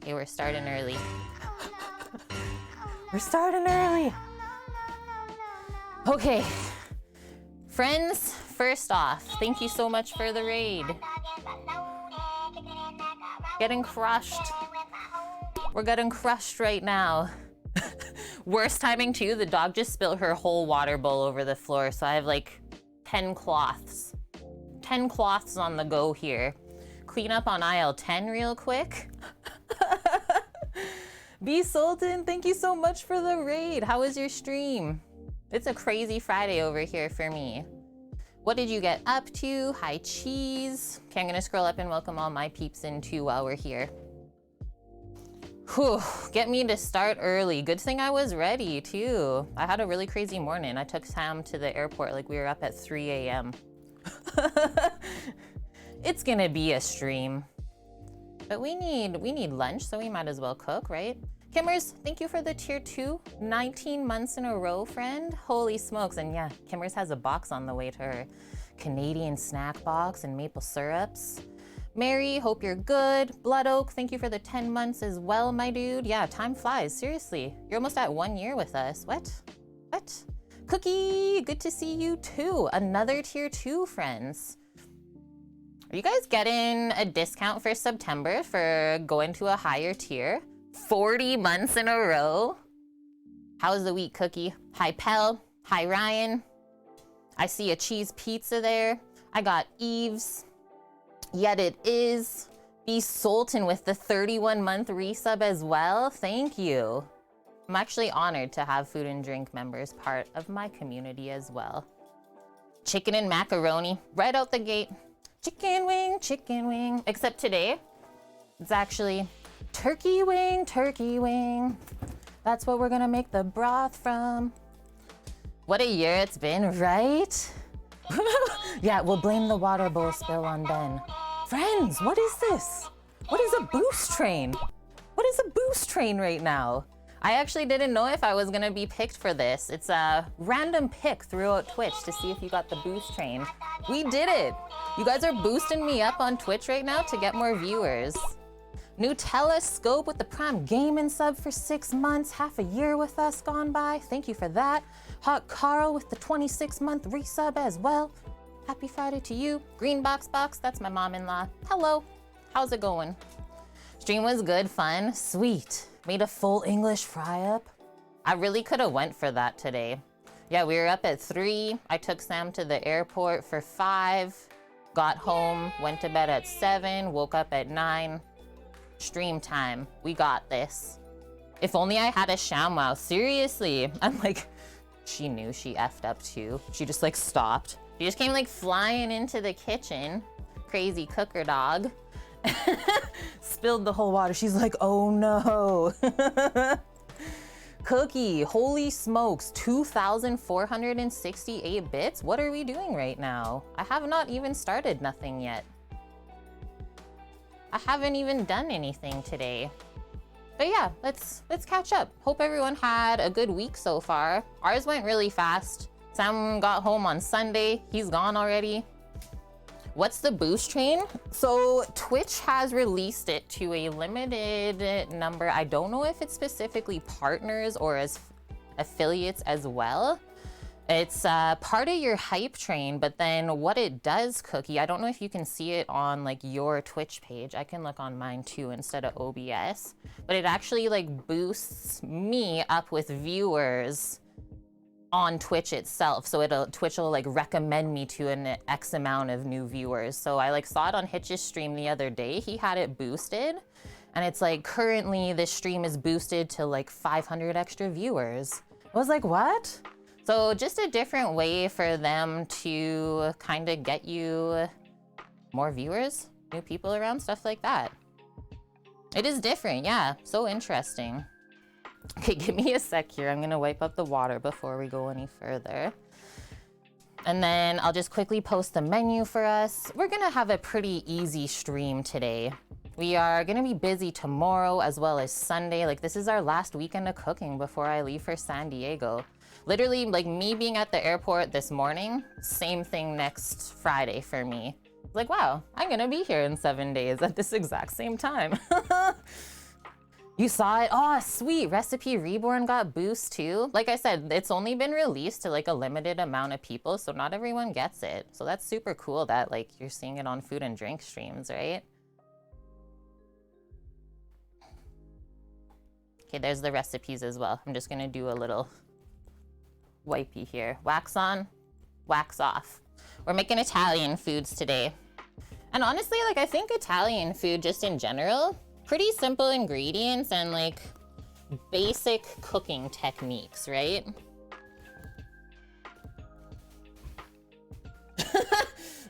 Okay, we're starting early. We're starting early. Okay, friends, first off, thank you so much for the raid. Getting crushed. We're getting crushed right now. Worst timing too, the dog just spilled her whole water bowl over the floor, so I have like 10 cloths. 10 cloths on the go here. Clean up on aisle 10 real quick. B Sultan, thank you so much for the raid. How was your stream? It's a crazy Friday over here for me. What did you get up to? Hi, Cheese. Okay, I'm gonna scroll up and welcome all my peeps in too while we're here. Whew, get me to start early. Good thing I was ready too. I had a really crazy morning. I took Sam to the airport like we were up at 3 a.m. It's gonna be a stream. But we need lunch, so we might as well cook, right? Kimmers, thank you for the tier 2. 19 months in a row, friend. Holy smokes. And yeah, Kimmers has a box on the way to her. Canadian snack box and maple syrups. Mary, hope you're good. Blood Oak, thank you for the 10 months as well, my dude. Yeah, time flies, seriously. You're almost at 1 year with us. What? Cookie, good to see you too. Another tier 2, friends. Are you guys getting a discount for September for going to a higher tier? 40 months in a row. How's the week, Cookie? Hi, Pell. Hi, Ryan. I see a cheese pizza there. I got Eve's. Yet it is. B Sultan with the 31-month resub as well. Thank you. I'm actually honored to have Food and Drink members part of my community as well. Chicken and macaroni right out the gate. Chicken wing. Except today, it's actually turkey wing. That's what we're gonna make the broth from. What a year it's been, right? Yeah, we'll blame the water bowl spill on Ben. Friends, what is this? What is a boost train? What is a boost train right now? I actually didn't know if I was gonna be picked for this. It's a random pick throughout Twitch to see if you got the boost train. We did it. You guys are boosting me up on Twitch right now to get more viewers. Nutella Scope with the Prime Gaming sub for 6 months, half a year with us gone by. Thank you for that. Hot Carl with the 26-month resub as well. Happy Friday to you. Green Box, that's my mom-in-law. Hello, how's it going? Stream was good, fun, sweet. Made a full English fry-up. I really could have went for that today. Yeah, we were up at 3. I took Sam to the airport for 5. Got home, went to bed at 7, woke up at 9. Stream time, we got this. If only I had a ShamWow, seriously. I'm like, she knew she effed up too. She just like stopped. She just came like flying into the kitchen. Crazy cooker dog. Spilled the whole water. She's like, oh no. Cookie, holy smokes, 2,468 bits? What are we doing right now? I have not even started nothing yet. I haven't even done anything today. But yeah, let's catch up. Hope everyone had a good week so far. Ours went really fast. Sam got home on Sunday. He's gone already. What's the boost train? So Twitch has released it to a limited number. I don't know if it's specifically partners or as affiliates as well. It's part of your hype train, but then what it does, Cookie, I don't know if you can see it on like your Twitch page. I can look on mine too instead of OBS, but it actually like boosts me up with viewers on Twitch itself. So Twitch will like recommend me to an X amount of new viewers. So I like saw it on Hitch's stream the other day. He had it boosted and it's like currently this stream is boosted to like 500 extra viewers. I was like, what? So just a different way for them to kind of get you more viewers, new people around, stuff like that. It is different, yeah, so interesting. Okay, give me a sec here. I'm gonna wipe up the water before we go any further. And then I'll just quickly post the menu for us. We're gonna have a pretty easy stream today. We are gonna be busy tomorrow as well as Sunday. Like this is our last weekend of cooking before I leave for San Diego. Literally like me being at the airport this morning, same thing next Friday for me. Like, wow, I'm gonna be here in 7 days at this exact same time. You saw it? Oh, sweet. Recipe Reborn got boost too. Like I said, it's only been released to like a limited amount of people, so not everyone gets it. So that's super cool that like you're seeing it on Food and Drink streams, right? Okay, there's the recipes as well. I'm just gonna do a little wipey here. Wax on, wax off. We're making Italian foods today. And honestly, like, I think Italian food just in general, pretty simple ingredients and like basic cooking techniques, right?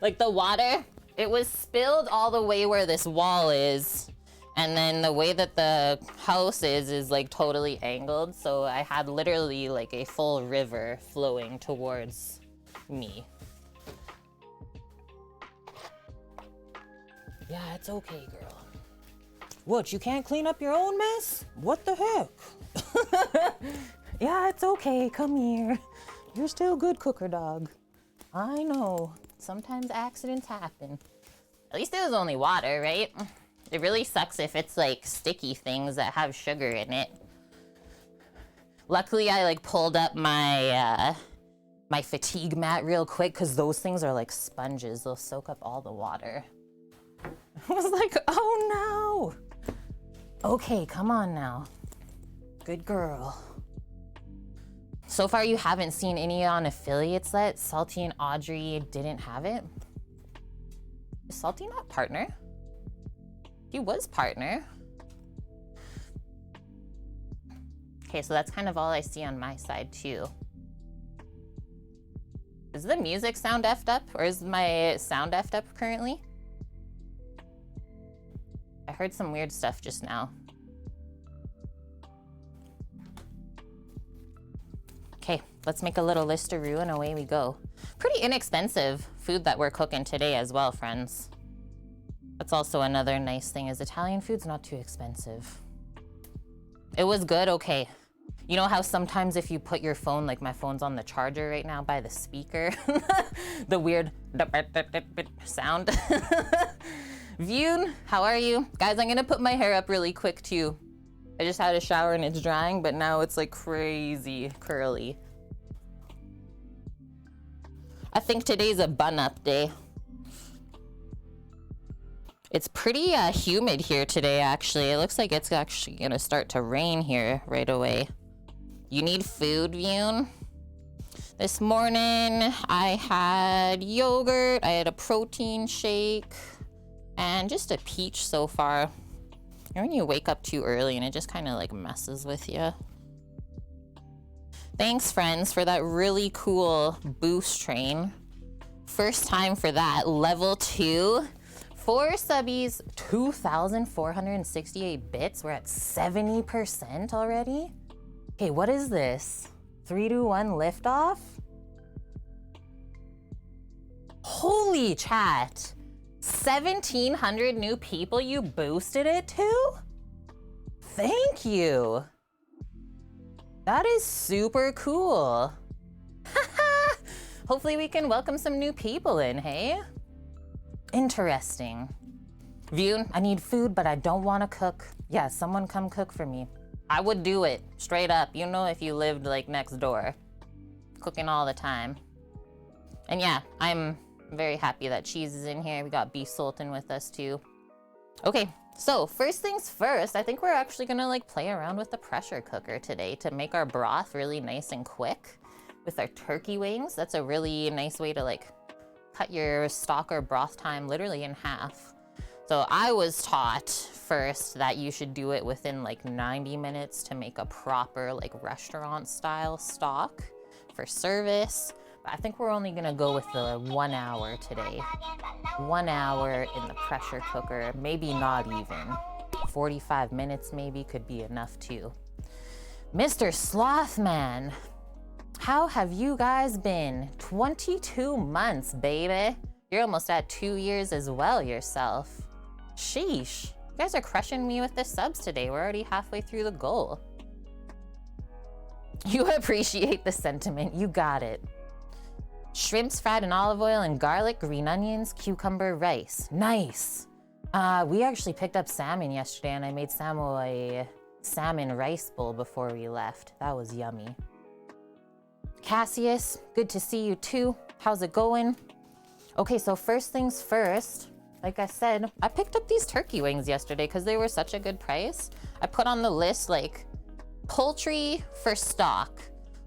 Like the water, it was spilled all the way where this wall is. And then the way that the house is like totally angled. So I had literally like a full river flowing towards me. Yeah, it's okay, girl. What, you can't clean up your own mess? What the heck? Yeah, it's okay, come here. You're still a good cooker, dog. I know, sometimes accidents happen. At least it was only water, right? It really sucks if it's like sticky things that have sugar in it. Luckily, I like pulled up my my fatigue mat real quick because those things are like sponges. They'll soak up all the water. I was like, oh no. Okay, come on now. Good girl. So far, you haven't seen any on affiliates that Salty and Audrey didn't have it? Is Salty not partner? He was partner. Okay, so that's kind of all I see on my side too. Is the music sound effed up, or is my sound effed up currently? I heard some weird stuff just now. Okay, let's make a little listeroo and away we go. Pretty inexpensive food that we're cooking today as well, friends. That's also another nice thing is Italian food's not too expensive. It was good, okay. You know how sometimes if you put your phone, like my phone's on the charger right now by the speaker, the weird sound. Vune, how are you? Guys, I'm gonna put my hair up really quick too. I just had a shower and it's drying, but now it's like crazy curly. I think today's a bun up day. It's pretty humid here today, actually. It looks like it's actually gonna start to rain here right away. You need food, Vune? This morning, I had yogurt, I had a protein shake, and just a peach so far. And when you wake up too early and it just kind of like messes with you. Thanks, friends, for that really cool boost train. First time for that, level 2. 4 subbies, 2,468 bits. We're at 70% already. Okay, what is this? 3, 2, 1 liftoff? Holy chat. 1,700 new people you boosted it to? Thank you. That is super cool. Hopefully we can welcome some new people in, hey? Interesting. Vune, I need food, but I don't want to cook. Yeah, someone come cook for me. I would do it, straight up. You know, if you lived like next door. Cooking all the time. And yeah, I'm very happy that Cheese is in here. We got B Sultan with us too. Okay, so first things first, I think we're actually gonna like play around with the pressure cooker today to make our broth really nice and quick with our turkey wings. That's a really nice way to like cut your stock or broth time literally in half. So I was taught first that you should do it within like 90 minutes to make a proper like restaurant style stock for service. But I think we're only gonna go with the 1 hour today. 1 hour in the pressure cooker, maybe not even. 45 minutes maybe could be enough too. Mr. Slothman, how have you guys been? 22 months, baby. You're almost at 2 years as well yourself. Sheesh, you guys are crushing me with the subs today. We're already halfway through the goal. You appreciate the sentiment, you got it. Shrimps fried in olive oil and garlic, green onions, cucumber, rice. Nice. We actually picked up salmon yesterday and I made Samo a salmon rice bowl before we left. That was yummy. Cassius, good to see you too. How's it going? Okay, so first things first, like I said, I picked up these turkey wings yesterday because they were such a good price. I put on the list like Poultry for stock.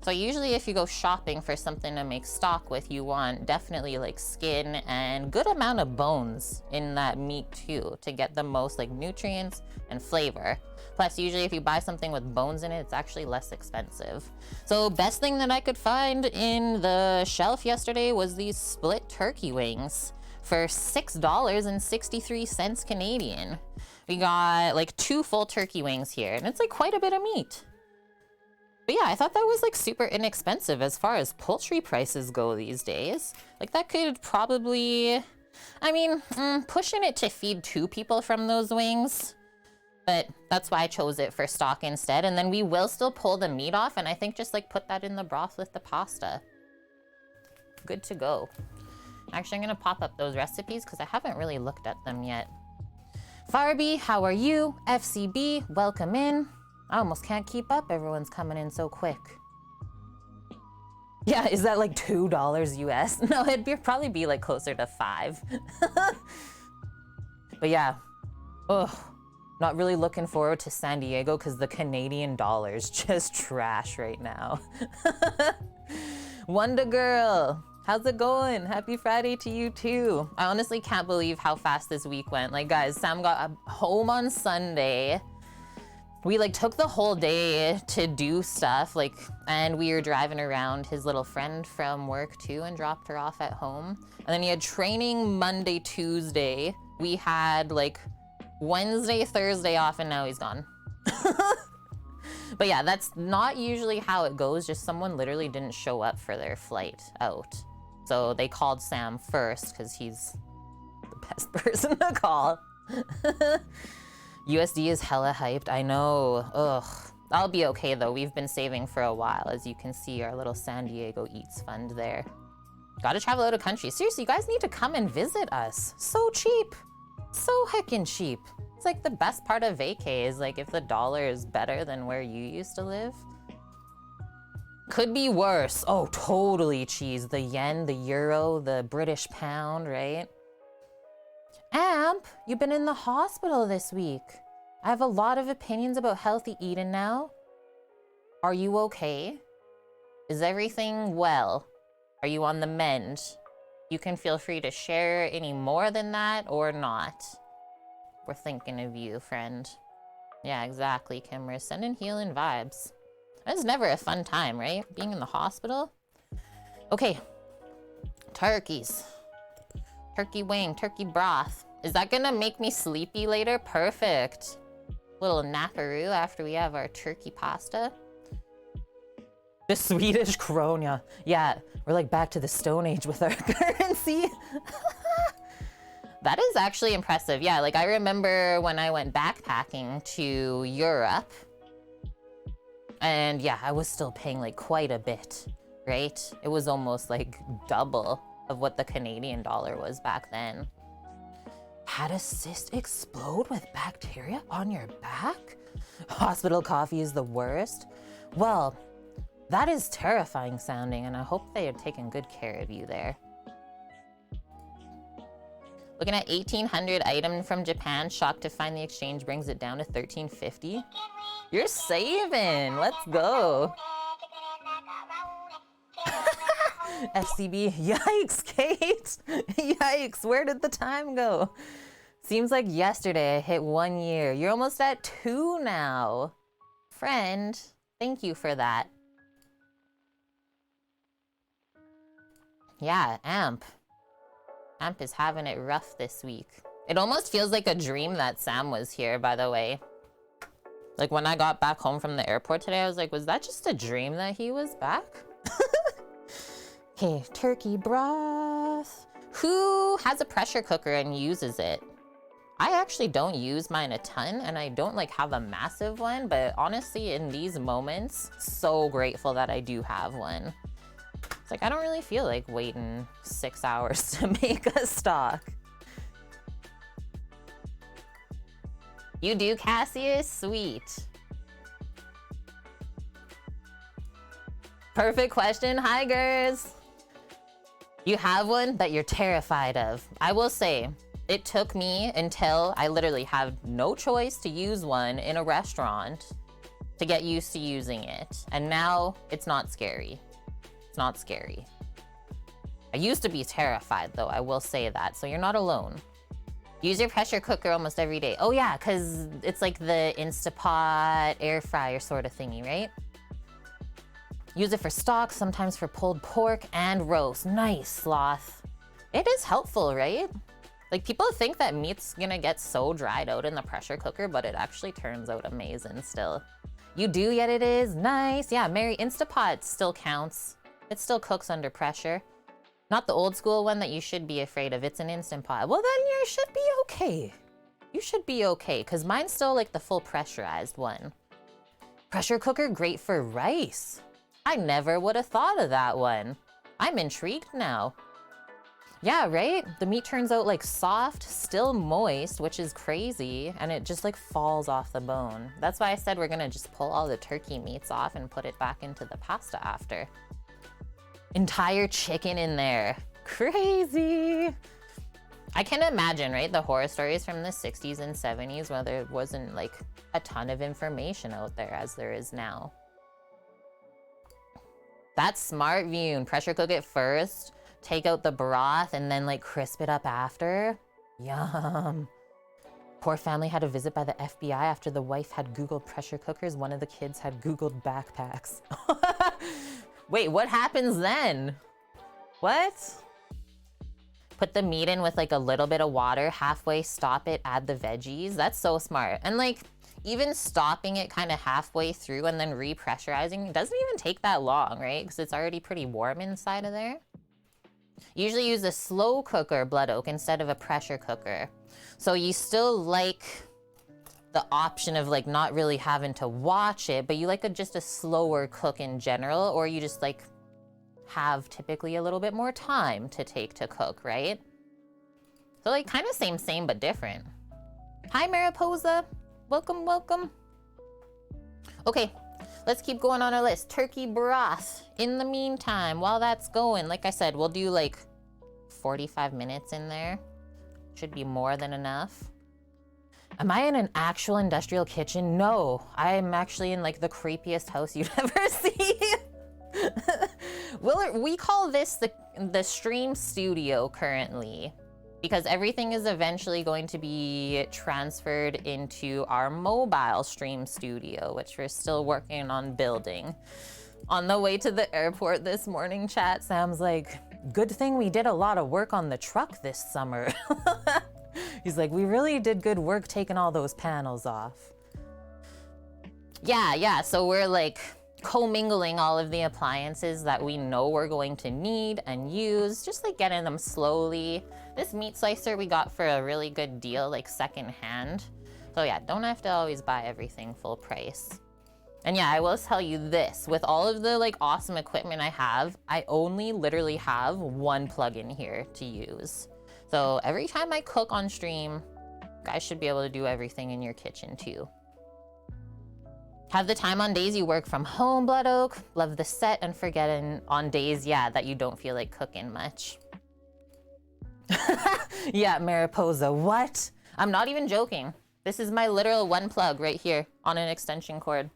So usually if you go shopping for something to make stock with, you want definitely like skin and good amount of bones in that meat too, to get the most like nutrients and flavor. Plus usually if you buy something with bones in it, it's actually less expensive. So best thing that I could find in the shelf yesterday was these split turkey wings for $6.63 Canadian. We got like 2 full turkey wings here, and it's like quite a bit of meat. But yeah, I thought that was like super inexpensive as far as poultry prices go these days. Like that could probably, I mean, pushing it to feed 2 people from those wings, but that's why I chose it for stock instead. And then we will still pull the meat off, and I think just like put that in the broth with the pasta. Good to go. Actually, I'm gonna pop up those recipes because I haven't really looked at them yet. Farby, how are you? FCB, welcome in. I almost can't keep up. Everyone's coming in so quick. Yeah, is that like $2 US? No, probably be like closer to 5. But yeah, not really looking forward to San Diego because the Canadian dollar is just trash right now. Wonder Girl, how's it going? Happy Friday to you too. I honestly can't believe how fast this week went. Like guys, Sam got home on Sunday. We like took the whole day to do stuff, like, and we were driving around his little friend from work too and dropped her off at home. And then he had training Monday, Tuesday. We had like Wednesday, Thursday off, and now he's gone. But yeah, that's not usually how it goes. Just someone literally didn't show up for their flight out. So they called Sam first because he's the best person to call. USD is hella hyped, I know, ugh. I'll be okay though, we've been saving for a while. As you can see, our little San Diego Eats fund there. Gotta travel out of country. Seriously, you guys need to come and visit us. So cheap, so heckin' cheap. It's like the best part of vacay is like if the dollar is better than where you used to live. Could be worse. Oh, totally cheese. The yen, the euro, the British pound, right? Amp, you've been in the hospital this week. I have a lot of opinions about healthy eating now. Are you okay? Is everything well? Are you on the mend? You can feel free to share any more than that or not. We're thinking of you, friend. Yeah, exactly, Kimmer. Sending healing vibes. That's never a fun time, right? Being in the hospital. Okay, turkeys. Turkey wing, turkey broth. Is that gonna make me sleepy later? Perfect. Little naparoo after we have our turkey pasta. The Swedish krona. Yeah, we're like back to the Stone Age with our currency. That is actually impressive. Yeah, like I remember when I went backpacking to Europe. And yeah, I was still paying like quite a bit, right? It was almost like double of what the Canadian dollar was back then. Had a cyst explode with bacteria on your back? Hospital coffee is the worst? Well, that is terrifying sounding, and I hope they are taking good care of you there. Looking at 1,800 item from Japan, shocked to find the exchange brings it down to 1,350. You're saving, let's go. FCB, yikes, Kate. Yikes, where did the time go? Seems like yesterday I hit 1 year. You're almost at 2 now. Friend, thank you for that. Yeah, Amp. Amp is having it rough this week. It almost feels like a dream that Sam was here, by the way. Like when I got back home from the airport today, I was like, was that just a dream that he was back? Okay, turkey broth. Who has a pressure cooker and uses it? I actually don't use mine a ton, and I don't like have a massive one, but honestly, in these moments, so grateful that I do have one. It's like, I don't really feel like waiting 6 hours to make a stock. You do, Cassius? Sweet. Perfect question. Hi, girls. You have one that you're terrified of. I will say, it took me until I literally have no choice to use one in a restaurant to get used to using it. And now it's not scary. It's not scary. I used to be terrified though, I will say that, so you're not alone. Use your pressure cooker almost every day. Oh yeah, because it's like the Instapot air fryer sort of thingy, right? Use it for stock, sometimes for pulled pork and roast. Nice, Sloth. It is helpful, right? Like, people think that meat's gonna get so dried out in the pressure cooker, but it actually turns out amazing still. You do, yet it is. Nice. Yeah, Mary, Instapot still counts. It still cooks under pressure. Not the old school one that you should be afraid of. It's an Instant Pot. Well, then you should be okay. You should be okay, because mine's still like the full pressurized one. Pressure cooker, great for rice. I never would have thought of that one. I'm intrigued now. Yeah, right? The meat turns out like soft, still moist, which is crazy, and it just like falls off the bone. That's why I said we're gonna just pull all the turkey meats off and put it back into the pasta after. Entire chicken in there. Crazy. I can imagine, right? The horror stories from the 60s and 70s where there wasn't like a ton of information out there as there is now. That's smart, Vune. Pressure cook it first, take out the broth, and then like crisp it up after. Yum. Poor family had a visit by the FBI after the wife had Googled pressure cookers. One of the kids had Googled backpacks. Wait, what happens then? What? Put the meat in with like a little bit of water, halfway stop it, add the veggies. That's so smart. And like, even stopping it kind of halfway through and then repressurizing, it doesn't even take that long, right? Because it's already pretty warm inside of there. Usually use a slow cooker, Blood Oak, instead of a pressure cooker. So you still like the option of like not really having to watch it, but you like just a slower cook in general, or you just like have typically a little bit more time to take to cook, right? So like kind of same, but different. Hi, Mariposa. Welcome, welcome. Okay, let's keep going on our list. Turkey broth. In the meantime, while that's going, like I said, we'll do like 45 minutes in there. Should be more than enough. Am I in an actual industrial kitchen? No, I'm actually in like the creepiest house you'd ever see. We call this the stream studio currently, because everything is eventually going to be transferred into our mobile stream studio, which we're still working on building. On the way to the airport this morning, chat, Sam's like, good thing we did a lot of work on the truck this summer. He's like, we really did good work taking all those panels off. Yeah, so we're like commingling all of the appliances that we know we're going to need and use, just like getting them slowly. This meat slicer we got for a really good deal, like secondhand. So yeah, don't have to always buy everything full price. And yeah, I will tell you this, with all of the like awesome equipment I have, I only literally have one plug-in here to use. So every time I cook on stream, you guys should be able to do everything in your kitchen too. Have the time on days you work from home, Blood Oak. Love the set and forgetting on days, yeah, that you don't feel like cooking much. Yeah, Mariposa, what? I'm not even joking. This is my literal one plug right here on an extension cord.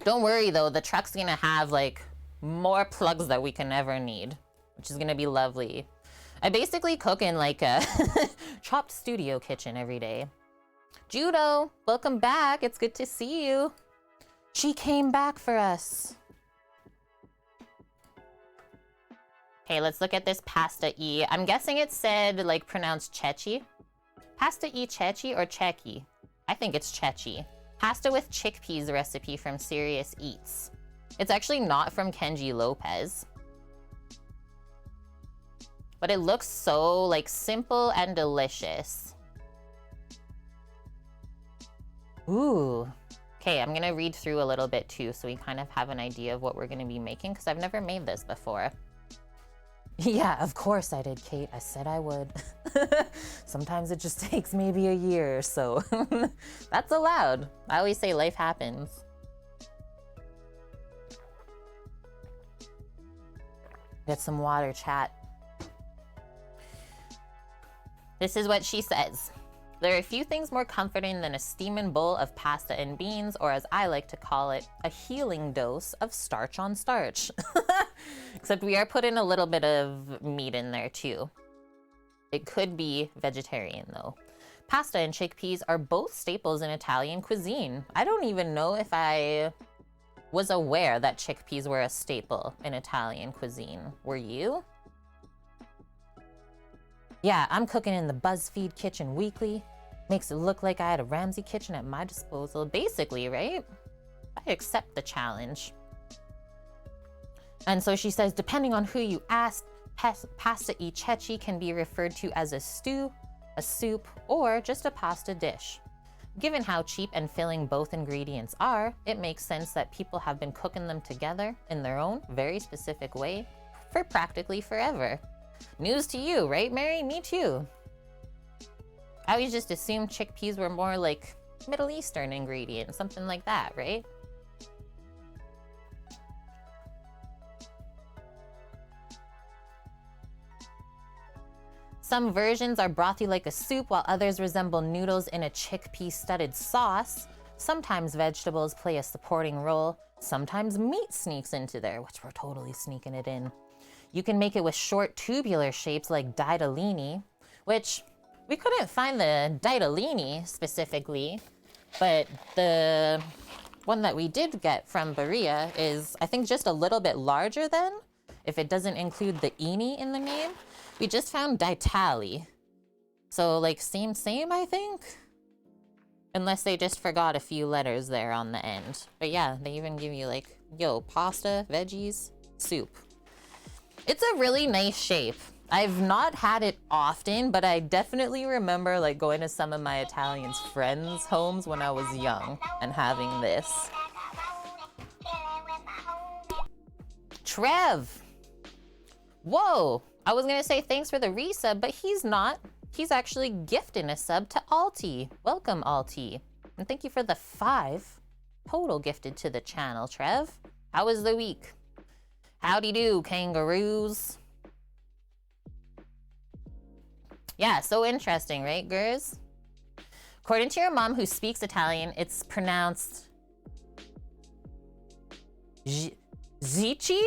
Don't worry though, the truck's gonna have like more plugs that we can ever need, which is gonna be lovely. I basically cook in like a chopped studio kitchen every day. Judo, welcome back. It's good to see you. She came back for us. Okay, let's look at this pasta e. I'm guessing it said like pronounced Ceci. Pasta e Ceci or Ceci? I think it's Ceci. Pasta with chickpeas recipe from Serious Eats. It's actually not from Kenji Lopez. But it looks so like simple and delicious. Ooh. Okay, I'm gonna read through a little bit too so we kind of have an idea of what we're gonna be making because I've never made this before. Yeah, of course I did, Kate. I said I would. Sometimes it just takes maybe a year or so. That's allowed. I always say life happens. Get some water, chat. This is what she says. There are a few things more comforting than a steaming bowl of pasta and beans, or as I like to call it, a healing dose of starch on starch. Except we are putting a little bit of meat in there too. It could be vegetarian though. Pasta and chickpeas are both staples in Italian cuisine. I don't even know if I was aware that chickpeas were a staple in Italian cuisine. Were you? Yeah, I'm cooking in the BuzzFeed kitchen weekly. Makes it look like I had a Ramsay kitchen at my disposal. Basically, right? I accept the challenge. And so she says, depending on who you ask, pasta e ceci can be referred to as a stew, a soup, or just a pasta dish. Given how cheap and filling both ingredients are, it makes sense that people have been cooking them together in their own very specific way for practically forever. News to you, right, Mary? Me too. I always just assumed chickpeas were more like Middle Eastern ingredient, something like that, right? Some versions are brothy like a soup, while others resemble noodles in a chickpea-studded sauce. Sometimes vegetables play a supporting role. Sometimes meat sneaks into there, which we're totally sneaking it in. You can make it with short tubular shapes like ditalini, which we couldn't find the ditalini specifically, but the one that we did get from Berea is, I think, just a little bit larger than, if it doesn't include the ini in the name. We just found ditali. So like same, I think? Unless they just forgot a few letters there on the end. But yeah, they even give you like, yo, pasta, veggies, soup. It's a really nice shape. I've not had it often, but I definitely remember like going to some of my Italian friends' homes when I was young and having this. Trev! Whoa! I was gonna say thanks for the resub, but he's not. He's actually gifting a sub to Alti. Welcome, Alti. And thank you for the 5 total gifted to the channel, Trev. How was the week? Howdy do, kangaroos. Yeah, so interesting, right, girls? According to your mom who speaks Italian, it's pronounced Zici?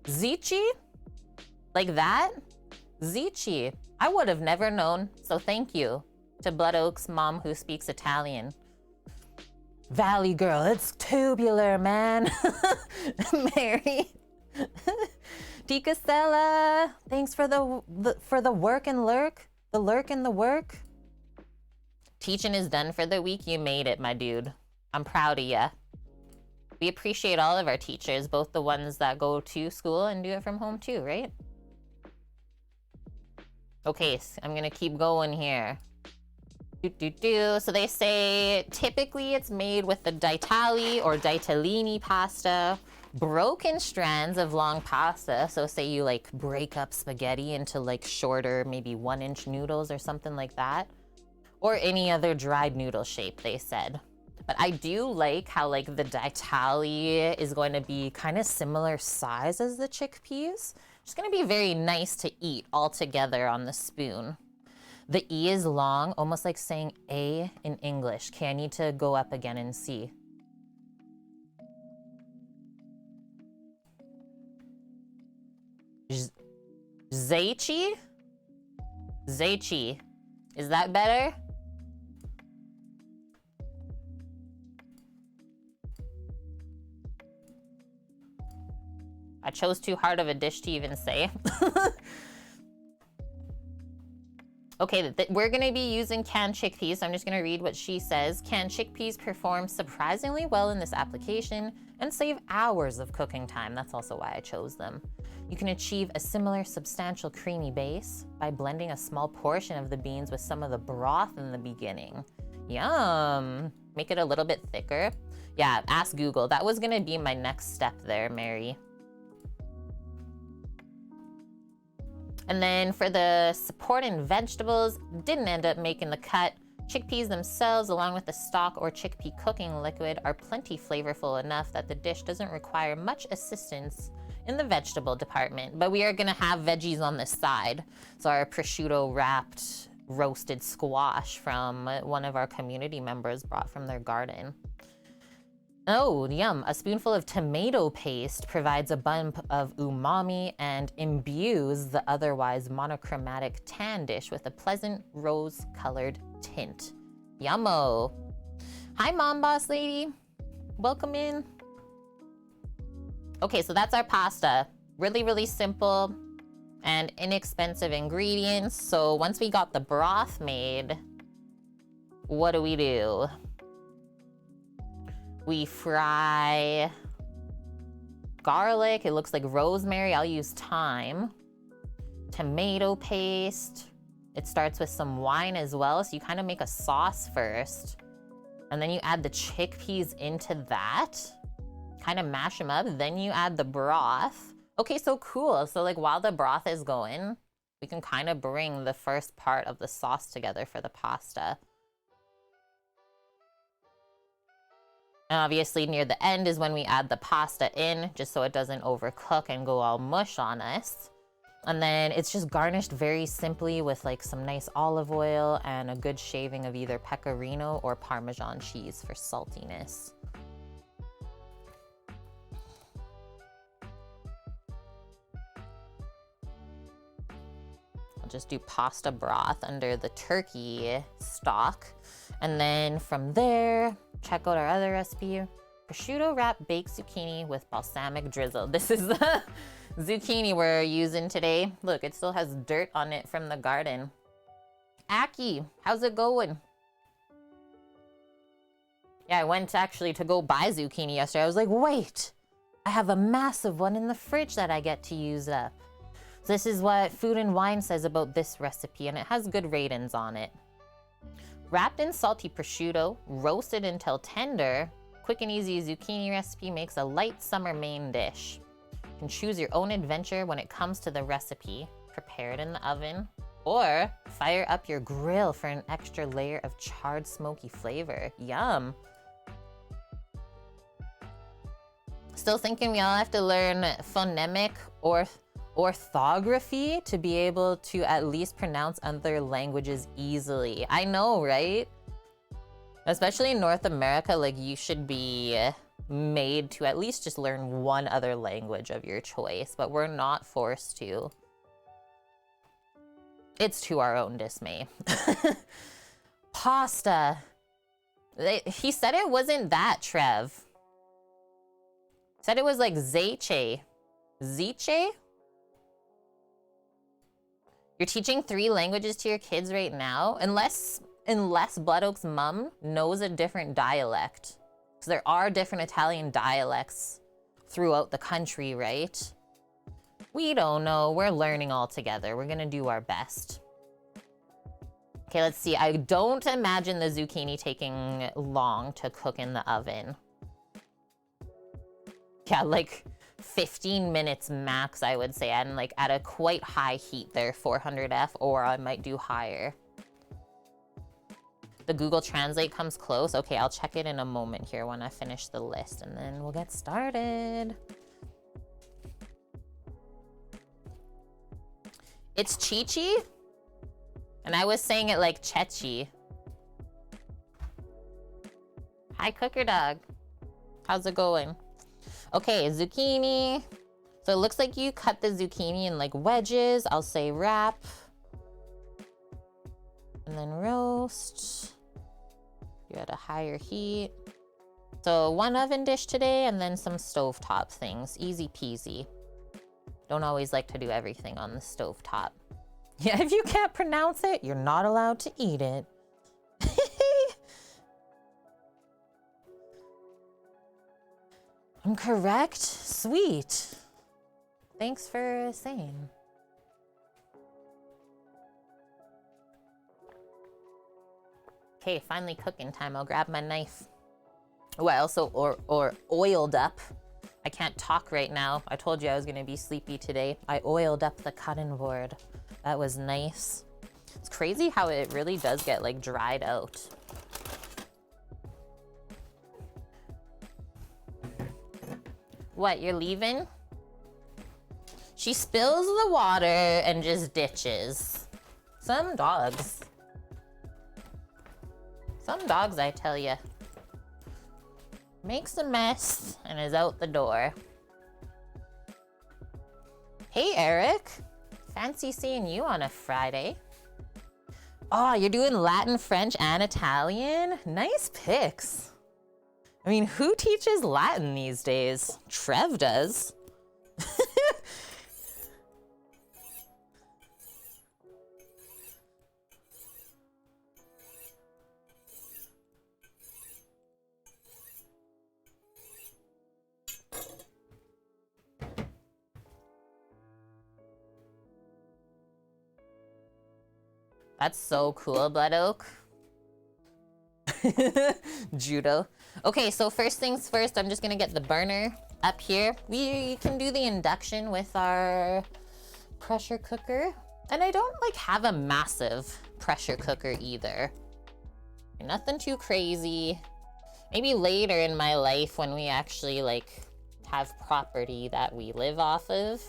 Zici? Like that? Zici. I would have never known, so thank you to Blood Oak's mom who speaks Italian. Valley girl, it's tubular, man. Mary. Ticastella, thanks for the work and lurk. The lurk and the work. Teaching is done for the week. You made it, my dude. I'm proud of ya. We appreciate all of our teachers, both the ones that go to school and do it from home too, right? Okay, so I'm gonna keep going here. So they say typically it's made with the ditali or ditalini pasta, broken strands of long pasta. So say you like break up spaghetti into like shorter, maybe 1-inch noodles or something like that, or any other dried noodle shape, they said. But I do like how like the ditali is going to be kind of similar size as the chickpeas. It's gonna be very nice to eat all together on the spoon. The E is long, almost like saying A in English. Okay, I need to go up again and see. Ceci? Ceci. Is that better? I chose too hard of a dish to even say. Okay, we're gonna be using canned chickpeas, so I'm just gonna read what she says. Canned chickpeas perform surprisingly well in this application and save hours of cooking time. That's also why I chose them. You can achieve a similar substantial creamy base by blending a small portion of the beans with some of the broth in the beginning. Yum! Make it a little bit thicker. Yeah, ask Google. That was gonna be my next step there, Mary. And then for the supporting vegetables, didn't end up making the cut. Chickpeas themselves, along with the stock or chickpea cooking liquid, are plenty flavorful enough that the dish doesn't require much assistance in the vegetable department. But we are gonna have veggies on the side. So our prosciutto wrapped roasted squash from one of our community members brought from their garden. Oh, yum. A spoonful of tomato paste provides a bump of umami and imbues the otherwise monochromatic tan dish with a pleasant rose-colored tint. Yummo. Hi, Mom Boss Lady. Welcome in. Okay, so that's our pasta. Really, really simple and inexpensive ingredients. So once we got the broth made, what do? We fry garlic. It looks like rosemary. I'll use thyme. Tomato paste. It starts with some wine as well. So you kind of make a sauce first. And then you add the chickpeas into that. Kind of mash them up. Then you add the broth. Okay, so cool. So like while the broth is going, we can kind of bring the first part of the sauce together for the pasta. And obviously near the end is when we add the pasta in, just so it doesn't overcook and go all mush on us. And then it's just garnished very simply with like some nice olive oil and a good shaving of either pecorino or Parmesan cheese for saltiness. I'll just do pasta broth under the turkey stock. And then from there, check out our other recipe. Prosciutto wrapped baked zucchini with balsamic drizzle. This is the zucchini we're using today. Look, it still has dirt on it from the garden. Aki, how's it going? Yeah, I went actually to go buy zucchini yesterday. I was like, wait, I have a massive one in the fridge that I get to use up. So this is what Food and Wine says about this recipe, and it has good ratings on it. Wrapped in salty prosciutto, roasted until tender, quick and easy zucchini recipe makes a light summer main dish. You can choose your own adventure when it comes to the recipe. Prepare it in the oven or fire up your grill for an extra layer of charred smoky flavor. Yum. Still thinking we all have to learn phonemic or orthography to be able to at least pronounce other languages easily. I know, right? Especially in North America, like you should be made to at least just learn one other language of your choice, but we're not forced to. It's to our own dismay. Pasta. He said it wasn't that, Trev. Said it was like Ceci. Ceci? You're teaching 3 languages to your kids right now? Unless Blood Oak's mom knows a different dialect. Because there are different Italian dialects throughout the country, right? We don't know. We're learning all together. We're gonna do our best. Okay, let's see. I don't imagine the zucchini taking long to cook in the oven. Yeah, like 15 minutes max, I would say, and like at a quite high heat there, 400F, or I might do higher. The Google Translate comes close. Okay, I'll check it in a moment here when I finish the list, and then we'll get started. It's Ceci, and I was saying it like Ceci. Hi, Cooker Dog. How's it going? Okay, zucchini. So it looks like you cut the zucchini in like wedges. I'll say wrap. And then roast. You're at a higher heat. So 1 oven dish today and then some stovetop things. Easy peasy. Don't always like to do everything on the stovetop. Yeah, if you can't pronounce it, you're not allowed to eat it. I'm correct? Sweet. Thanks for saying. Okay, finally cooking time. I'll grab my knife. Oh, I also oiled up. I can't talk right now. I told you I was gonna be sleepy today. I oiled up the cutting board. That was nice. It's crazy how it really does get like dried out. What, you're leaving? She spills the water and just ditches. Some dogs. Some dogs, I tell ya, makes a mess and is out the door. Hey, Eric. Fancy seeing you on a Friday. Oh, you're doing Latin, French, and Italian? Nice picks. I mean, who teaches Latin these days? Trev does. That's so cool, Blood Oak. Judo. Okay, so first things first, I'm just gonna get the burner up here. We can do the induction with our pressure cooker. And I don't like have a massive pressure cooker either. Nothing too crazy. Maybe later in my life when we actually like have property that we live off of,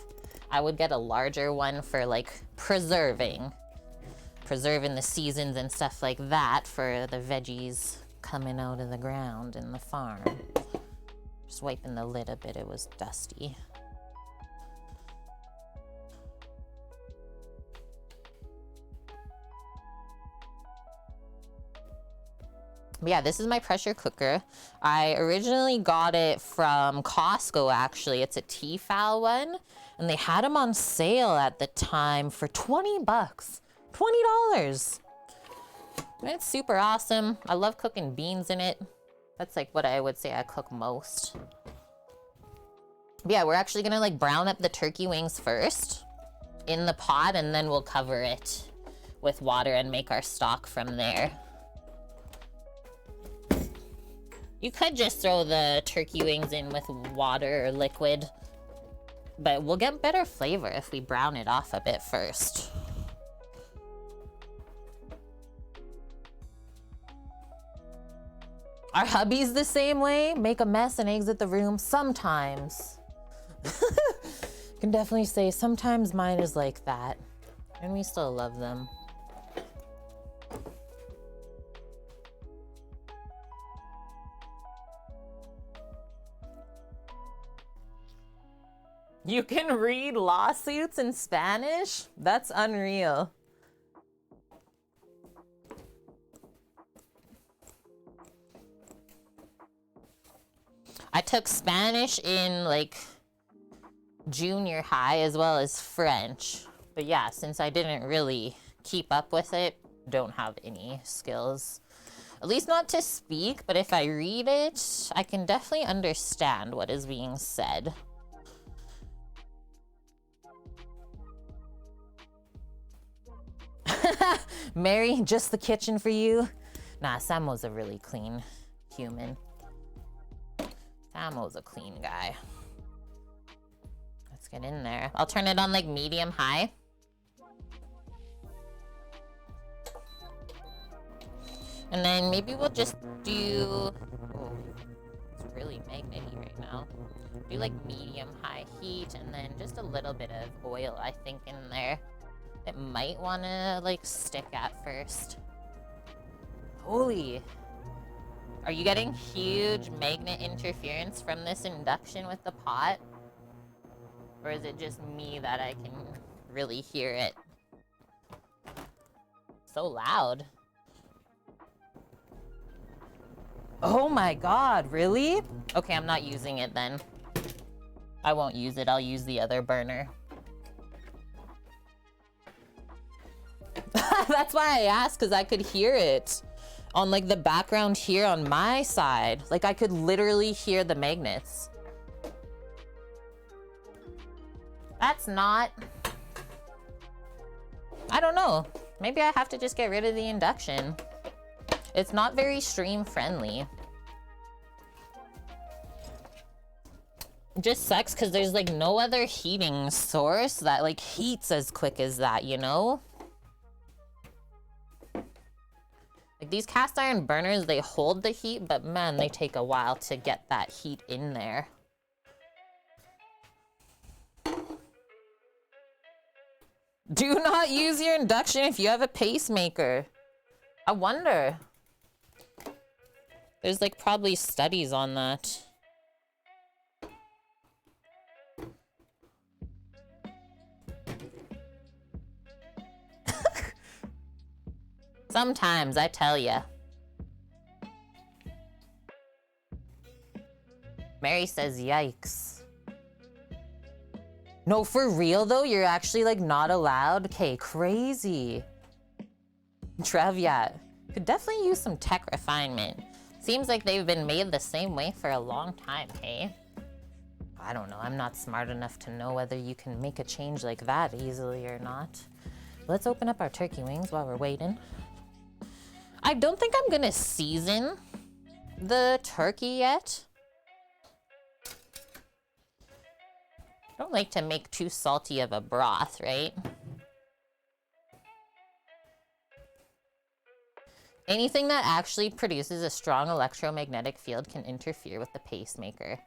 I would get a larger one for like preserving the seasons and stuff like that for the veggies coming out of the ground in the farm. Just wiping the lid a bit, it was dusty. But yeah, this is my pressure cooker. I originally got it from Costco, actually. It's a Tefal one, and they had them on sale at the time for 20 bucks. $20. It's super awesome. I love cooking beans in it. That's like what I would say I cook most. But yeah, we're actually gonna like brown up the turkey wings first in the pot, and then we'll cover it with water and make our stock from there. You could just throw the turkey wings in with water or liquid, but we'll get better flavor if we brown it off a bit first. Our hubby's the same way. Make a mess and exit the room sometimes. Can definitely say sometimes mine is like that. And we still love them. You can read lawsuits in Spanish? That's unreal. I took Spanish in like junior high as well as French. But yeah, since I didn't really keep up with it, don't have any skills. At least not to speak, but if I read it, I can definitely understand what is being said. Mary, just the kitchen for you? Nah, Samo's a really clean human. Samo's a clean guy. Let's get in there. I'll turn it on like medium high. And then maybe we'll just do, oh, it's really magnety right now. Do like medium high heat and then just a little bit of oil, I think, in there. It might want to like stick at first. Holy. Are you getting huge magnet interference from this induction with the pot? Or is it just me that I can really hear it? So loud. Oh my god, really? Okay, I'm not using it then. I won't use it, I'll use the other burner. That's why I asked, because I could hear it on like the background here on my side. Like I could literally hear the magnets. That's not, I don't know. Maybe I have to just get rid of the induction. It's not very stream friendly. It just sucks because there's like no other heating source that like heats as quick as that, you know? Like these cast iron burners, they hold the heat, but man, they take a while to get that heat in there. Do not use your induction if you have a pacemaker. I wonder. There's like probably studies on that. Sometimes, I tell ya. Mary says, yikes. No, for real though? You're actually like not allowed? Okay, crazy. Trev, yeah. Could definitely use some tech refinement. Seems like they've been made the same way for a long time, hey? I don't know, I'm not smart enough to know whether you can make a change like that easily or not. Let's open up our turkey wings while we're waiting. I don't think I'm gonna season the turkey yet. I don't like to make too salty of a broth, right? Anything that actually produces a strong electromagnetic field can interfere with the pacemaker.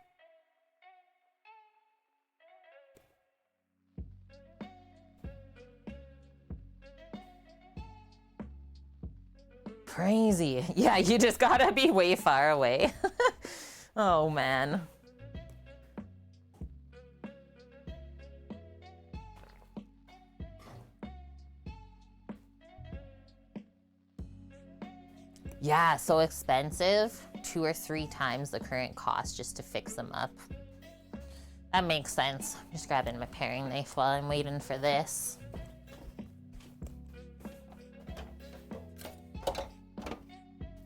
Crazy. Yeah, you just gotta be way far away. Oh, man. Yeah, so expensive. 2 or 3 times the current cost just to fix them up. That makes sense. I'm just grabbing my paring knife while I'm waiting for this.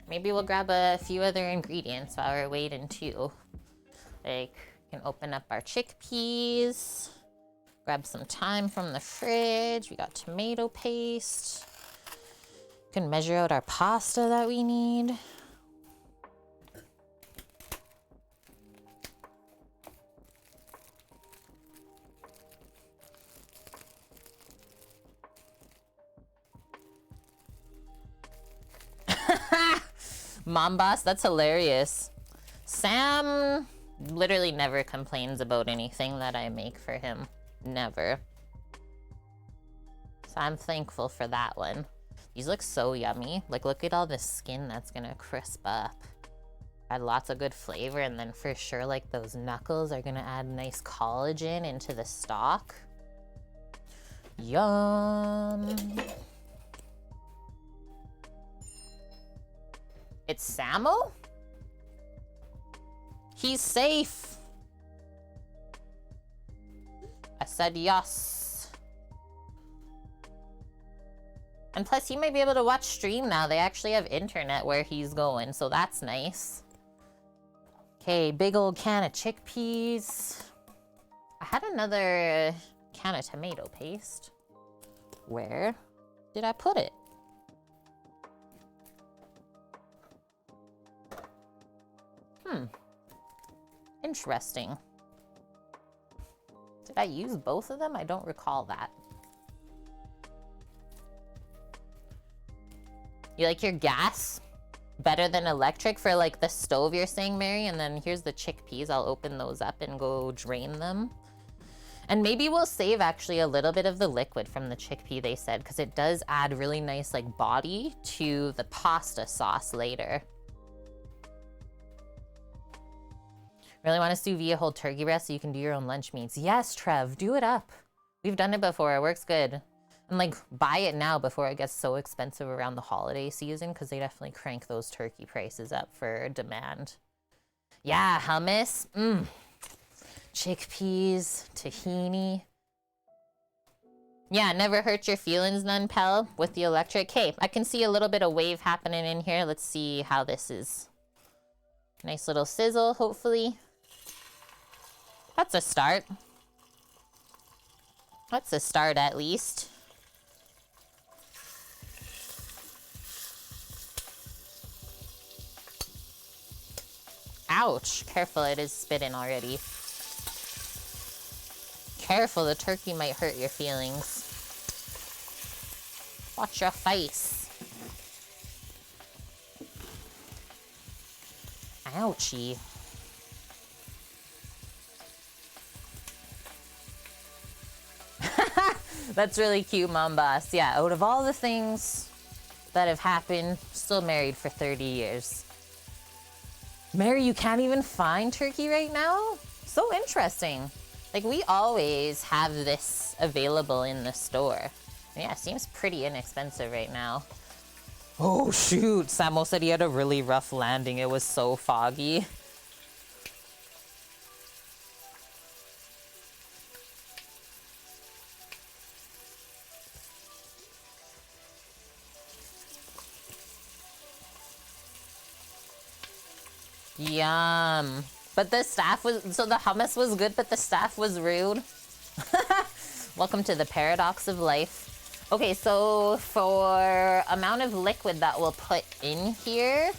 Maybe we'll grab a few other ingredients while we're waiting too. Like, we can open up our chickpeas, grab some thyme from the fridge. We got tomato paste. Can measure out our pasta that we need. Mom boss, that's hilarious. Sam literally never complains about anything that I make for him. Never. So I'm thankful for that one. These look so yummy. Like, look at all the skin that's gonna crisp up. Add lots of good flavor, and then for sure, like, those knuckles are gonna add nice collagen into the stock. Yum. It's Samo? He's safe. I said yes. And plus, he might be able to watch stream now. They actually have internet where he's going, so that's nice. Okay, big old can of chickpeas. I had another can of tomato paste. Where did I put it? Interesting. Did I use both of them? I don't recall that. You like your gas better than electric for like the stove you're saying, Mary? And then here's the chickpeas. I'll open those up and go drain them. And maybe we'll save actually a little bit of the liquid from the chickpea, they said, because it does add really nice like body to the pasta sauce later. Really want to sous vide a whole turkey breast so you can do your own lunch meats. Yes, Trev, do it up. We've done it before. It works good. And like, buy it now before it gets so expensive around the holiday season, because they definitely crank those turkey prices up for demand. Yeah, hummus. Chickpeas, tahini. Yeah, never hurt your feelings none, pal, with the electric. Hey, I can see a little bit of wave happening in here. Let's see how this is. Nice little sizzle, hopefully. That's a start. That's a start, at least. Ouch. Careful, it is spitting already. Careful, the turkey might hurt your feelings. Watch your face. Ouchie. That's really cute, Mom Boss. Yeah, out of all the things that have happened, still married for 30 years. Mary, you can't even find turkey right now? So interesting. Like, we always have this available in the store. Yeah, it seems pretty inexpensive right now. Oh, shoot. Samo said he had a really rough landing. It was so foggy. Yum. But the staff was, so the hummus was good, but the staff was rude. Welcome to the paradox of life. Okay, so for amount of liquid that we'll put in here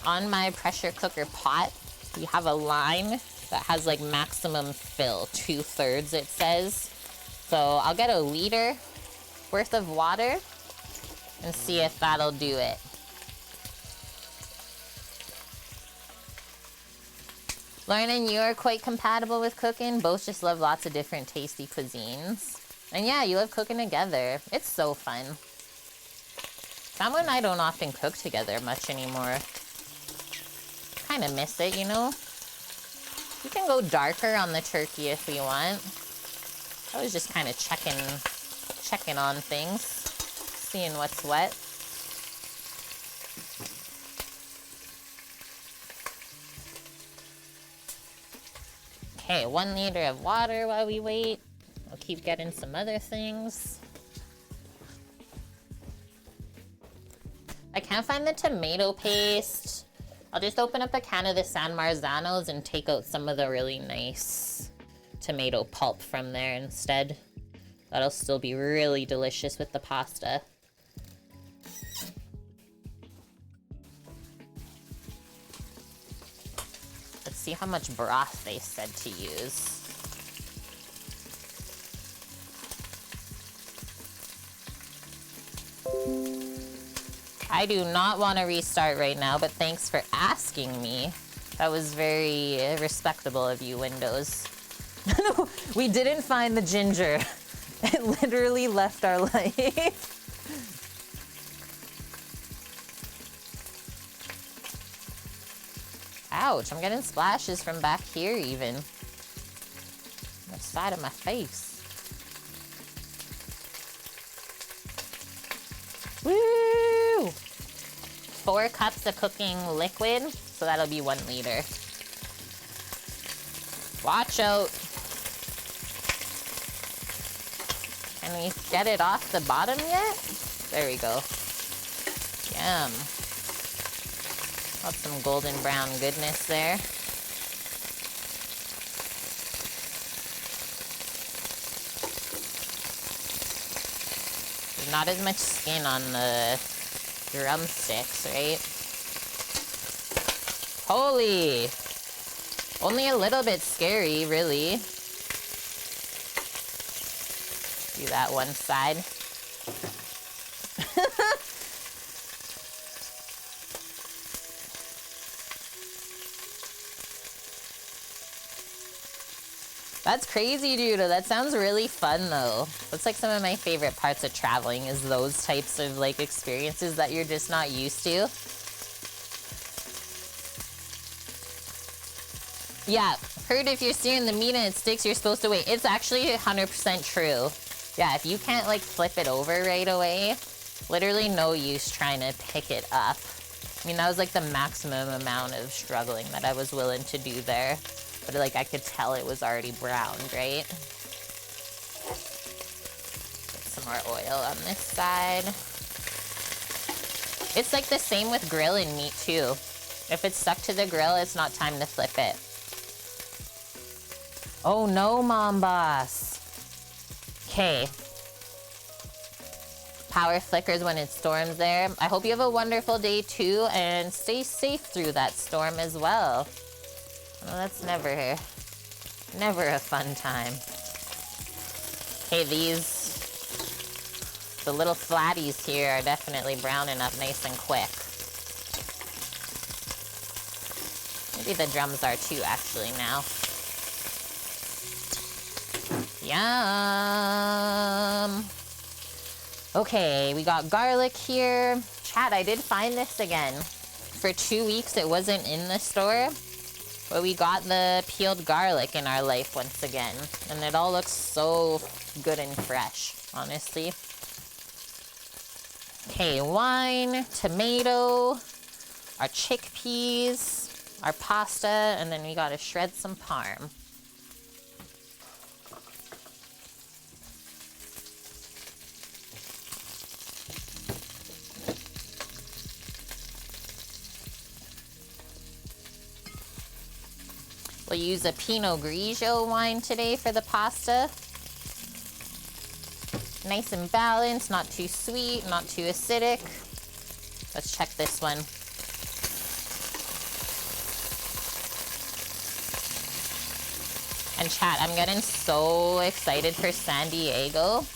on my pressure cooker pot, we have a line that has like maximum fill, 2/3 it says. So I'll get a liter worth of water and see if that'll do it. Lauren and you are quite compatible with cooking. Both just love lots of different tasty cuisines. And yeah, you love cooking together. It's so fun. Samu and I don't often cook together much anymore. Kind of miss it, you know? You can go darker on the turkey if we want. I was just kind of checking on things, seeing what's what. Okay, 1 liter of water while we wait. I'll keep getting some other things. I can't find the tomato paste. I'll just open up a can of the San Marzanos and take out some of the really nice tomato pulp from there instead. That'll still be really delicious with the pasta. Let's see how much broth they said to use. I do not want to restart right now, but thanks for asking me. That was very respectable of you, Windows. No, we didn't find the ginger. It literally left our life. Ouch, I'm getting splashes from back here even. The side of my face. Woo! 4 cups of cooking liquid, so that'll be 1 liter. Watch out. Can we get it off the bottom yet? There we go. Yum. Got some golden brown goodness there. There's not as much skin on the drumsticks, right? Holy! Only a little bit scary, really. Do that one side. That's crazy, dude. That sounds really fun, though. That's like some of my favorite parts of traveling is those types of like experiences that you're just not used to. Yeah, heard if you're searing the meat and it sticks, you're supposed to wait. It's actually 100% true. Yeah, if you can't like flip it over right away, literally no use trying to pick it up. I mean, that was like the maximum amount of struggling that I was willing to do there. But like I could tell it was already browned, right? Get some more oil on this side. It's like the same with grilling meat too. If it's stuck to the grill, it's not time to flip it. Oh no, Mom Boss. Okay. Power flickers when it storms there. I hope you have a wonderful day too and stay safe through that storm as well. Well, that's never a fun time. Okay, the little flatties here are definitely browning up nice and quick. Maybe the drums are too, actually, now. Yum! Okay, we got garlic here. Chat, I did find this again. for 2 weeks it wasn't in the store, but we got the peeled garlic in our life once again. And it all looks so good and fresh, honestly. Okay, wine, tomato, our chickpeas, our pasta, and then we gotta shred some parm. We'll use a Pinot Grigio wine today for the pasta. Nice and balanced, not too sweet, not too acidic. Let's check this one. And chat, I'm getting so excited for San Diego.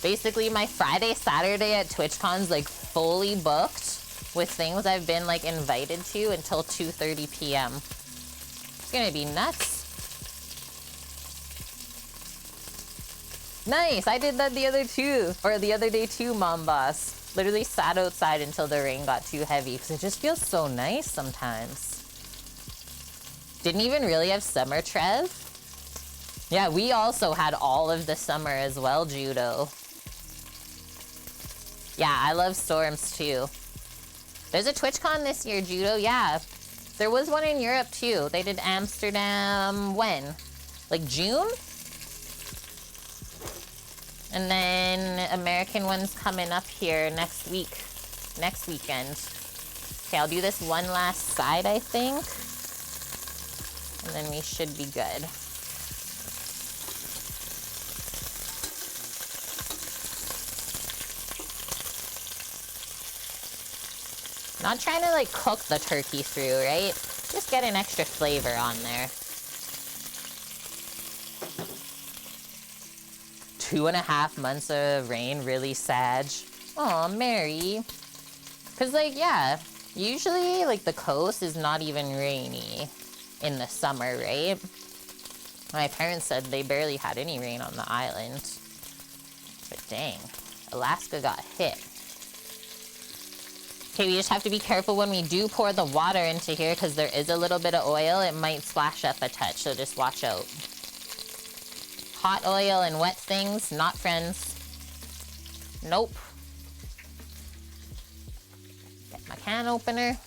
Basically, my Friday, Saturday at TwitchCon's like fully booked with things I've been like invited to until 2:30 p.m. It's gonna be nuts. Nice, I did that the other day too, Mom Boss. Literally sat outside until the rain got too heavy because it just feels so nice sometimes. Didn't even really have summer, Trev. Yeah, we also had all of the summer as well, Judo. Yeah, I love storms too. There's a TwitchCon this year, Judo, yeah. There was one in Europe too. They did Amsterdam, when? Like June? And then American one's coming up here next weekend. Okay, I'll do this one last side, I think. And then we should be good. Not trying to like cook the turkey through, right? Just get an extra flavor on there. 2.5 months of rain, really sad. Aw, Mary. Cause like, yeah, usually like the coast is not even rainy in the summer, right? My parents said they barely had any rain on the island. But dang, Alaska got hit. Okay, we just have to be careful when we do pour the water into here because there is a little bit of oil. It might splash up a touch, so just watch out. Hot oil and wet things, not friends. Nope. Get my can opener.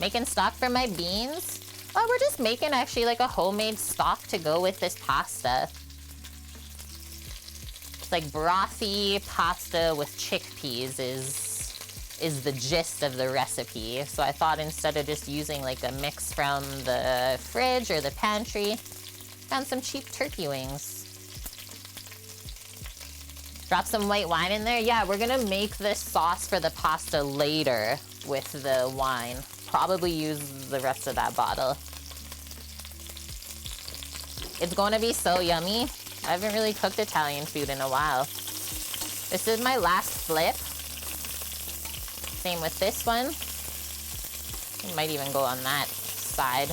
Making stock for my beans. Oh, we're just making actually like a homemade stock to go with this pasta. It's like brothy pasta with chickpeas is the gist of the recipe. So I thought instead of just using like a mix from the fridge or the pantry, found some cheap turkey wings. Drop some white wine in there. Yeah, we're gonna make this sauce for the pasta later with the wine. Probably use the rest of that bottle. It's gonna be so yummy. I haven't really cooked Italian food in a while. This is my last flip. Same with this one. It might even go on that side.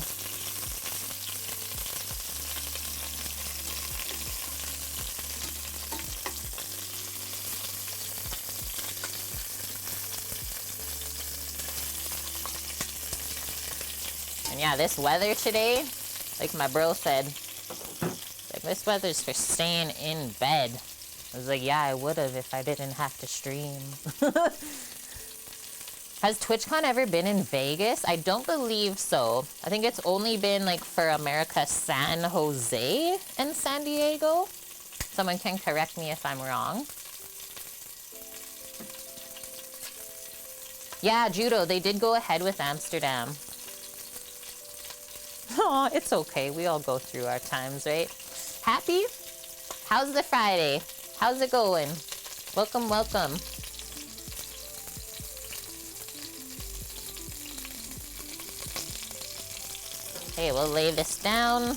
And yeah, this weather today, like my bro said, like this weather's for staying in bed. I was like, yeah, I would have if I didn't have to stream. Has TwitchCon ever been in Vegas? I don't believe so. I think it's only been like for America, San Jose and San Diego. Someone can correct me if I'm wrong. Yeah, Judo, they did go ahead with Amsterdam. Oh, it's okay. We all go through our times, right? Happy? How's the Friday? How's it going? Welcome, welcome. Okay, we'll lay this down.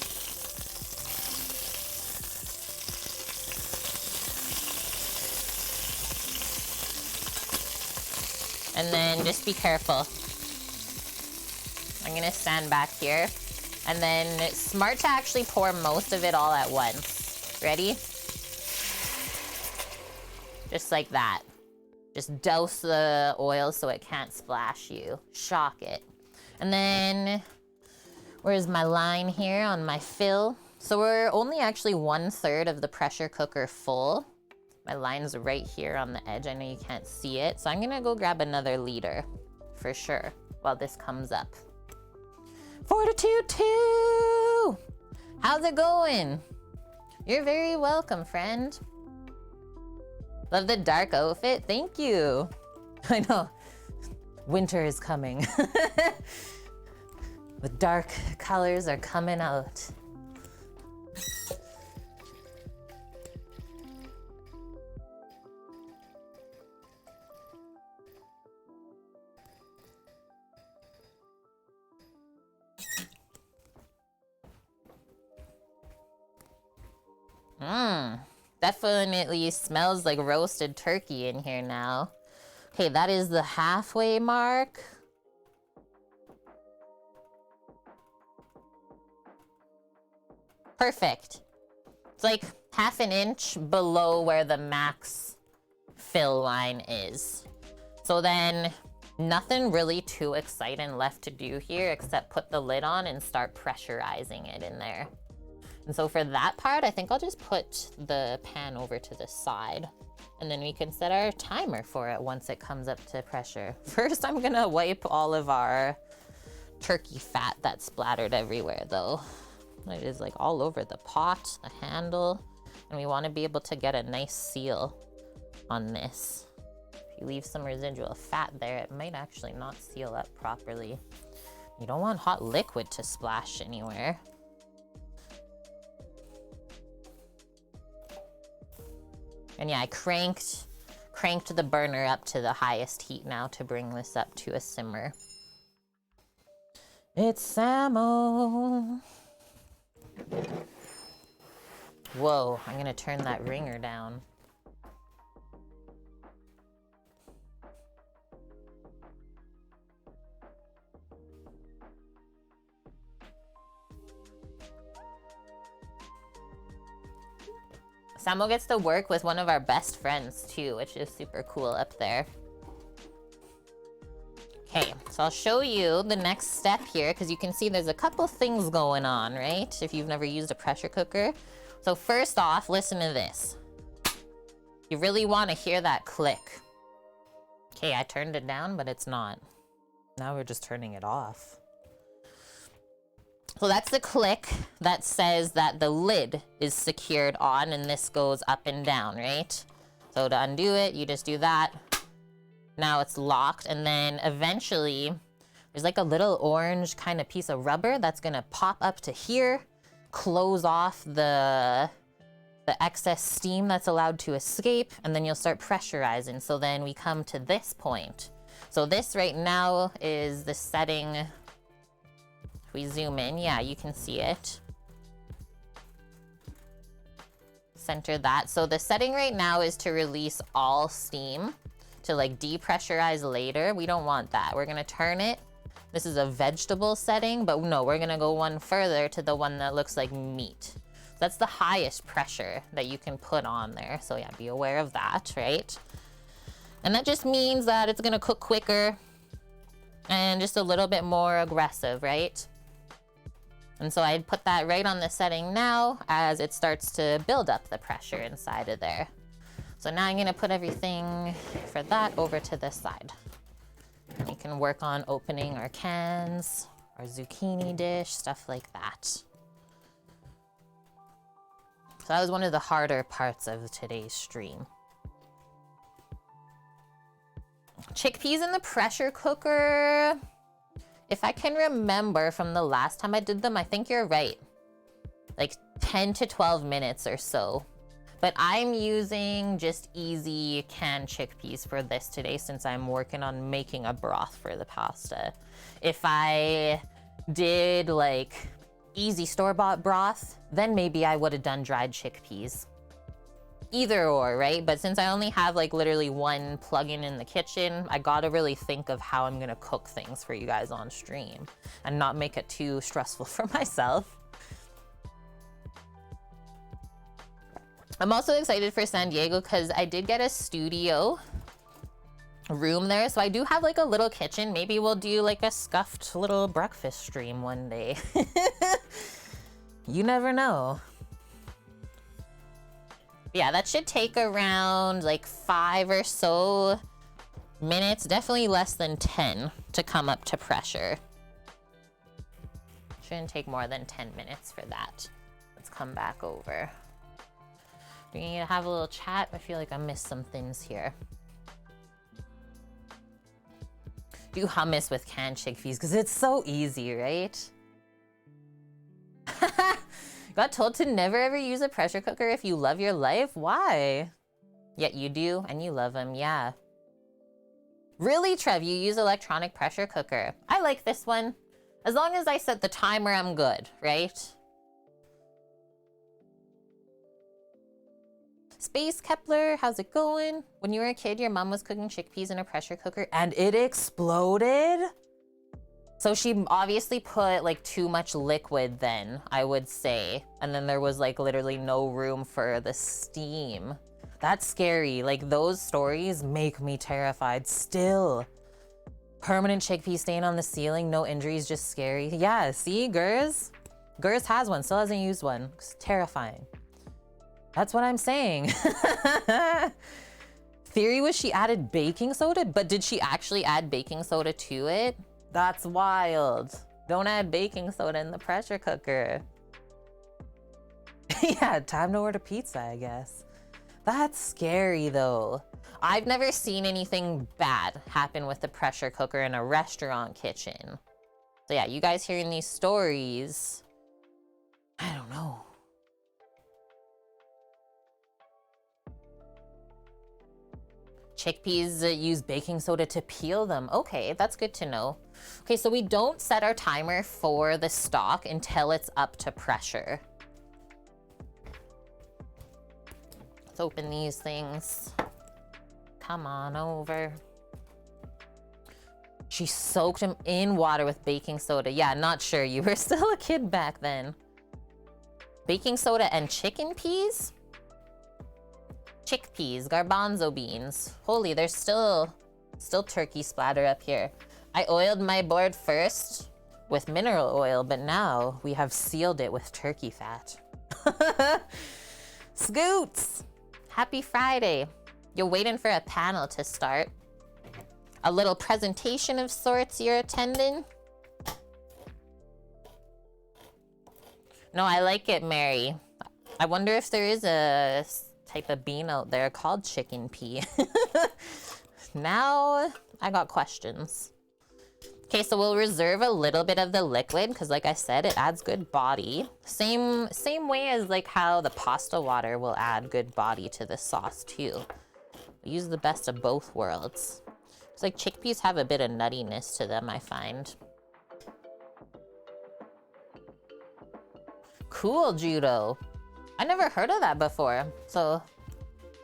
And then just be careful. I'm gonna stand back here. And then it's smart to actually pour most of it all at once. Ready? Just like that. Just douse the oil so it can't splash you. Shock it. And then, where's my line here on my fill? So we're only actually 1/3 of the pressure cooker full. My line's right here on the edge. I know you can't see it. So I'm gonna go grab another liter for sure while this comes up. Fortitude 2! How's it going? You're very welcome, friend. Love the dark outfit. Thank you. I know. Winter is coming. The dark colors are coming out. Definitely smells like roasted turkey in here now. Okay, that is the halfway mark. Perfect. It's like 1/2 inch below where the max fill line is. So then nothing really too exciting left to do here except put the lid on and start pressurizing it in there. And so for that part, I think I'll just put the pan over to the side and then we can set our timer for it once it comes up to pressure. First, I'm gonna wipe all of our turkey fat that's splattered everywhere though. It is like all over the pot, the handle, and we wanna be able to get a nice seal on this. If you leave some residual fat there, it might actually not seal up properly. You don't want hot liquid to splash anywhere. And yeah, I cranked the burner up to the highest heat now to bring this up to a simmer. It's Samo. Whoa, I'm gonna turn that ringer down. Samo gets to work with one of our best friends too, which is super cool up there. Okay, so I'll show you the next step here because you can see there's a couple things going on, right? If you've never used a pressure cooker. So first off, listen to this. You really want to hear that click. Okay, I turned it down, but it's not. Now we're just turning it off. So that's the click that says that the lid is secured on and this goes up and down, right? So to undo it, you just do that. Now it's locked, and then eventually there's like a little orange kind of piece of rubber that's gonna pop up to here, close off the excess steam that's allowed to escape, and then you'll start pressurizing. So then we come to this point. So this right now is the setting. If we zoom in, yeah, you can see it. Center that. So the setting right now is to release all steam, to like depressurize later. We don't want that. We're gonna turn it. This is a vegetable setting, but no, we're gonna go one further to the one that looks like meat. So that's the highest pressure that you can put on there. So yeah, be aware of that, right? And that just means that it's gonna cook quicker and just a little bit more aggressive, right? And so I'd put that right on the setting now as it starts to build up the pressure inside of there. So now I'm gonna put everything for that over to this side. And we can work on opening our cans, our zucchini dish, stuff like that. So that was one of the harder parts of today's stream. Chickpeas in the pressure cooker. If I can remember from the last time I did them, I think you're right. Like 10 to 12 minutes or so. But I'm using just easy canned chickpeas for this today since I'm working on making a broth for the pasta. If I did like easy store-bought broth, then maybe I would have done dried chickpeas. Either or, right? But since I only have like literally one plug-in in the kitchen, I gotta really think of how I'm gonna cook things for you guys on stream and not make it too stressful for myself. I'm also excited for San Diego because I did get a studio room there. So I do have like a little kitchen. Maybe we'll do like a scuffed little breakfast stream one day. You never know. Yeah, that should take around like 5 or so minutes, definitely less than 10 to come up to pressure. Shouldn't take more than 10 minutes for that. Let's come back over. Do we need to have a little chat? I feel like I missed some things here. Do hummus with canned chickpeas because it's so easy, right? Got told to never ever use a pressure cooker if you love your life. Why? Yet you do, and you love them, yeah. Really, Trev, you use electronic pressure cooker. I like this one. As long as I set the timer, I'm good, right? Space Kepler, how's it going? When you were a kid, your mom was cooking chickpeas in a pressure cooker and it exploded? So she obviously put like too much liquid then, I would say. And then there was like literally no room for the steam. That's scary. Like those stories make me terrified still. Permanent chickpea stain on the ceiling, no injuries, just scary. Yeah, see, Gers? Gers has one, still hasn't used one. It's terrifying. That's what I'm saying. Theory was she added baking soda, but did she actually add baking soda to it? That's wild. Don't add baking soda in the pressure cooker. Yeah, time to order pizza, I guess. That's scary though. I've never seen anything bad happen with the pressure cooker in a restaurant kitchen. So yeah, you guys hearing these stories, I don't know. Chickpeas use baking soda to peel them. Okay, that's good to know. Okay, so we don't set our timer for the stock until it's up to pressure. Let's open these things. Come on over. She soaked him in water with baking soda. Yeah, not sure. You were still a kid back then. Baking soda and chicken peas? Chickpeas, garbanzo beans. Holy, there's still turkey splatter up here. I oiled my board first with mineral oil, but now we have sealed it with turkey fat. Scoots! Happy Friday. You're waiting for a panel to start. A little presentation of sorts you're attending? No, I like it, Mary. I wonder if there is a type of bean out there called chicken pea. Now I got questions. Okay, so we'll reserve a little bit of the liquid because like I said, it adds good body. Same way as like how the pasta water will add good body to the sauce too. We use the best of both worlds. It's like chickpeas have a bit of nuttiness to them, I find. Cool, Judo. I never heard of that before, so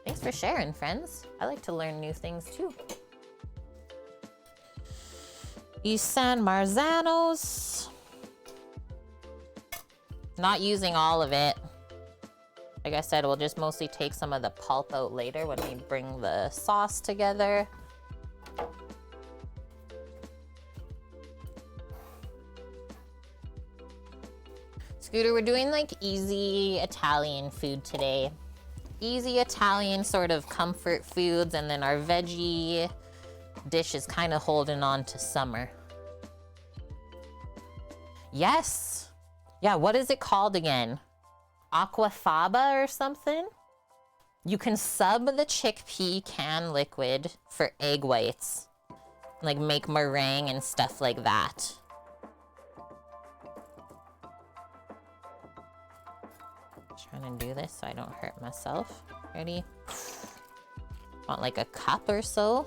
thanks for sharing, friends. I like to learn new things too. San Marzanos. Not using all of it. Like I said, we'll just mostly take some of the pulp out later when we bring the sauce together. Scooter, we're doing like easy Italian food today. Easy Italian sort of comfort foods, and then our veggie dish is kind of holding on to summer. Yes. Yeah, what is it called again? Aquafaba or something? You can sub the chickpea can liquid for egg whites. Like make meringue and stuff like that. Trying to do this so I don't hurt myself. Ready? Want like a cup or so?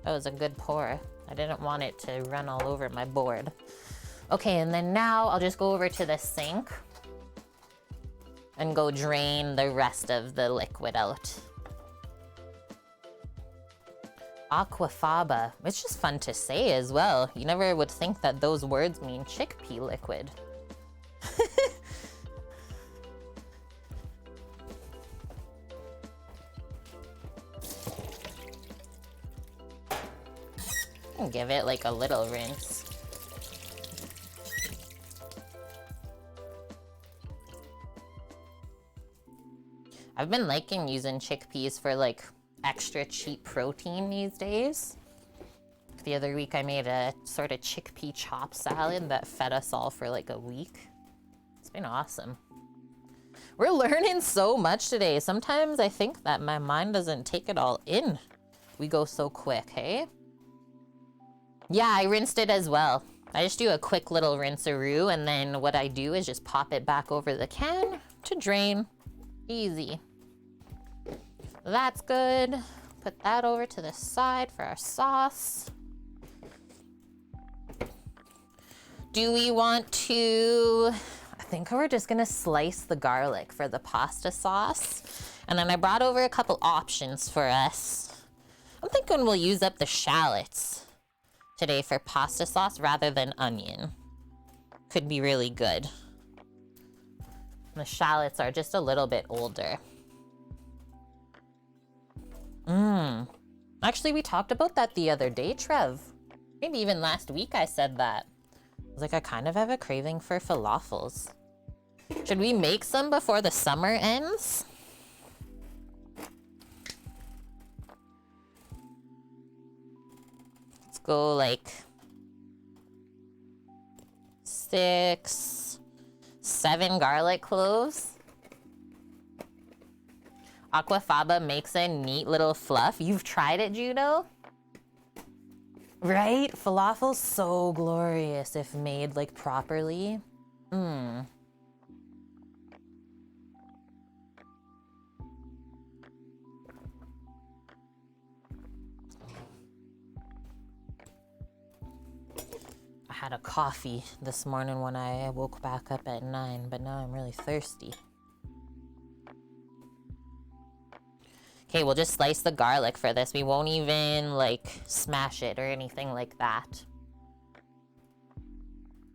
That was a good pour. I didn't want it to run all over my board. Okay, and then now I'll just go over to the sink and go drain the rest of the liquid out. Aquafaba. It's just fun to say as well. You never would think that those words mean chickpea liquid. And give it like a little rinse. I've been liking using chickpeas for like extra cheap protein these days. The other week I made a sort of chickpea chop salad that fed us all for like a week. It's been awesome. We're learning so much today. Sometimes I think that my mind doesn't take it all in. We go so quick, hey? Yeah, I rinsed it as well. I just do a quick little rinse-a-roo, and then what I do is just pop it back over the can to drain. Easy. That's good. Put that over to the side for our sauce. Do we want to... I think we're just gonna slice the garlic for the pasta sauce. And then I brought over a couple options for us. I'm thinking we'll use up the shallots today for pasta sauce rather than onion. Could be really good. The shallots are just a little bit older. Actually, we talked about that the other day, Trev. Maybe even last week I said that. I was like, I kind of have a craving for falafels. Should we make some before the summer ends? Let's go like 6, 7 garlic cloves. Aquafaba makes a neat little fluff. You've tried it, Judo? Right? Falafel's so glorious if made like properly. I had a coffee this morning when I woke back up at 9, but now I'm really thirsty. Okay, we'll just slice the garlic for this. We won't even, like, smash it or anything like that.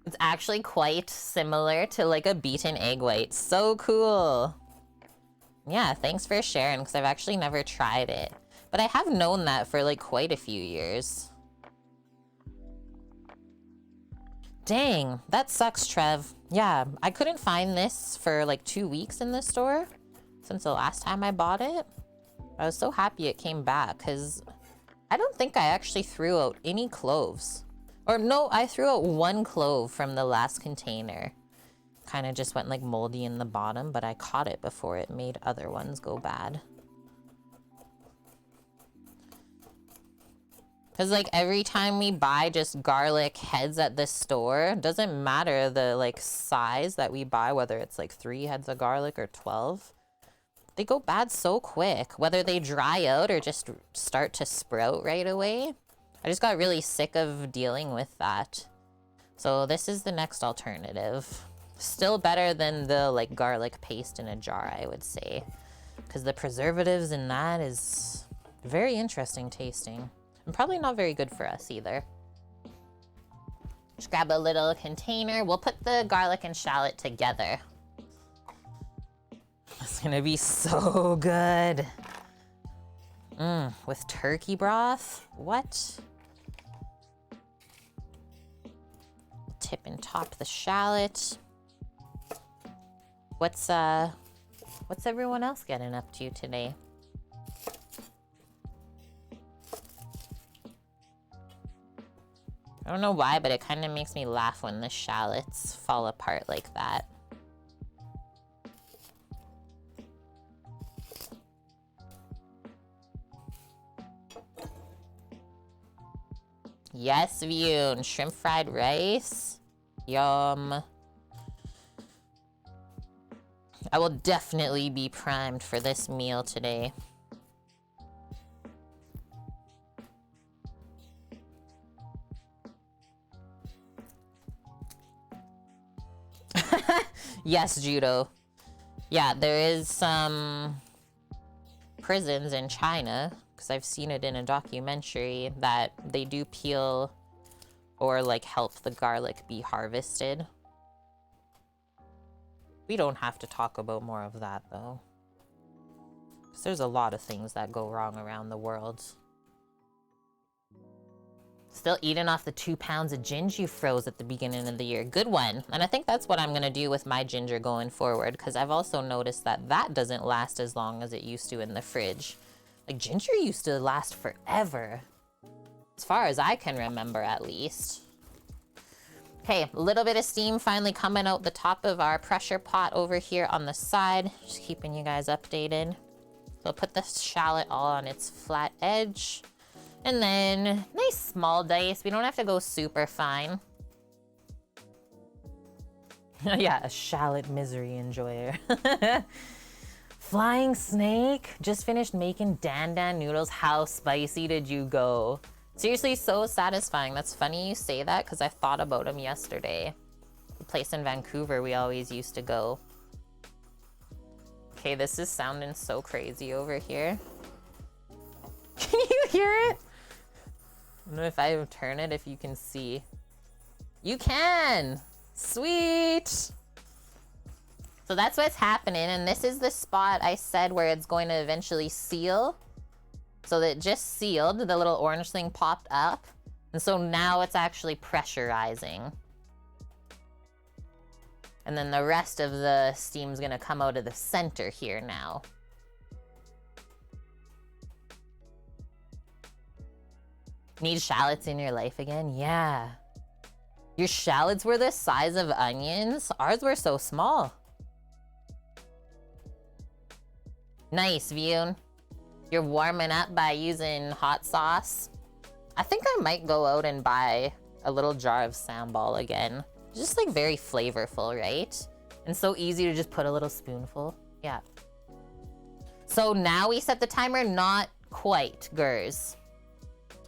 It's actually quite similar to, like, a beaten egg white. So cool. Yeah, thanks for sharing, because I've actually never tried it. But I have known that for, like, quite a few years. Dang, that sucks, Trev. Yeah, I couldn't find this for, like, 2 weeks in the store since the last time I bought it. I was so happy it came back because I don't think I actually threw out any cloves. Or no, I threw out 1 clove from the last container. Kind of just went like moldy in the bottom, but I caught it before it made other ones go bad. Because like every time we buy just garlic heads at this store, doesn't matter the like size that we buy, whether it's like 3 heads of garlic or 12. They go bad so quick, whether they dry out or just start to sprout right away. I just got really sick of dealing with that. So this is the next alternative. Still better than the like garlic paste in a jar, I would say. Because the preservatives in that is very interesting tasting. And probably not very good for us either. Just grab a little container. We'll put the garlic and shallot together. It's gonna be so good. With turkey broth? What? Tip and top the shallot. What's everyone else getting up to today? I don't know why, but it kind of makes me laugh when the shallots fall apart like that. Yes, Vune. Shrimp fried rice. Yum. I will definitely be primed for this meal today. Yes, Judo. Yeah, there is some prisons in China, because I've seen it in a documentary, that they do peel or like help the garlic be harvested. We don't have to talk about more of that though, because there's a lot of things that go wrong around the world. Still eating off the 2 pounds of ginger you froze at the beginning of the year. Good one. And I think that's what I'm gonna do with my ginger going forward, because I've also noticed that that doesn't last as long as it used to in the fridge. Like, ginger used to last forever. As far as I can remember, at least. Okay, a little bit of steam finally coming out the top of our pressure pot over here on the side. Just keeping you guys updated. So I'll put the shallot all on its flat edge. And then, nice small dice. We don't have to go super fine. Yeah, a shallot misery enjoyer. Flying snake. Just finished making dan dan noodles. How spicy did you go? Seriously, so satisfying. That's funny you say that, because I thought about them yesterday. The place in Vancouver we always used to go. Okay, this is sounding so crazy over here. Can you hear it? I don't know if I turn it, if you can see. You can! Sweet! So that's what's happening, and this is the spot I said where it's going to eventually seal. So that it just sealed, the little orange thing popped up, and so now it's actually pressurizing. And then the rest of the steam's gonna come out of the center here now. Need shallots in your life again? Yeah. Your shallots were the size of onions? Ours were so small. Nice, Vune. You're warming up by using hot sauce. I think I might go out and buy a little jar of sambal again. Just like very flavorful, right? And so easy to just put a little spoonful. Yeah. So now we set the timer, not quite, Gers.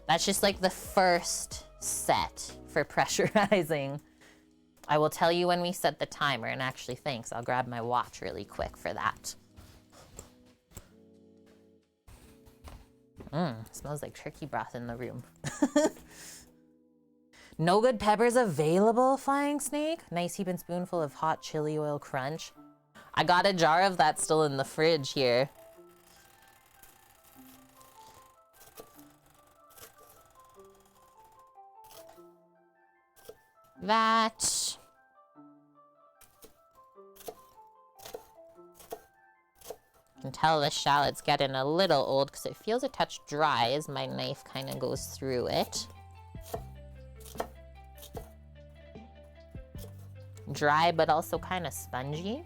That's just like the first set for pressurizing. I will tell you when we set the timer, and actually thanks, I'll grab my watch really quick for that. Smells like turkey broth in the room. No good peppers available, Flying Snake? Nice heaping spoonful of hot chili oil crunch. I got a jar of that still in the fridge here. That. You can tell the shallot's getting a little old because it feels a touch dry as my knife kind of goes through it. Dry, but also kind of spongy.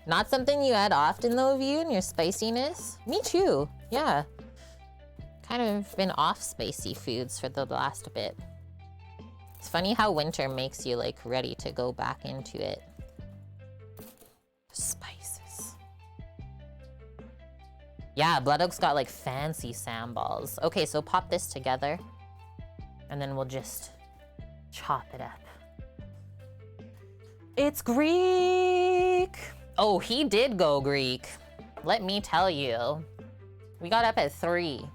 Not something you add often though, View, in your spiciness. Me too, yeah. Kind of been off spicy foods for the last bit. It's funny how winter makes you like ready to go back into it. Spices. Yeah, Blood Oak's got like fancy samballs. Okay, so pop this together and then we'll just chop it up. It's Greek. Oh, he did go Greek. Let me tell you. We got up at 3.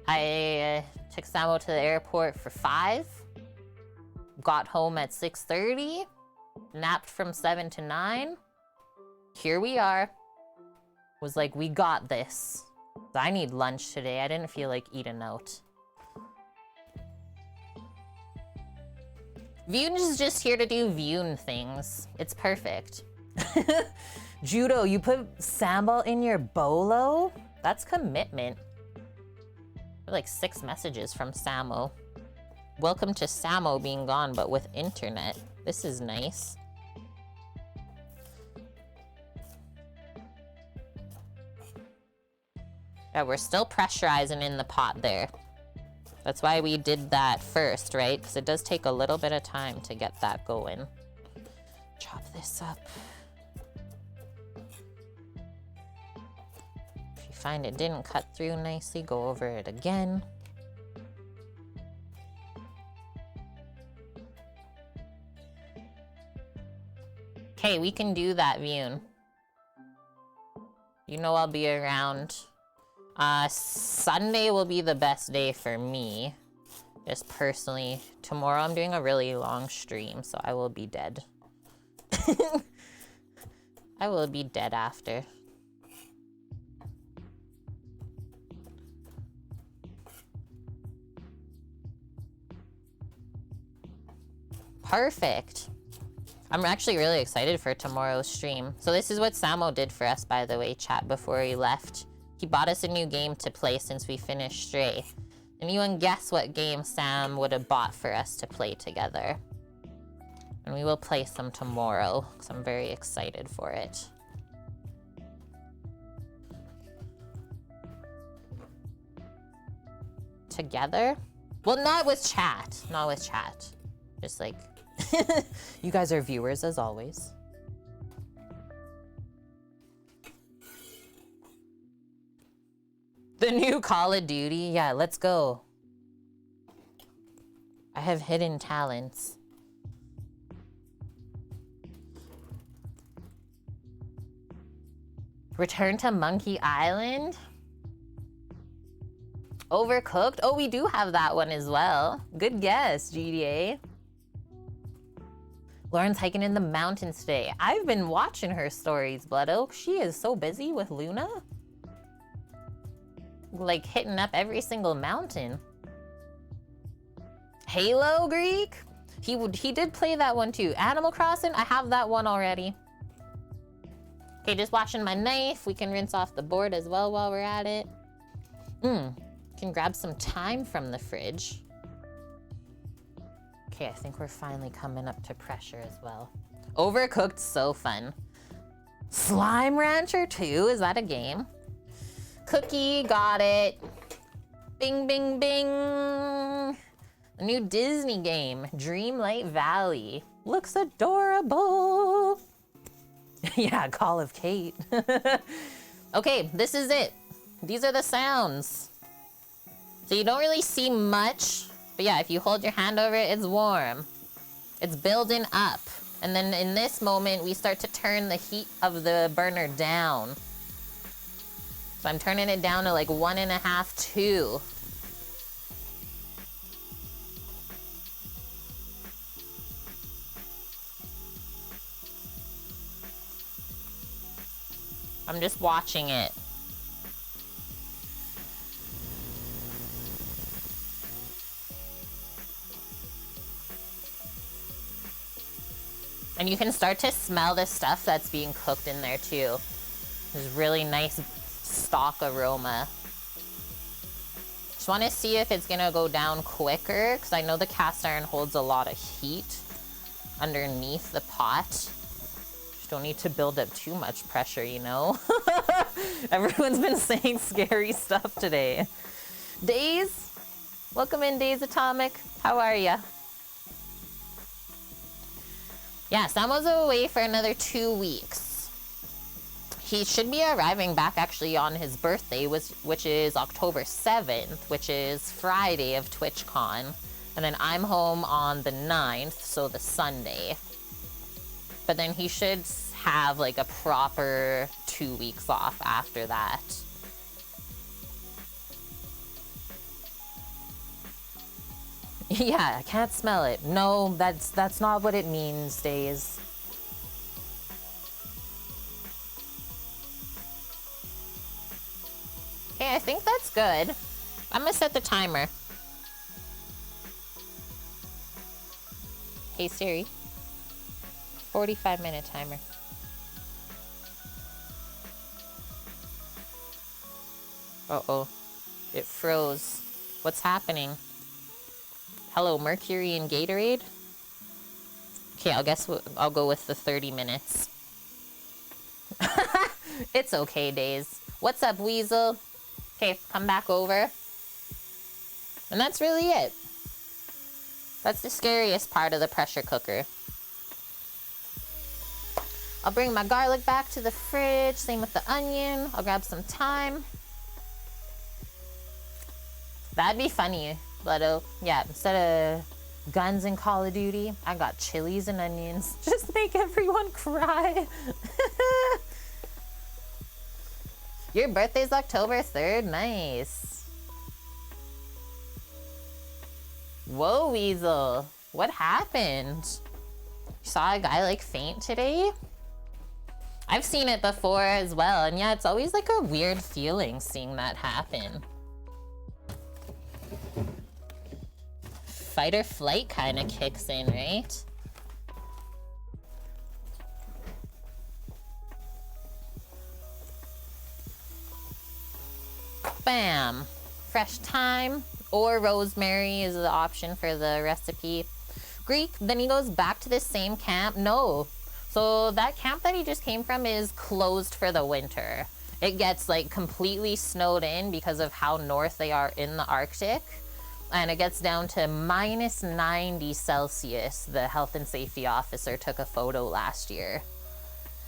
I took Samo to the airport for 5. Got home at 6:30. Napped from 7 to 9. Here we are. Was like, we got this. I need lunch today. I didn't feel like eating out. Vune is just here to do Vune things. It's perfect. Judo, you put sambal in your bolo? That's commitment. Like 6 messages from Samo. Welcome to Samo being gone, but with internet. This is nice. Yeah, we're still pressurizing in the pot there. That's why we did that first, right? Because it does take a little bit of time to get that going. Chop this up. If you find it didn't cut through nicely, go over it again. Okay, we can do that, Vune. You know I'll be around. Sunday will be the best day for me. Just personally. Tomorrow I'm doing a really long stream, so I will be dead. I will be dead after. Perfect. I'm actually really excited for tomorrow's stream. So this is what Samo did for us, by the way, chat, before he left. He bought us a new game to play since we finished Stray. Anyone guess what game Sam would have bought for us to play together? And we will play some tomorrow, because I'm very excited for it. Together? Well, not with chat. Not with chat. Just like... You guys are viewers as always. The new Call of Duty? Yeah, let's go. I have hidden talents. Return to Monkey Island? Overcooked? Oh, we do have that one as well. Good guess, GDA. Lauren's hiking in the mountains today. I've been watching her stories, Blood Oak. She is so busy with Luna. Like hitting up every single mountain. Halo Greek? He did play that one too. Animal Crossing? I have that one already. Okay, just washing my knife. We can rinse off the board as well while we're at it. Can grab some thyme from the fridge. Okay, I think we're finally coming up to pressure as well. Overcooked, so fun. Slime Rancher 2, is that a game? Cookie, got it. Bing, bing, bing. A new Disney game, Dreamlight Valley. Looks adorable. Yeah, Call of Kate. Okay, this is it. These are the sounds. So you don't really see much. But yeah, if you hold your hand over it, it's warm. It's building up. And then in this moment, we start to turn the heat of the burner down. So I'm turning it down to like 1.5, 2. I'm just watching it. And you can start to smell the stuff that's being cooked in there too. There's really nice stock aroma. Just want to see if it's gonna go down quicker, because I know the cast iron holds a lot of heat underneath the pot. Just don't need to build up too much pressure, you know? Everyone's been saying scary stuff today. Days? Welcome in, Days Atomic. How are ya? Yeah, Sam was away for another 2 weeks. He should be arriving back actually on his birthday, which is October 7th, which is Friday of TwitchCon. And then I'm home on the 9th, so the Sunday. But then he should have like a proper 2 weeks off after that. Yeah, I can't smell it. No, that's not what it means, Days. Okay, I think that's good. I'm gonna set the timer. Hey Siri. 45-minute timer. Uh-oh. It froze. What's happening? Hello, Mercury and Gatorade? Okay, I'll go with the 30 minutes. It's okay, Days. What's up, Weasel? Okay, come back over. And that's really it. That's the scariest part of the pressure cooker. I'll bring my garlic back to the fridge. Same with the onion. I'll grab some thyme. That'd be funny. But yeah, instead of guns and Call of Duty, I got chilies and onions. Just make everyone cry. Your birthday's October 3rd. Nice. Whoa, Weasel. What happened? You saw a guy like faint today? I've seen it before as well. And yeah, it's always like a weird feeling seeing that happen. Fight or flight kind of kicks in, right? Bam. Fresh thyme or rosemary is the option for the recipe. Greek, then he goes back to the same camp. No. So that camp that he just came from is closed for the winter. It gets like completely snowed in because of how north they are in the Arctic. And it gets down to minus 90 Celsius. The health and safety officer took a photo last year.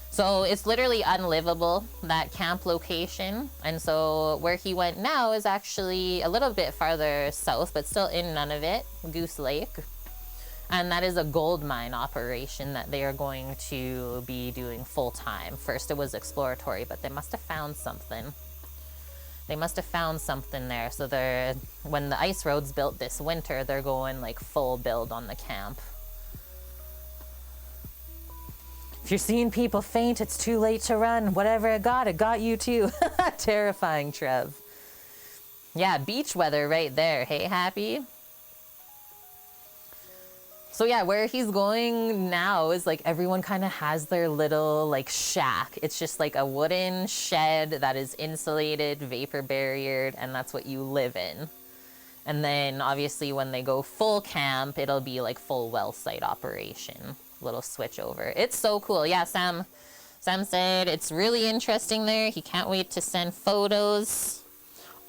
So it's literally unlivable, that camp location. And so where he went now is actually a little bit farther south, but still in Nunavut, Goose Lake. And that is a gold mine operation that they are going to be doing full time. First it was exploratory, but they must have found something. They must have found something there. So when the ice road's built this winter, they're going like full build on the camp. If you're seeing people faint, it's too late to run. Whatever it got you too. Terrifying, Trev. Yeah, beach weather right there. Hey, Happy? So yeah, where he's going now is like everyone kind of has their little like shack. It's just like a wooden shed that is insulated, vapor barriered, and that's what you live in. And then obviously when they go full camp, it'll be like full well site operation. Little switch over. It's so cool. Yeah, Sam said it's really interesting there. He can't wait to send photos.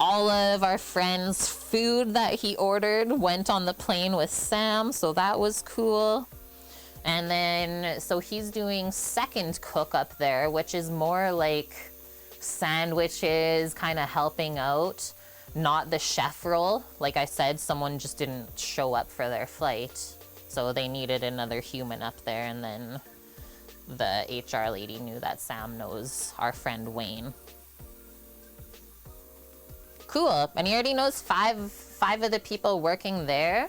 All of our friends' food that he ordered went on the plane with Sam, so that was cool. And then, so he's doing second cook up there, which is more like sandwiches, kind of helping out, not the chef role. Like I said, someone just didn't show up for their flight, so they needed another human up there, and then the HR lady knew that Sam knows our friend Wayne. Cool. And he already knows five of the people working there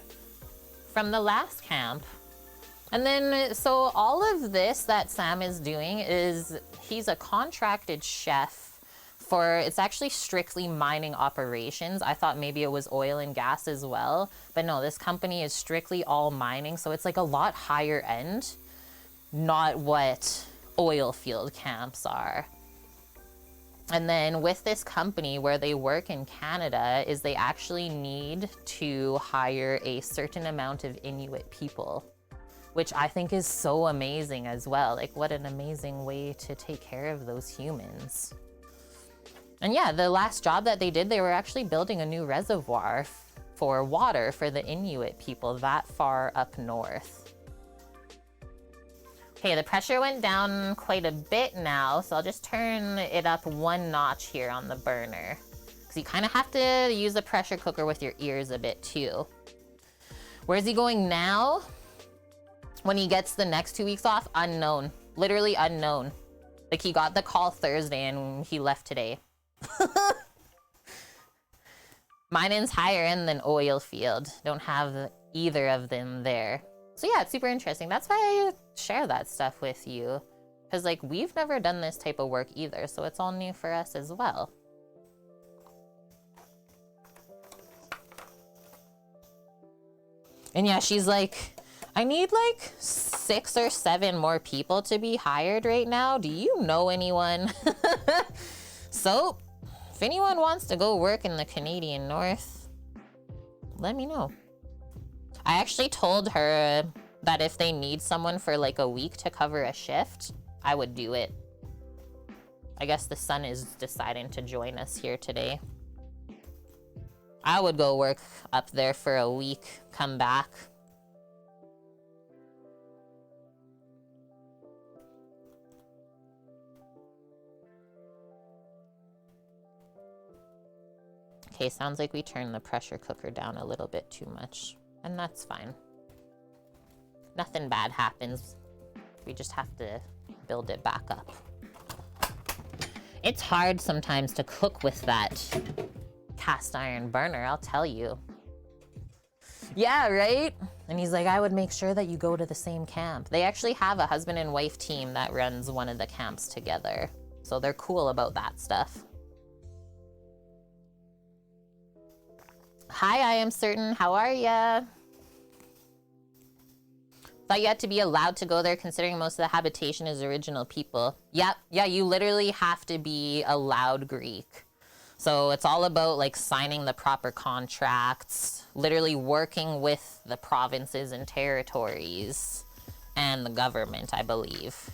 from the last camp. And then, so all of this that Sam is doing is he's a contracted chef for, it's actually strictly mining operations. I thought maybe it was oil and gas as well, but no, this company is strictly all mining. So it's like a lot higher end, not what oil field camps are. And then with this company where they work in Canada is they actually need to hire a certain amount of Inuit people, which I think is so amazing as well. Like what an amazing way to take care of those humans. And yeah, the last job that they did, they were actually building a new reservoir for water for the Inuit people that far up north. Okay, the pressure went down quite a bit now, so I'll just turn it up one notch here on the burner. Because you kind of have to use the pressure cooker with your ears a bit too. Where's he going now? When he gets the next 2 weeks off? Unknown. Literally unknown. Like he got the call Thursday and he left today. Mining's higher end than oil field. Don't have either of them there. So yeah, it's super interesting. That's why I share that stuff with you. Because like we've never done this type of work either, so it's all new for us as well. And yeah, she's like, I need like 6 or 7 more people to be hired right now. Do you know anyone? So if anyone wants to go work in the Canadian North, let me know. I actually told her that if they need someone for like a week to cover a shift, I would do it. I guess the sun is deciding to join us here today. I would go work up there for a week, come back. Okay, sounds like we turned the pressure cooker down a little bit too much. And that's fine. Nothing bad happens. We just have to build it back up. It's hard sometimes to cook with that cast iron burner, I'll tell you. Yeah, right? And he's like, I would make sure that you go to the same camp. They actually have a husband and wife team that runs one of the camps together. So they're cool about that stuff. Hi, I am certain. How are ya? Thought you had to be allowed to go there considering most of the habitation is original people. Yep, yeah, you literally have to be allowed Greek. So it's all about like signing the proper contracts, literally working with the provinces and territories and the government, I believe.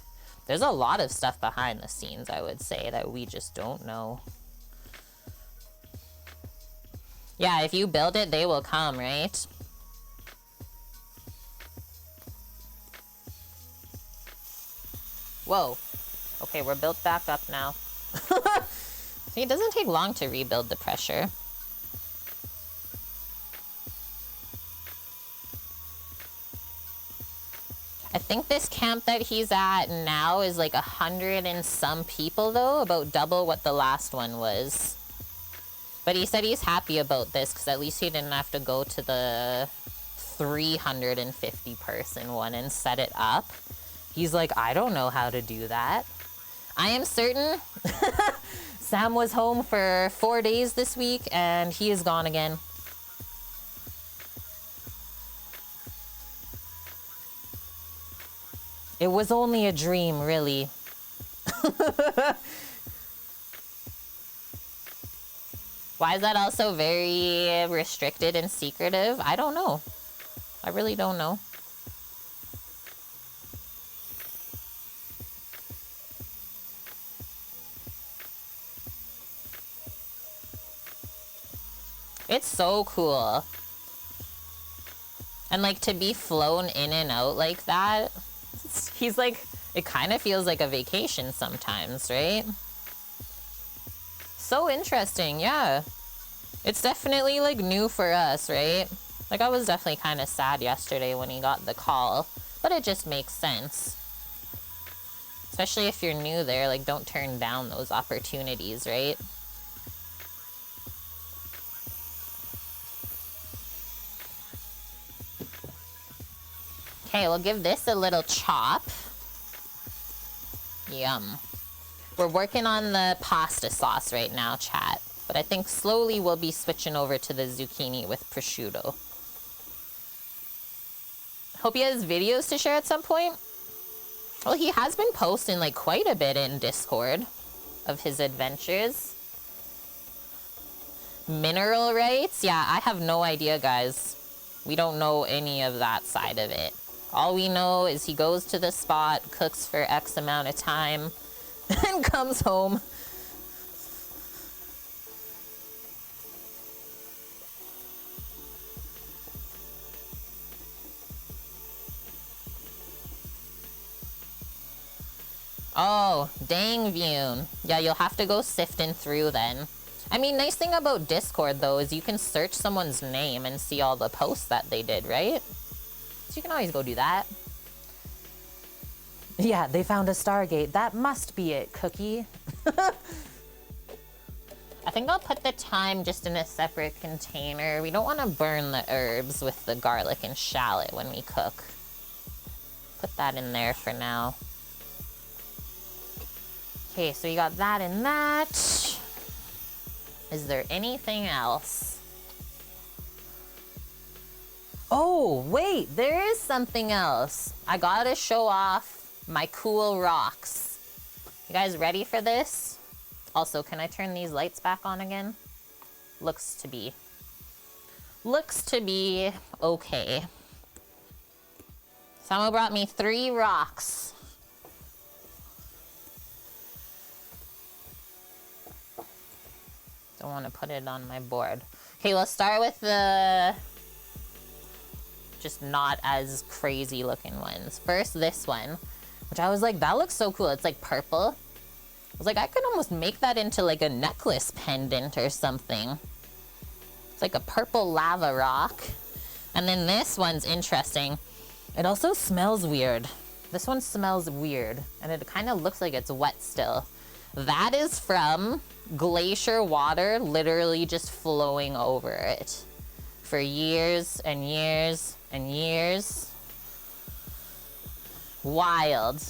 There's a lot of stuff behind the scenes, I would say, that we just don't know. Yeah, if you build it, they will come, right? Whoa. Okay, we're built back up now. See, it doesn't take long to rebuild the pressure. I think this camp that he's at now is like 100 and some people though, about double what the last one was. But he said he's happy about this because at least he didn't have to go to the 350 person one and set it up. He's like, I don't know how to do that. I am certain Sam was home for 4 days this week and he is gone again. It was only a dream, really. Why is that also very restricted and secretive? I don't know. I really don't know. It's so cool. And like to be flown in and out like that, he's like, it kind of feels like a vacation sometimes, right? So interesting, yeah. It's definitely like new for us, right? Like I was definitely kind of sad yesterday when he got the call, but it just makes sense. Especially if you're new there, like don't turn down those opportunities, right? Okay, we'll give this a little chop. Yum. We're working on the pasta sauce right now, chat. But I think slowly we'll be switching over to the zucchini with prosciutto. Hope he has videos to share at some point. Well, he has been posting like quite a bit in Discord of his adventures. Mineral rights? Yeah, I have no idea, guys. We don't know any of that side of it. All we know is he goes to the spot, cooks for X amount of time, and comes home. Oh, dang, Vune. Yeah, you'll have to go sifting through then. I mean, nice thing about Discord, though, is you can search someone's name and see all the posts that they did, right? So you can always go do that. Yeah, they found a Stargate. That must be it, Cookie. I think I'll put the thyme just in a separate container. We don't want to burn the herbs with the garlic and shallot when we cook. Put that in there for now. Okay, so you got that and that. Is there anything else? Oh, wait, there is something else. I gotta show off my cool rocks. You guys ready for this? Also, can I turn these lights back on again? Looks to be okay. Someone brought me 3 rocks. Don't want to put it on my board. Okay, let's start with the just not as crazy looking ones. First, this one, which I was like, that looks so cool. It's like purple. I was like, I could almost make that into like a necklace pendant or something. It's like a purple lava rock. And then this one's interesting. It also smells weird. This one smells weird, and it kind of looks like it's wet still. That is from glacier water literally just flowing over it for years and years and years. Wild.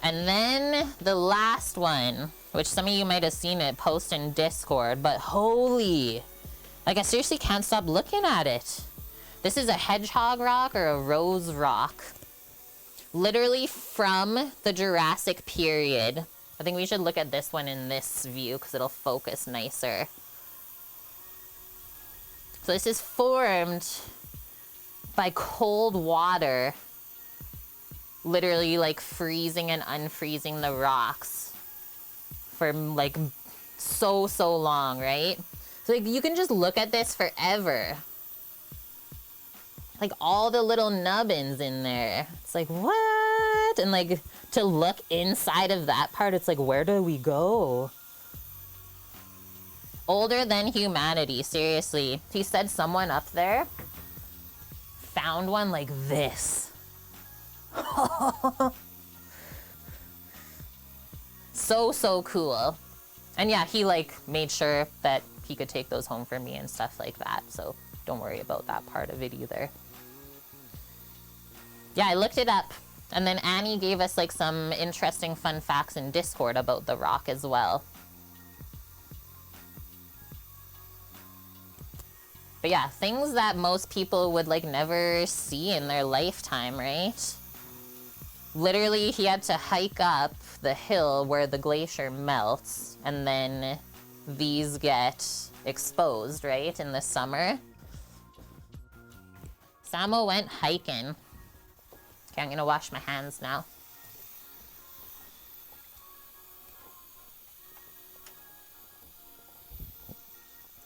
And then the last one, which some of you might have seen it post in Discord, but holy, like I seriously can't stop looking at it. This is a hedgehog rock or a rose rock. Literally from the Jurassic period. I think we should look at this one in this view because it'll focus nicer. So this is formed by cold water, literally like freezing and unfreezing the rocks for like so long, right? So like you can just look at this forever. Like all the little nubbins in there. It's like, what? And like to look inside of that part, it's like, where do we go? Older than humanity, seriously. He said someone up there found one like this. So cool. And yeah, he like made sure that he could take those home for me and stuff like that. So don't worry about that part of it either. Yeah, I looked it up. And then Annie gave us like some interesting fun facts in Discord about the rock as well. But yeah, things that most people would like never see in their lifetime, right? Literally, he had to hike up the hill where the glacier melts, and then these get exposed, right, in the summer. Samo went hiking. Okay, I'm gonna wash my hands now.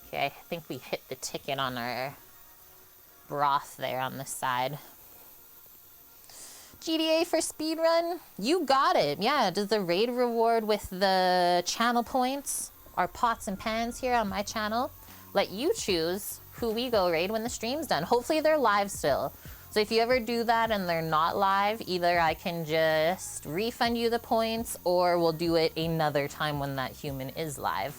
Okay, I think we hit the ticket on our broth there on this side. GDA for speedrun? You got it. Yeah, does the raid reward with the channel points, our pots and pans here on my channel, let you choose who we go raid when the stream's done. Hopefully they're live still. So if you ever do that and they're not live, either I can just refund you the points or we'll do it another time when that human is live.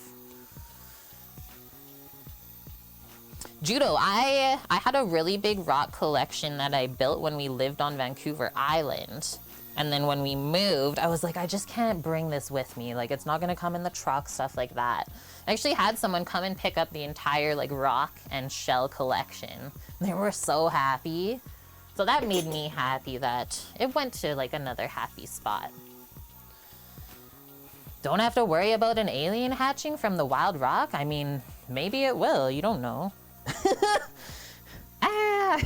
Judo, I had a really big rock collection that I built when we lived on Vancouver Island. And then when we moved, I was like, I just can't bring this with me. Like, it's not gonna come in the truck, stuff like that. I actually had someone come and pick up the entire like rock and shell collection. They were so happy. So that made me happy that it went to like another happy spot. Don't have to worry about an alien hatching from the wild rock. I mean, maybe it will, you don't know. Ah!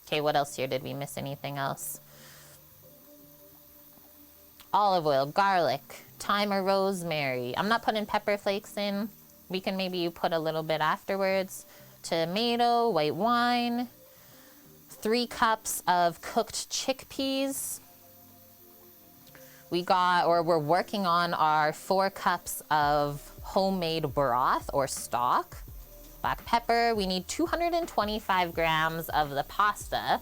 Okay, what else here? Did we miss anything else? Olive oil, garlic, thyme or rosemary. I'm not putting pepper flakes in. We can maybe put a little bit afterwards. Tomato, white wine, 3 cups of cooked chickpeas. We got, or we're working on our 4 cups of homemade broth or stock. Black pepper, we need 225 grams of the pasta,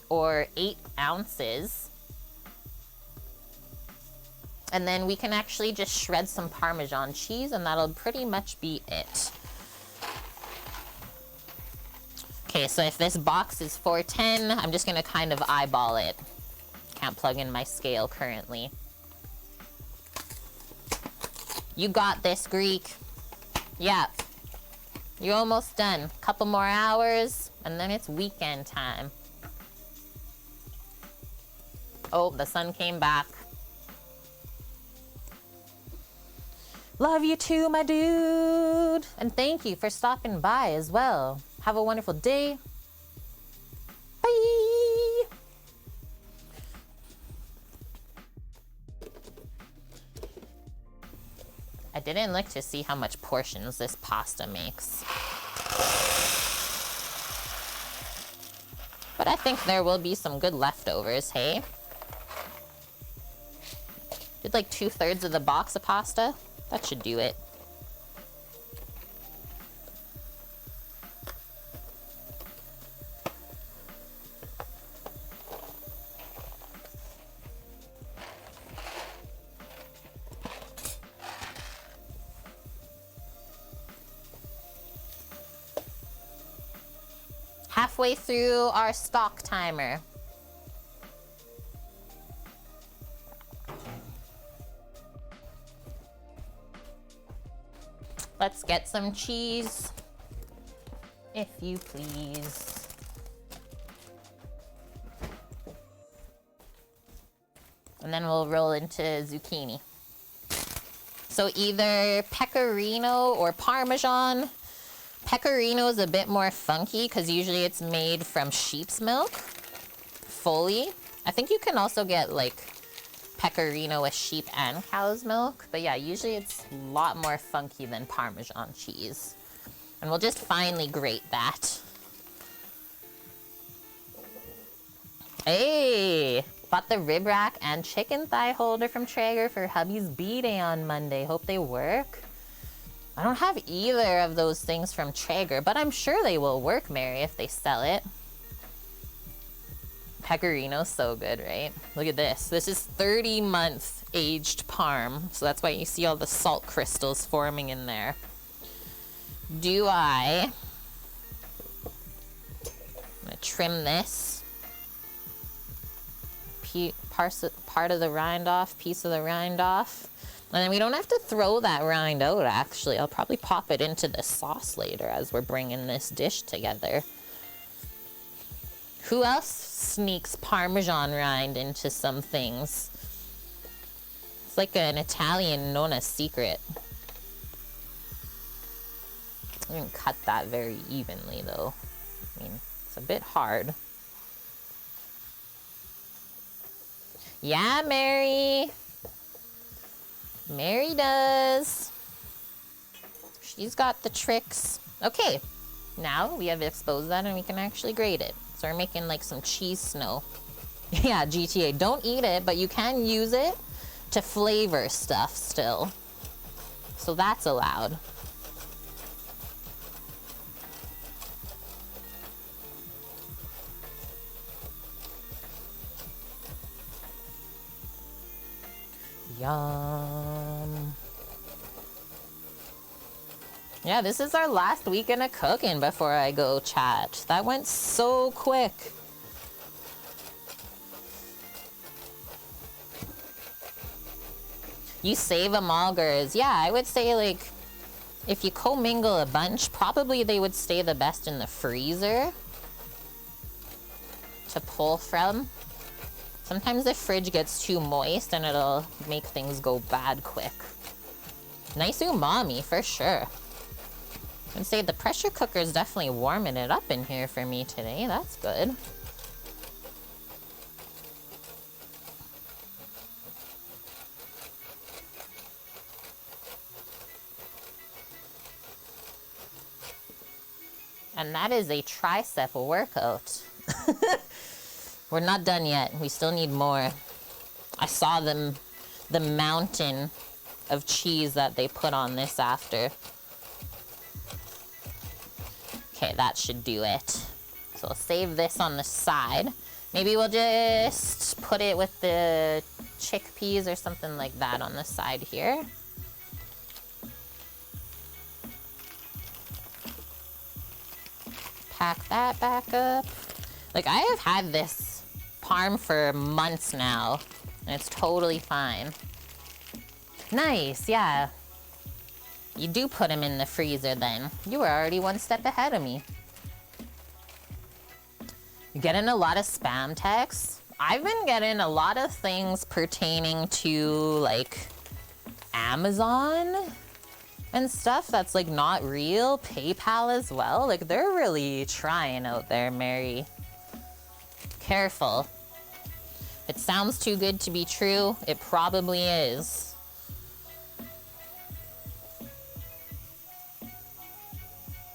or 8 ounces. And then we can actually just shred some Parmesan cheese and that'll pretty much be it. Okay, so if this box is 410, I'm just gonna kind of eyeball it. Can't plug in my scale currently. You got this, Greek. Yeah. You're almost done. Couple more hours, and then it's weekend time. Oh, the sun came back. Love you too, my dude. And thank you for stopping by as well. Have a wonderful day. Bye. I didn't look to see how much portions this pasta makes. But I think there will be some good leftovers, hey? Did like 2/3 of the box of pasta? That should do it. Halfway through our stock timer. Let's get some cheese, if you please. And then we'll roll into zucchini. So either pecorino or Parmesan. Pecorino is a bit more funky because usually it's made from sheep's milk, fully. I think you can also get like pecorino with sheep and cow's milk. But yeah, usually it's a lot more funky than Parmesan cheese. And we'll just finely grate that. Hey! Bought the rib rack and chicken thigh holder from Traeger for hubby's B-Day on Monday. Hope they work. I don't have either of those things from Traeger, but I'm sure they will work, Mary, if they sell it. Pecorino's so good, right? Look at this. This is 30-month aged parm, so that's why you see all the salt crystals forming in there. I'm gonna trim this. Part of the rind off, piece of the rind off. And then we don't have to throw that rind out, actually. I'll probably pop it into the sauce later as we're bringing this dish together. Who else sneaks Parmesan rind into some things? It's like an Italian Nonna secret. I didn't cut that very evenly, though. I mean, it's a bit hard. Yeah, Mary. Mary does. She's got the tricks. Okay, now we have exposed that and we can actually grate it. So we're making like some cheese snow. Yeah, GTA, don't eat it, but you can use it to flavor stuff still. So that's allowed. Yum. Yeah, this is our last weekend of cooking before I go chat. That went so quick. You save them all, girls. Yeah, I would say like if you commingle a bunch, probably they would stay the best in the freezer to pull from. Sometimes the fridge gets too moist and it'll make things go bad quick. Nice umami, for sure. I'd say the pressure cooker is definitely warming it up in here for me today. That's good. And that is a tricep workout. We're not done yet. We still need more. I saw them, the mountain of cheese that they put on this after. Okay, that should do it. So I'll save this on the side. Maybe we'll just put it with the chickpeas or something like that on the side here. Pack that back up. Like, I have had this parm for months now, and it's totally fine. Nice, yeah. You do put them in the freezer then. You were already one step ahead of me. You getting a lot of spam texts? I've been getting a lot of things pertaining to, like, Amazon and stuff that's, like, not real. PayPal as well. Like, they're really trying out there, Mary. Careful. It sounds too good to be true. It probably is.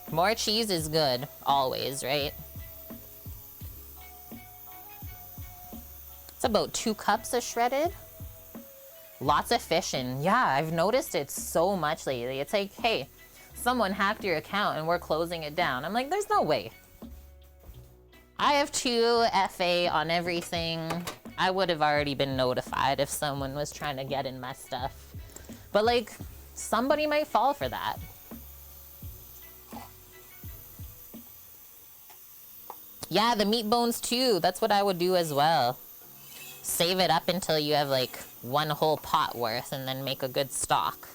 More cheese is good, always, right? It's about 2 cups of shredded. Lots of fishing. Yeah, I've noticed it so much lately. It's like, hey, someone hacked your account and we're closing it down. I'm like, there's no way. I have 2 FA on everything. I would have already been notified if someone was trying to get in my stuff. But like, somebody might fall for that. Yeah, the meat bones too. That's what I would do as well. Save it up until you have like 1 whole pot worth and then make a good stock.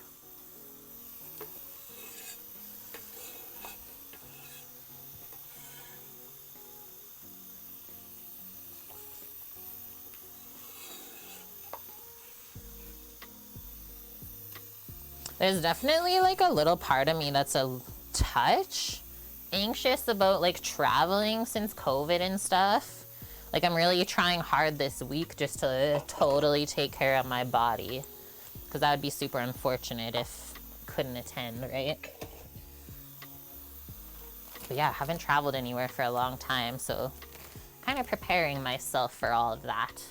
There's definitely like a little part of me that's a touch anxious about like traveling since COVID and stuff. Like I'm really trying hard this week just to totally take care of my body, because that would be super unfortunate if I couldn't attend, right? But yeah, I haven't traveled anywhere for a long time, so kind of preparing myself for all of that.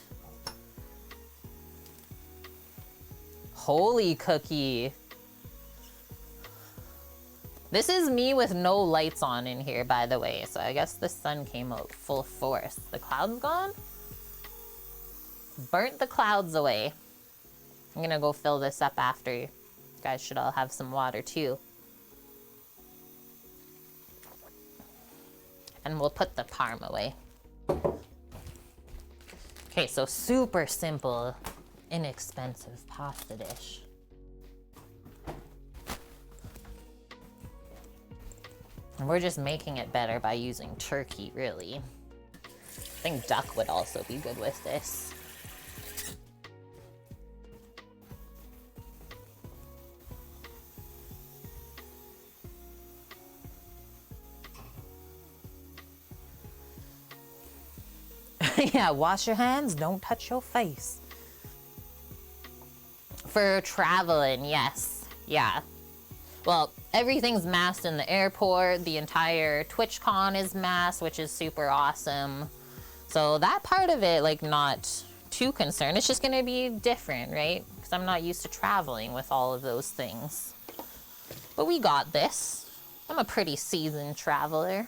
Holy cookie. This is me with no lights on in here, by the way, so I guess the sun came out full force. The clouds gone? Burnt the clouds away. I'm gonna go fill this up after. You guys should all have some water too. And we'll put the parm away. Okay, so super simple, inexpensive pasta dish. And we're just making it better by using turkey, really. I think duck would also be good with this. Yeah, wash your hands, don't touch your face. For traveling, yes. Yeah. Well, everything's masked in the airport. The entire TwitchCon is masked, which is super awesome. So that part of it, like, not too concerned. It's just gonna be different, right? Because I'm not used to traveling with all of those things. But we got this. I'm a pretty seasoned traveler.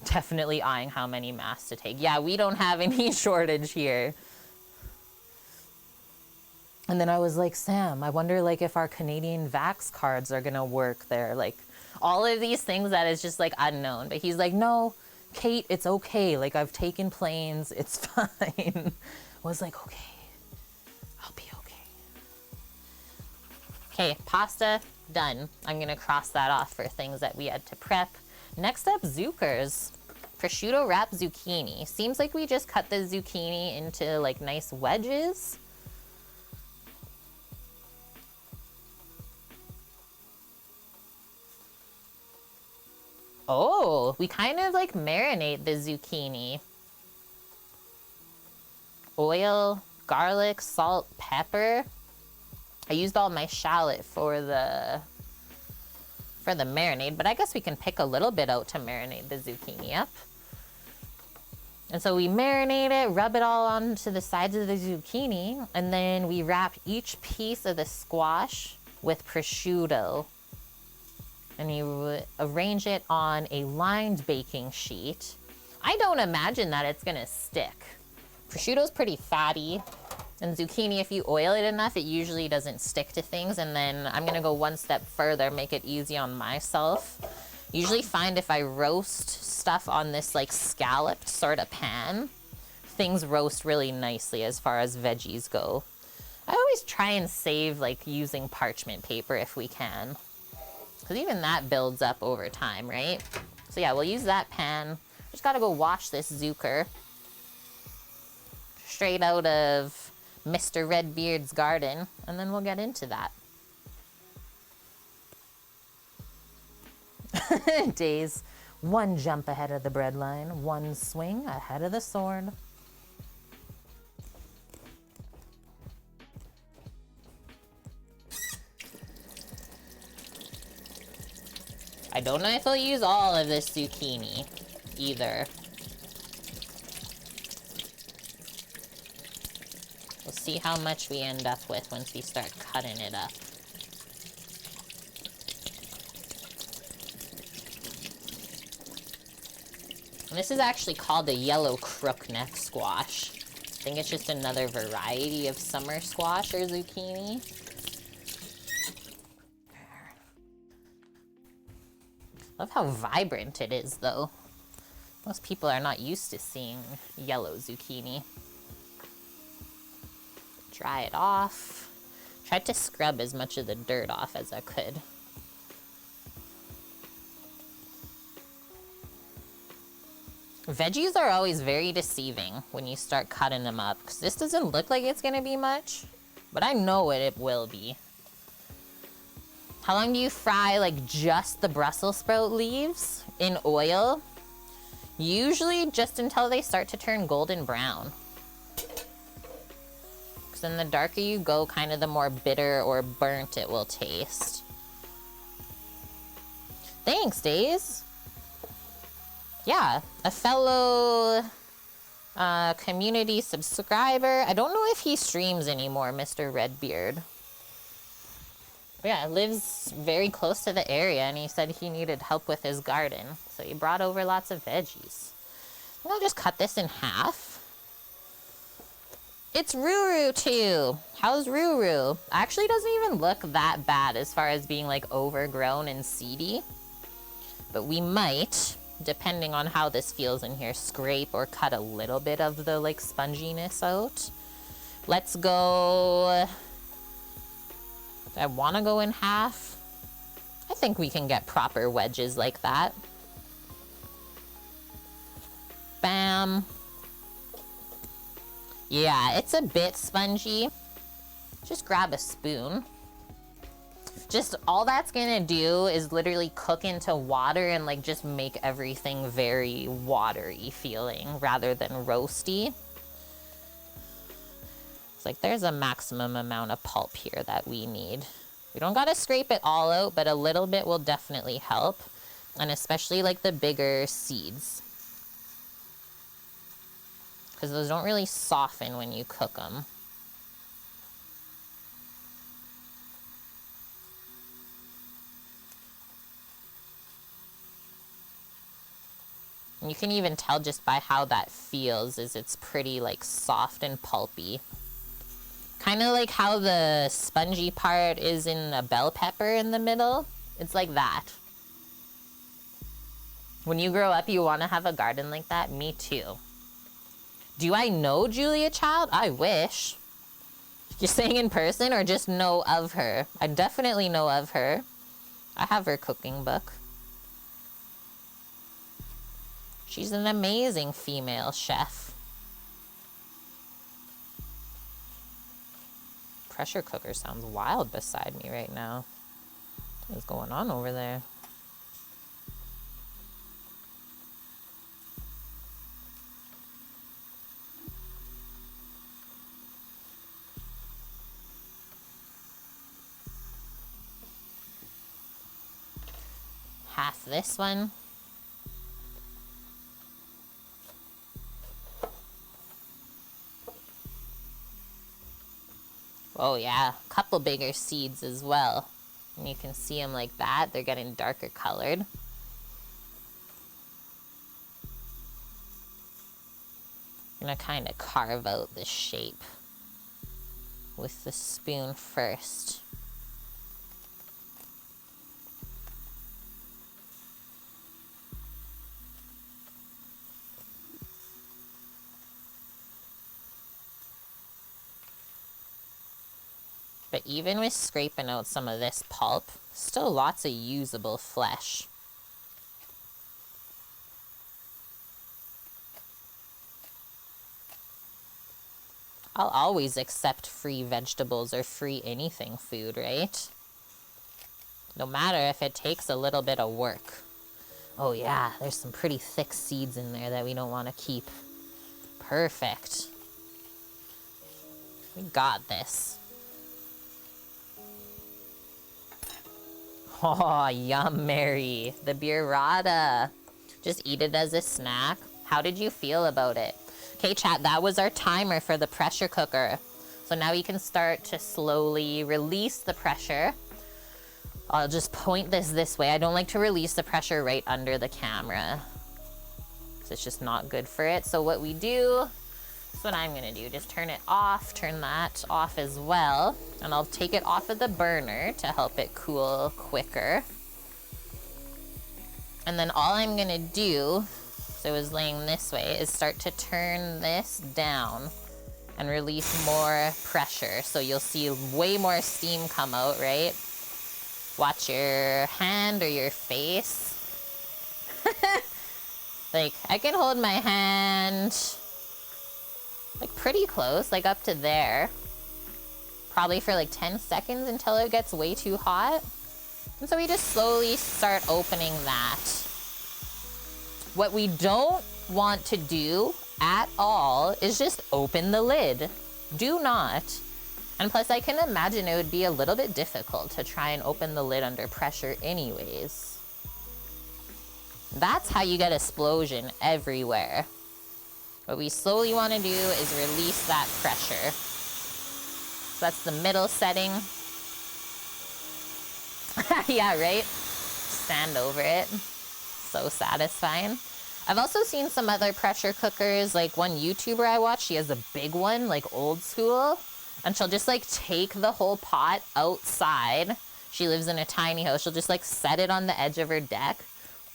Definitely eyeing how many masks to take. Yeah, we don't have any shortage here. And then I was like, Sam, I wonder like if our Canadian vax cards are gonna work there. Like all of these things that is just like unknown. But he's like, no, Kate, it's okay. Like I've taken planes, it's fine. I was like, okay, I'll be okay. Okay, pasta, done. I'm gonna cross that off for things that we had to prep. Next up, Zuckers. Prosciutto wrapped zucchini. Seems like we just cut the zucchini into like nice wedges. Oh, we kind of like marinate the zucchini. Oil, garlic, salt, pepper. I used all my shallot for the marinade, but I guess we can pick a little bit out to marinate the zucchini up. And so we marinate it, rub it all onto the sides of the zucchini, and then we wrap each piece of the squash with prosciutto. And you arrange it on a lined baking sheet. I don't imagine that it's gonna stick. Prosciutto's pretty fatty, and zucchini, if you oil it enough, it usually doesn't stick to things. And then I'm gonna go one step further, make it easy on myself. Usually find if I roast stuff on this like scalloped sort of pan, things roast really nicely as far as veggies go. I always try and save like using parchment paper if we can, because even that builds up over time, right? So yeah, we'll use that pan. Just gotta go wash this Zucker. Straight out of Mr. Redbeard's garden, and then we'll get into that. Days. One jump ahead of the breadline, one swing ahead of the sword. I don't know if I'll use all of this zucchini either. We'll see how much we end up with once we start cutting it up. And this is actually called a yellow crookneck squash. I think it's just another variety of summer squash or zucchini. Love how vibrant it is, though. Most people are not used to seeing yellow zucchini. Dry it off. Tried to scrub as much of the dirt off as I could. Veggies are always very deceiving when you start cutting them up, because this doesn't look like it's gonna be much, but I know it will be. How long do you fry like just the Brussels sprout leaves in oil? Usually just until they start to turn golden brown. Because then the darker you go, kind of the more bitter or burnt it will taste. Thanks, Days. Yeah, a fellow community subscriber. I don't know if he streams anymore, Mr. Redbeard. But yeah, lives very close to the area, and he said he needed help with his garden. So he brought over lots of veggies. And I'll just cut this in half. It's Ruru too. How's Ruru? Actually doesn't even look that bad as far as being like overgrown and seedy. But we might, depending on how this feels in here, scrape or cut a little bit of the like sponginess out. Let's go... I want to go in half. I think we can get proper wedges like that. Bam. Yeah, it's a bit spongy. Just grab a spoon. Just all that's gonna do is literally cook into water and like just make everything very watery feeling rather than roasty. It's like there's a maximum amount of pulp here that we need. We don't gotta scrape it all out, but a little bit will definitely help. And especially like the bigger seeds. Because those don't really soften when you cook them. You can even tell just by how that feels is it's pretty like soft and pulpy. Kind of like how the spongy part is in a bell pepper in the middle. It's like that. When you grow up, you want to have a garden like that? Me too. Do I know Julia Child? I wish. You're saying in person or just know of her? I definitely know of her. I have her cooking book. She's an amazing female chef. Pressure cooker sounds wild beside me right now. What's going on over there? Half this one. Oh yeah, a couple bigger seeds as well. And you can see them like that. They're getting darker colored. I'm gonna kind of carve out the shape with the spoon first. But even with scraping out some of this pulp, still lots of usable flesh. I'll always accept free vegetables or free anything food, right? No matter if it takes a little bit of work. Oh yeah, there's some pretty thick seeds in there that we don't want to keep. Perfect. We got this. Oh, yum, Mary. The burrata. Just eat it as a snack. How did you feel about it? Okay, chat, that was our timer for the pressure cooker. So now we can start to slowly release the pressure. I'll just point this way. I don't like to release the pressure right under the camera. So it's just not good for it. So what we do, that's what I'm gonna do. Just turn it off, turn that off as well. And I'll take it off of the burner to help it cool quicker. And then all I'm gonna do, so it was laying this way, is start to turn this down and release more pressure. So you'll see way more steam come out, right? Watch your hand or your face. Like, I can hold my hand like pretty close, like up to there. probably for like 10 seconds until it gets way too hot. And so we just slowly start opening that. What we don't want to do at all is just open the lid. Do not. And plus I can imagine it would be a little bit difficult to try and open the lid under pressure anyways. That's how you get explosion everywhere. What we slowly want to do is release that pressure. So that's the middle setting. Yeah, right? Stand over it. So satisfying. I've also seen some other pressure cookers, like one YouTuber I watch, she has a big one, like old school, and she'll just like take the whole pot outside. She lives in a tiny house. She'll just like set it on the edge of her deck,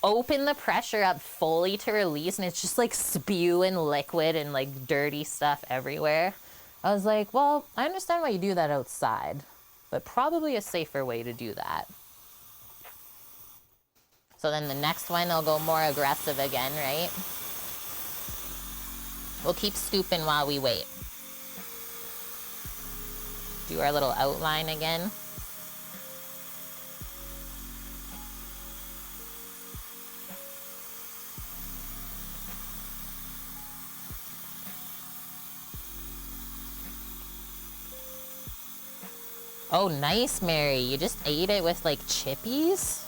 open the pressure up fully to release, and it's just like spewing liquid and like dirty stuff everywhere. I was like, well, I understand why you do that outside, but probably a safer way to do that. So then the next one, I'll go more aggressive again, right? We'll keep scooping while we wait. Do our little outline again. Oh, nice, Mary. You just ate it with like chippies?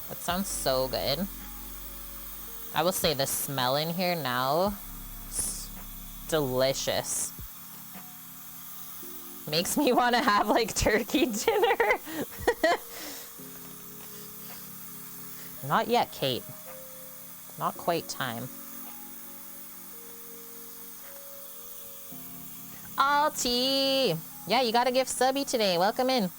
That sounds so good. I will say the smell in here now is delicious. Makes me want to have like turkey dinner. Not yet, Kate. Not quite time. Alti! Yeah, you got a gift subby today. Welcome in.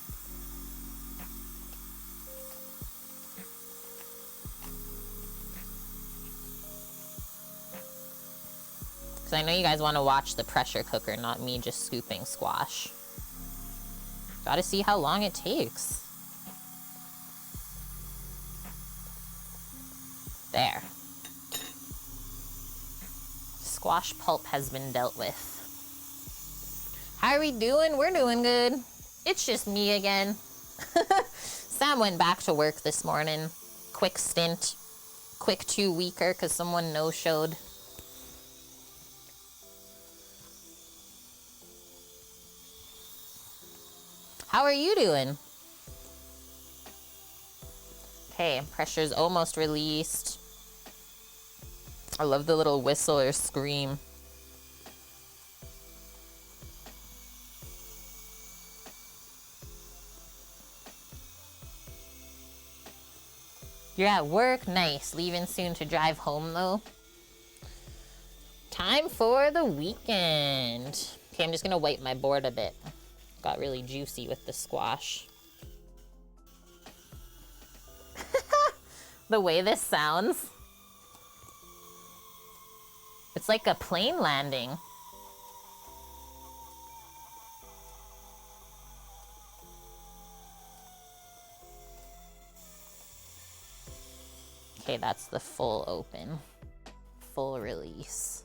Because I know you guys want to watch the pressure cooker, not me just scooping squash. Gotta see how long it takes. There. Squash pulp has been dealt with. How are we doing? We're doing good. It's just me again. Sam went back to work this morning. Quick stint. Quick 2-weeker because someone no-showed. How are you doing? Okay, pressure's almost released. I love the little whistle or scream. You're at work? Nice. Leaving soon to drive home, though. Time for the weekend. Okay, I'm just gonna wipe my board a bit. Got really juicy with the squash. The way this sounds. It's like a plane landing. Okay, that's the full open. Full release.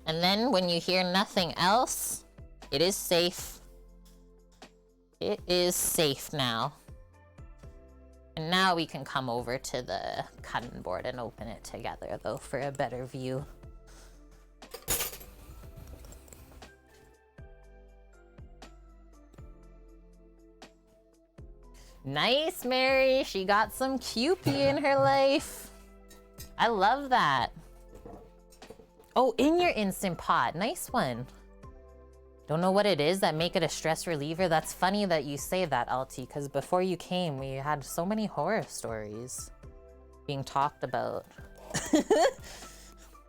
And then when you hear nothing else, it is safe. It is safe now. And now we can come over to the cutting board and open it together though for a better view. Nice, Mary. She got some Kewpie in her life. I love that. Oh, in your Instant Pot. Nice one. Don't know what it is that make it a stress reliever. That's funny that you say that, Alti, because before you came, we had so many horror stories being talked about.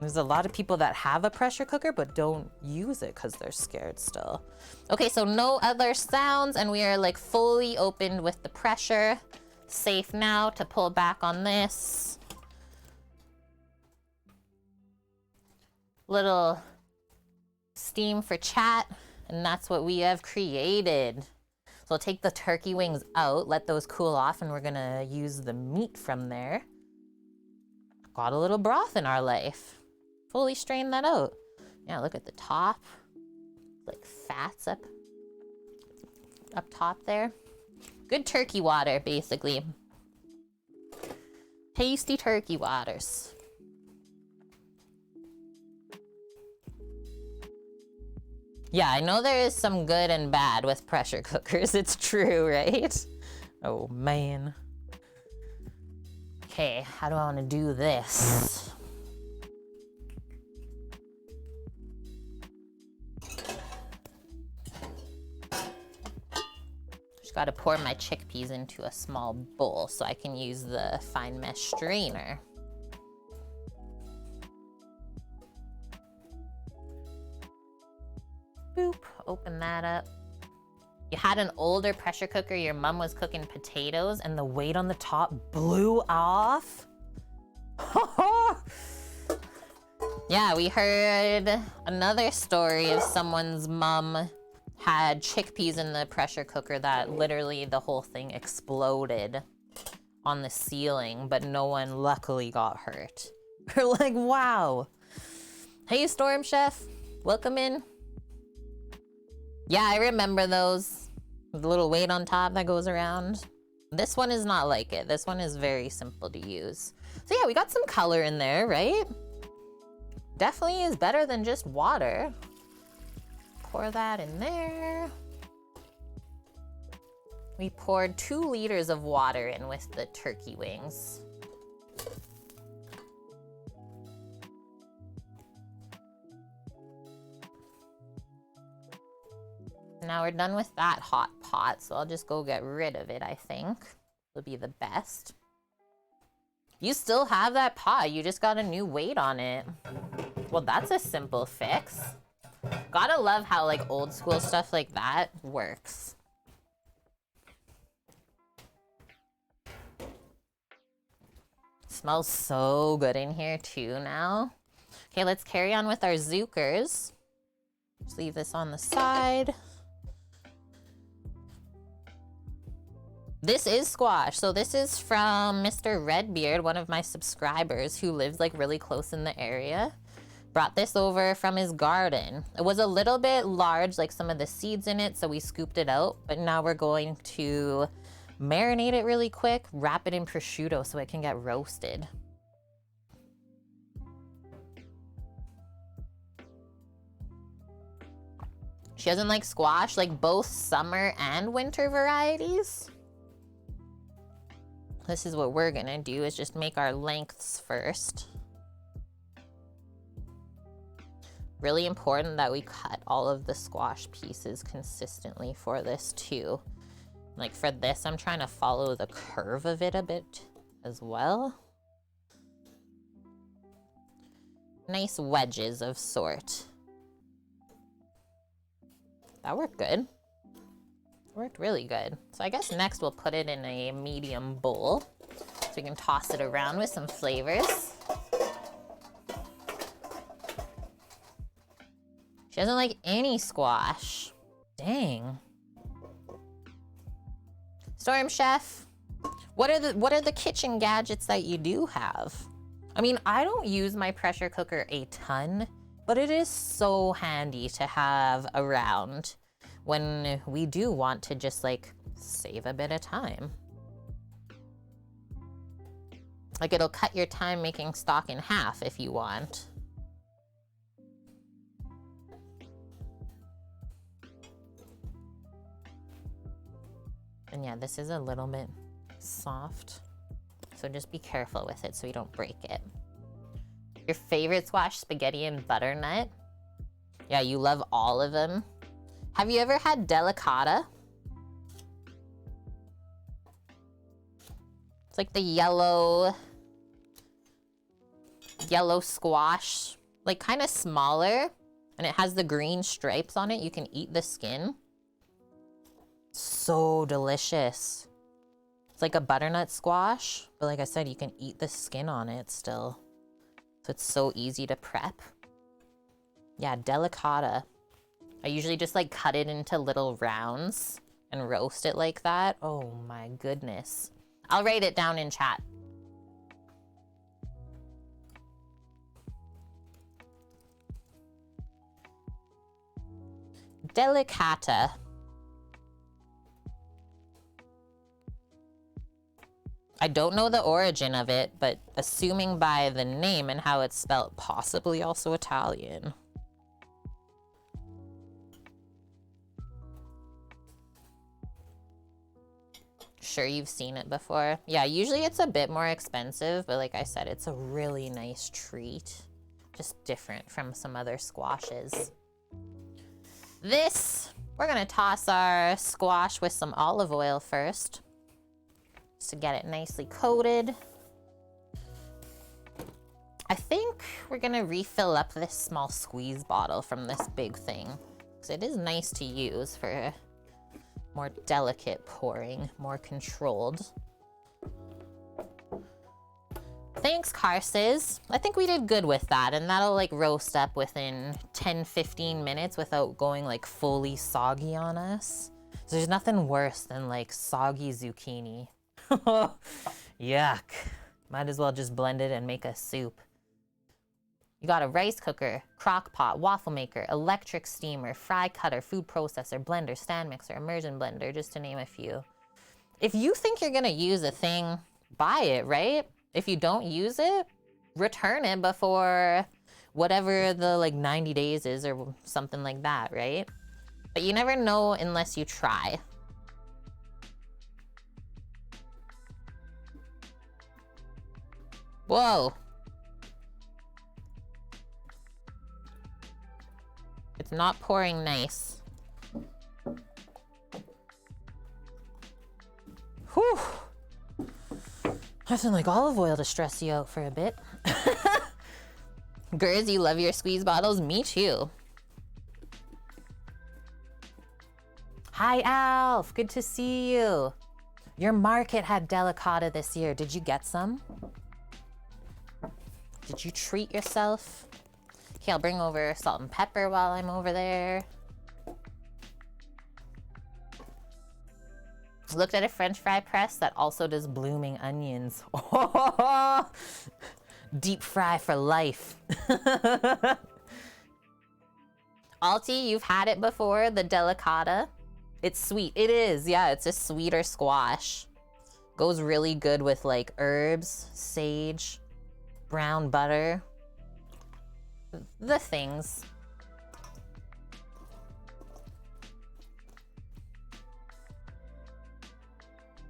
There's a lot of people that have a pressure cooker but don't use it because they're scared still. Okay, so no other sounds, and we are like fully opened with the pressure. Safe now to pull back on this. Little steam for chat, and that's what we have created. So I'll take the turkey wings out, let those cool off, and we're gonna use the meat from there. Got a little broth in our life. Fully strain that out. Yeah, look at the top. Like fats up top there. Good turkey water, basically. Tasty turkey waters. Yeah, I know there is some good and bad with pressure cookers. It's true, right? Oh, man. Okay, how do I want to do this? Just got to pour my chickpeas into a small bowl so I can use the fine mesh strainer. Boop, open that up. You had an older pressure cooker, your mom was cooking potatoes, and the weight on the top blew off? Yeah, we heard another story of someone's mom had chickpeas in the pressure cooker that literally the whole thing exploded on the ceiling, but no one luckily got hurt. We're like, wow. Hey, Storm Chef, welcome in. Yeah, I remember those. The little weight on top that goes around. This one is not like it. This one is very simple to use. So yeah, we got some color in there, right? Definitely is better than just water. Pour that in there. We poured 2 liters of water in with the turkey wings. Now we're done with that hot pot, so I'll just go get rid of it, I think. It'll be the best. You still have that pot, you just got a new weight on it. Well, that's a simple fix. Gotta love how like old school stuff like that works. Smells so good in here too now. Okay, let's carry on with our zookers. Just leave this on the side. This is squash. So this is from Mr. Redbeard, one of my subscribers who lives like really close in the area. Brought this over from his garden. It was a little bit large, like some of the seeds in it, so we scooped it out. But now we're going to marinate it really quick, wrap it in prosciutto so it can get roasted. She doesn't like squash, like both summer and winter varieties. This is what we're gonna do, is just make our lengths first. Really important that we cut all of the squash pieces consistently for this too. Like for this, I'm trying to follow the curve of it a bit as well. Nice wedges of sort. That worked good. Worked really good. So I guess next we'll put it in a medium bowl so we can toss it around with some flavors. She doesn't like any squash. Dang. Storm Chef, what are the kitchen gadgets that you do have? I mean, I don't use my pressure cooker a ton, but it is so handy to have around when we do want to just like save a bit of time. Like it'll cut your time making stock in half if you want. And yeah, this is a little bit soft, so just be careful with it so you don't break it. Your favorite squash, spaghetti and butternut? Yeah, you love all of them. Have you ever had delicata? It's like the yellow squash, like kind of smaller, and it has the green stripes on it. You can eat the skin. So delicious. It's like a butternut squash, but like I said, you can eat the skin on it still. So it's so easy to prep. Yeah, delicata. I usually just like cut it into little rounds and roast it like that. Oh my goodness. I'll write it down in chat. Delicata. I don't know the origin of it, but assuming by the name and how it's spelled, possibly also Italian. Sure, you've seen it before. Yeah, usually it's a bit more expensive, but like I said, it's a really nice treat. Just different from some other squashes. This, we're gonna toss our squash with some olive oil first, just to get it nicely coated. I think we're gonna refill up this small squeeze bottle from this big thing, because it is nice to use for more delicate pouring, more controlled. Thanks, Carses. I think we did good with that, and that'll like roast up within 10-15 minutes without going like fully soggy on us. So there's nothing worse than like soggy zucchini. Yuck. Might as well just blend it and make a soup. You got a rice cooker, crock pot, waffle maker, electric steamer, fry cutter, food processor, blender, stand mixer, immersion blender, just to name a few. If you think you're gonna use a thing, buy it, right? If you don't use it, return it before whatever the like 90 days is or something like that, right? But you never know unless you try. Whoa. It's not pouring nice. Whew. Nothing like olive oil to stress you out for a bit. Gers, you love your squeeze bottles? Me too. Hi, Alf. Good to see you. Your market had delicata this year. Did you get some? Did you treat yourself? Okay, I'll bring over salt and pepper while I'm over there. Looked at a French fry press that also does blooming onions. Oh, deep fry for life. Alti, you've had it before, the delicata. It's sweet. It is, yeah, it's a sweeter squash. Goes really good with like herbs, sage, brown butter. The things.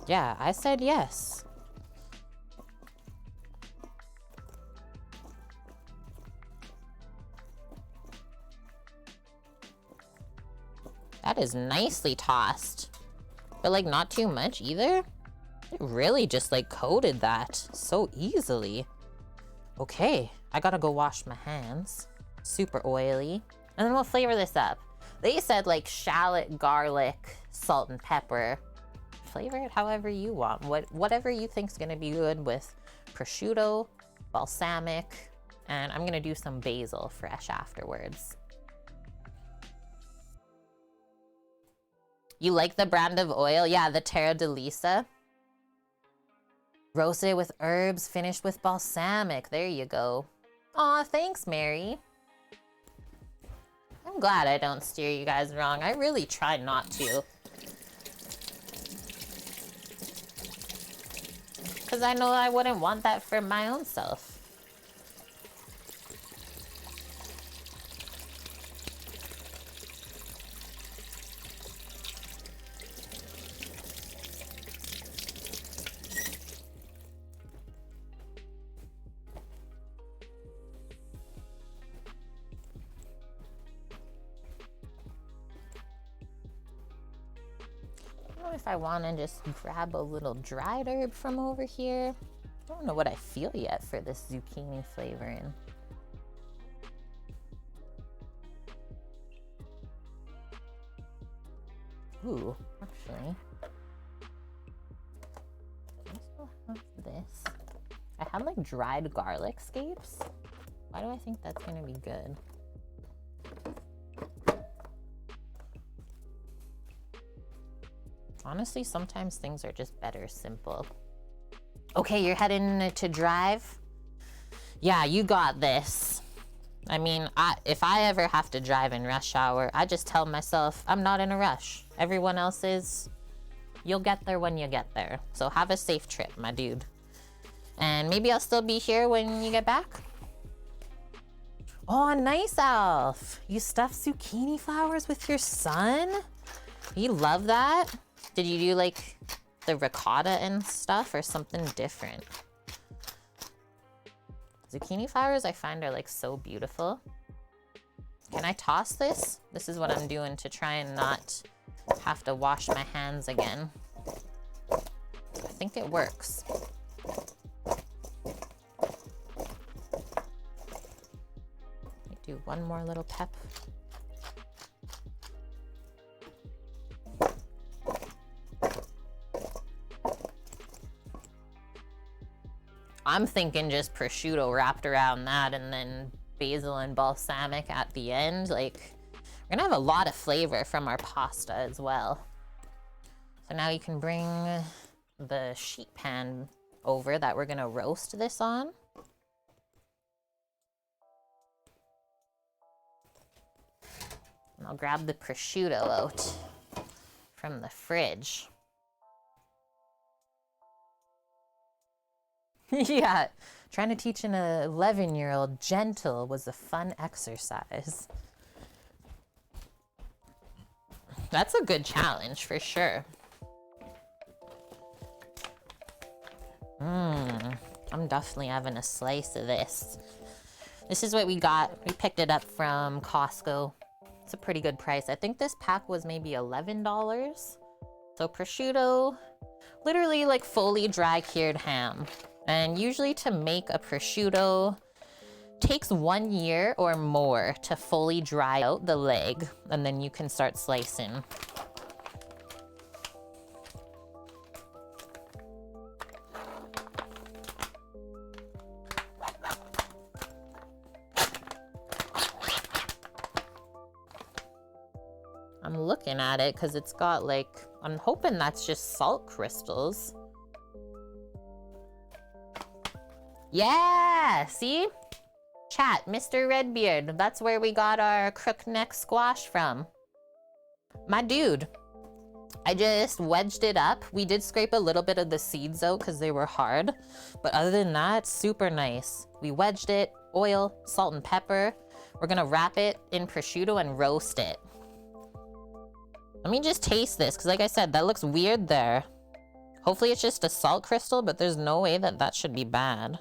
Yeah, I said yes. That is nicely tossed. But like not too much either. It really just like coated that so easily. Okay, I gotta go wash my hands. Super oily. And then we'll flavor this up. They said like shallot, garlic, salt and pepper. Flavor it however you want. Whatever you think's gonna be good with prosciutto, balsamic, and I'm gonna do some basil fresh afterwards. You like the brand of oil? Yeah, the Terra de Lisa. Roasted with herbs, finished with balsamic. There you go. Aw, thanks, Mary. I'm glad I don't steer you guys wrong. I really try not to. Because I know I wouldn't want that for my own self. If I want to just grab a little dried herb from over here. I don't know what I feel yet for this zucchini flavoring. Ooh, actually. I still have this. I had like dried garlic scapes. Why do I think that's gonna be good? Honestly, sometimes things are just better simple. Okay, you're heading to drive? Yeah, you got this. I mean, if I ever have to drive in rush hour, I just tell myself I'm not in a rush. Everyone else is. You'll get there when you get there. So have a safe trip, my dude. And maybe I'll still be here when you get back. Oh, nice, Alf. You stuffed zucchini flowers with your son? You love that? Did you do like the ricotta and stuff or something different? Zucchini flowers I find are like so beautiful. Can I toss this? This is what I'm doing to try and not have to wash my hands again. I think it works. Do one more little pep. I'm thinking just prosciutto wrapped around that and then basil and balsamic at the end. Like, we're gonna have a lot of flavor from our pasta as well. So now you can bring the sheet pan over that we're gonna roast this on. And I'll grab the prosciutto out from the fridge. Yeah, trying to teach an 11-year-old gentle was a fun exercise. That's a good challenge for sure. I'm definitely having a slice of this. This is what we got. We picked it up from Costco. It's a pretty good price. I think this pack was maybe $11. So prosciutto, literally like fully dry cured ham. And usually to make a prosciutto, takes 1 year or more to fully dry out the leg, and then you can start slicing. I'm looking at it because it's got like, I'm hoping that's just salt crystals. Yeah, see? Chat, Mr. Redbeard, that's where we got our crookneck squash from. My dude, I just wedged it up. We did scrape a little bit of the seeds out because they were hard, but other than that, super nice. We wedged it, oil, salt and pepper. We're gonna wrap it in prosciutto and roast it. Let me just taste this, because like I said, that looks weird there. Hopefully it's just a salt crystal, but there's no way that that should be bad.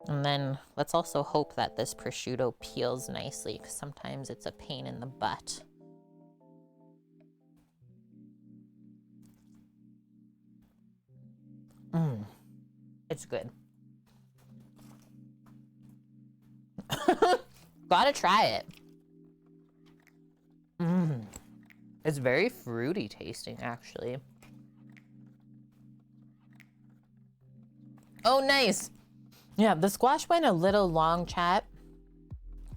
And then let's also hope that this prosciutto peels nicely, because sometimes it's a pain in the butt. It's good. Gotta try it. It's very fruity tasting, actually. Oh, nice. Yeah, the squash went a little long, chat,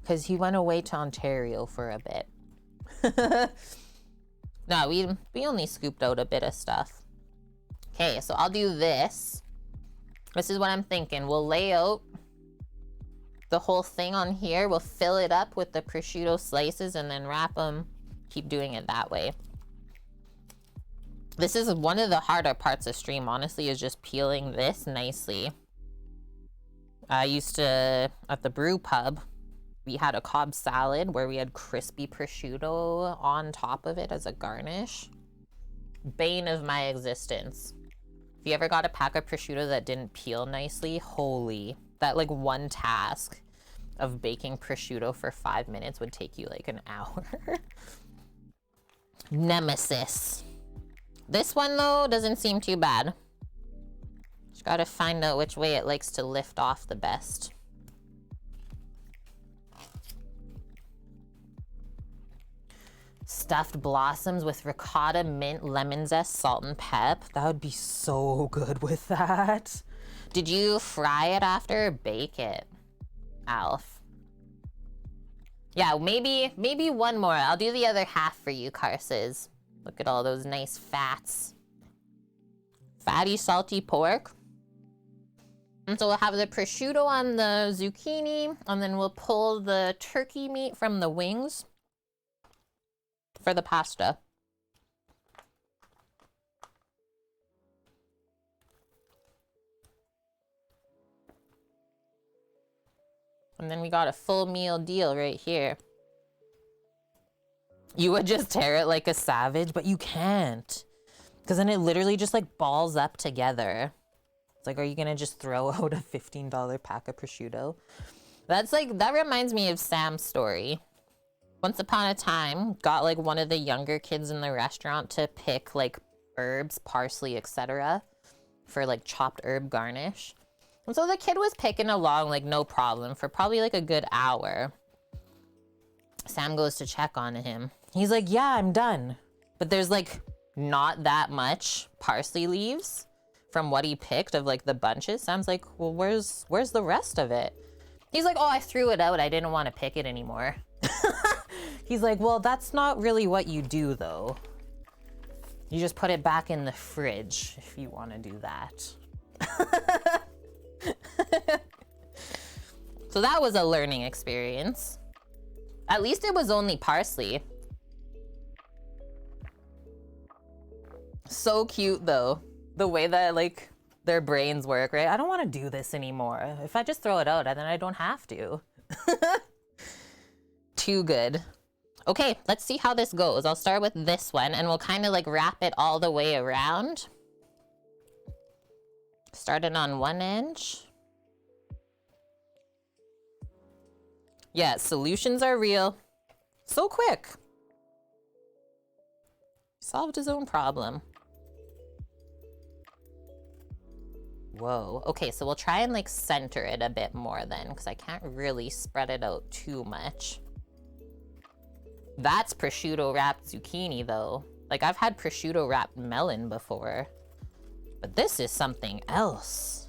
because he went away to Ontario for a bit. No, we only scooped out a bit of stuff. Okay, so I'll do this. This is what I'm thinking. We'll lay out the whole thing on here. We'll fill it up with the prosciutto slices and then wrap them. Keep doing it that way. This is one of the harder parts of stream, honestly, is just peeling this nicely. I used to, at the brew pub, we had a Cobb salad where we had crispy prosciutto on top of it as a garnish. Bane of my existence. If you ever got a pack of prosciutto that didn't peel nicely, holy, that like one task of baking prosciutto for 5 minutes would take you like an hour. Nemesis. This one though doesn't seem too bad. Just gotta find out which way it likes to lift off the best. Stuffed blossoms with ricotta, mint, lemon zest, salt and pep. That would be so good with that. Did you fry it after or bake it, Alf? Yeah, maybe one more. I'll do the other half for you, Carses. Look at all those nice fats. Fatty, salty pork. And so we'll have the prosciutto on the zucchini, and then we'll pull the turkey meat from the wings for the pasta. And then we got a full meal deal right here. You would just tear it like a savage, but you can't. Because then it literally just like balls up together. It's like, are you gonna just throw out a $15 pack of prosciutto? That's like, that reminds me of Sam's story. Once upon a time, got like one of the younger kids in the restaurant to pick like herbs, parsley, etc. for like chopped herb garnish. And so the kid was picking along like no problem for probably like a good hour. Sam goes to check on him. He's like, yeah, I'm done. But there's like not that much parsley leaves from what he picked of like the bunches. Sam's like, well, where's the rest of it? He's like, oh, I threw it out. I didn't want to pick it anymore. He's like, well, that's not really what you do though. You just put it back in the fridge if you want to do that. So that was a learning experience. At least it was only parsley. So cute though, the way that like their brains work, right? I don't want to do this anymore. If I just throw it out, then I don't have to. Too good. Okay, let's see how this goes. I'll start with this one and we'll kind of like wrap it all the way around. Started on one edge. Yeah, solutions are real. So quick. Solved his own problem. Whoa. Okay, so we'll try and like center it a bit more then, because I can't really spread it out too much. That's prosciutto wrapped zucchini though. Like I've had prosciutto wrapped melon before, but this is something else.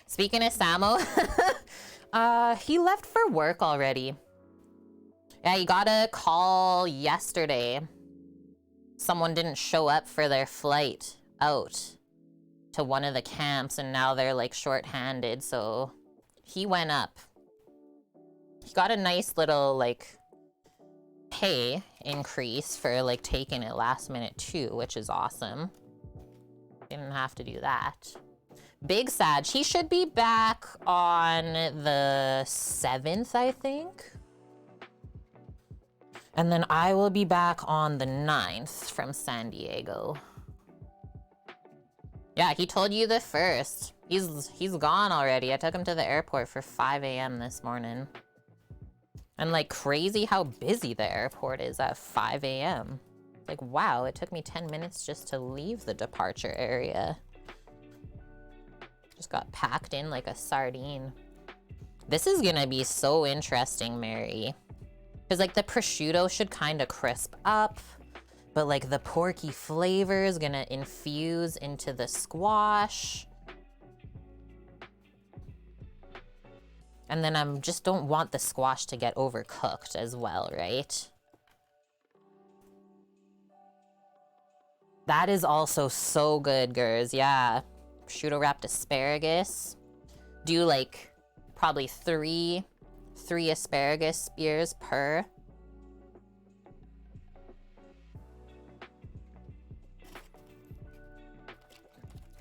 Speaking of Samo, he left for work already. Yeah, he got a call yesterday. Someone didn't show up for their flight out to one of the camps and now they're like short-handed, so he went up. He got a nice little like pay increase for like taking it last minute too, which is awesome. Didn't have to do that. Big Sag, he should be back on the 7th, I think. And then I will be back on the 9th from San Diego. Yeah, he told you the 1st. He's gone already. I took him to the airport for 5 a.m. this morning. And like crazy how busy the airport is at 5 a.m. Like, wow, it took me 10 minutes just to leave the departure area. Just got packed in like a sardine. This is gonna be so interesting, Mary. Because like the prosciutto should kind of crisp up, but like the porky flavor is gonna infuse into the squash. And then I just don't want the squash to get overcooked as well, right? That is also so good, girls. Yeah. Prosciutto wrapped asparagus. Do like probably three asparagus spears per.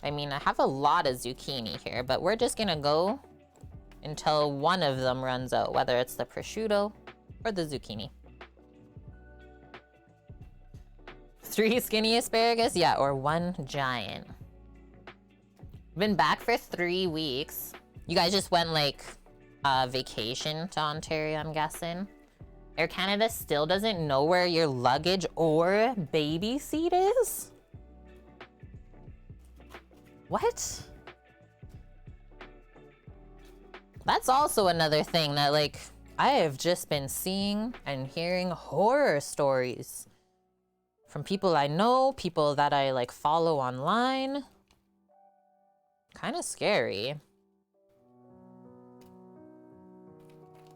I mean, I have a lot of zucchini here, but we're just gonna go until one of them runs out, whether it's the prosciutto or the zucchini. 3 skinny asparagus? Yeah, or 1 giant. Been back for 3 weeks. You guys just went like vacation to Ontario, I'm guessing. Air Canada still doesn't know where your luggage or baby seat is? What? That's also another thing that like I have just been seeing and hearing horror stories from people I know, people that I like follow online. Kind of scary.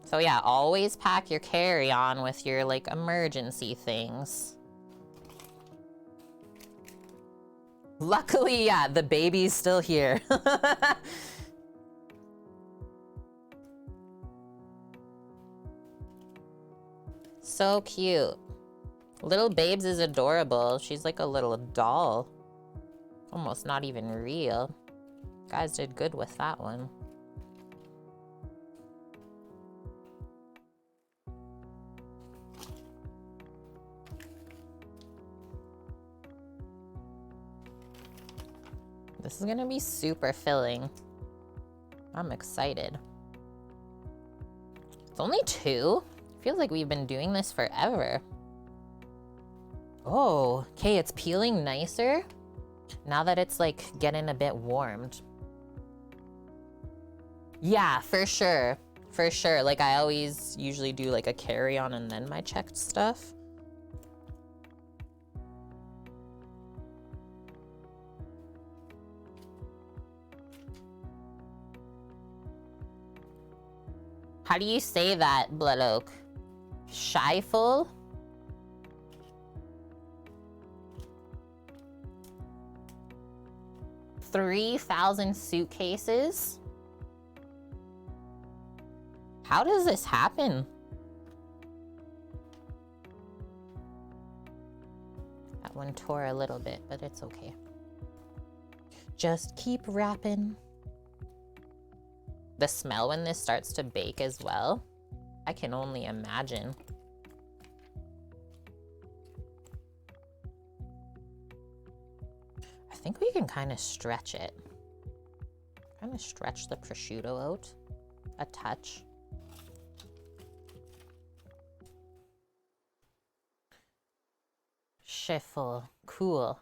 So yeah, always pack your carry-on with your like emergency things. Luckily, yeah, the baby's still here. So cute. Little Babes is adorable. She's like a little doll. Almost not even real. Guys did good with that one. This is gonna be super filling. I'm excited. It's only 2. Feels like we've been doing this forever. Oh, okay, it's peeling nicer now that it's like getting a bit warmed. Yeah, for sure. For sure. Like I always usually do like a carry-on and then my checked stuff. How do you say that, Blood Oak? Shyful? $3,000 suitcases? How does this happen? That one tore a little bit, but it's okay. Just keep wrapping. The smell when this starts to bake as well, I can only imagine. I think we can kind of stretch it. Kind of stretch the prosciutto out a touch. Schiffel, cool.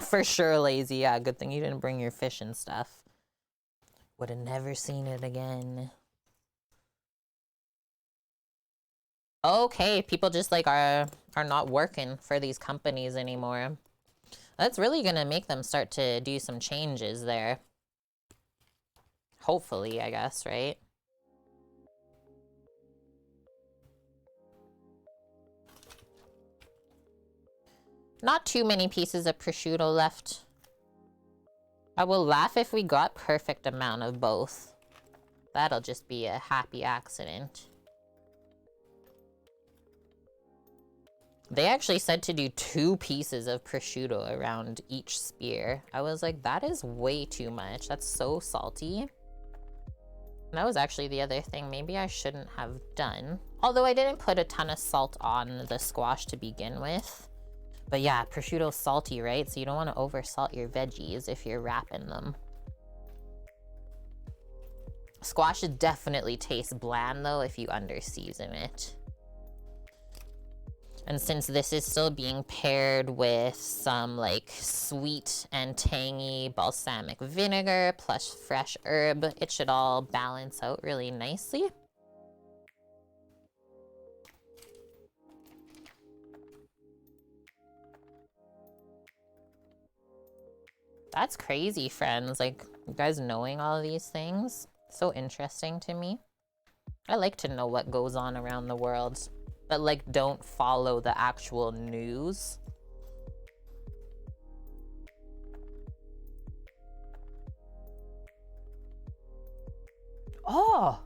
For sure, Lazy. Yeah, good thing you didn't bring your fish and stuff. Would have never seen it again. Okay, people just like are not working for these companies anymore. That's really gonna make them start to do some changes there. Hopefully, I guess, right? Not too many pieces of prosciutto left. I will laugh if we got perfect amount of both. That'll just be a happy accident. They actually said to do 2 pieces of prosciutto around each spear. I was like, that is way too much. That's so salty. And that was actually the other thing maybe I shouldn't have done. Although I didn't put a ton of salt on the squash to begin with. But yeah, prosciutto's salty, right? So you don't want to oversalt your veggies if you're wrapping them. Squash definitely tastes bland though if you under-season it. And since this is still being paired with some like sweet and tangy balsamic vinegar plus fresh herb, it should all balance out really nicely. That's crazy, friends. Like, you guys knowing all of these things, so interesting to me. I like to know what goes on around the world, but like don't follow the actual news. Oh,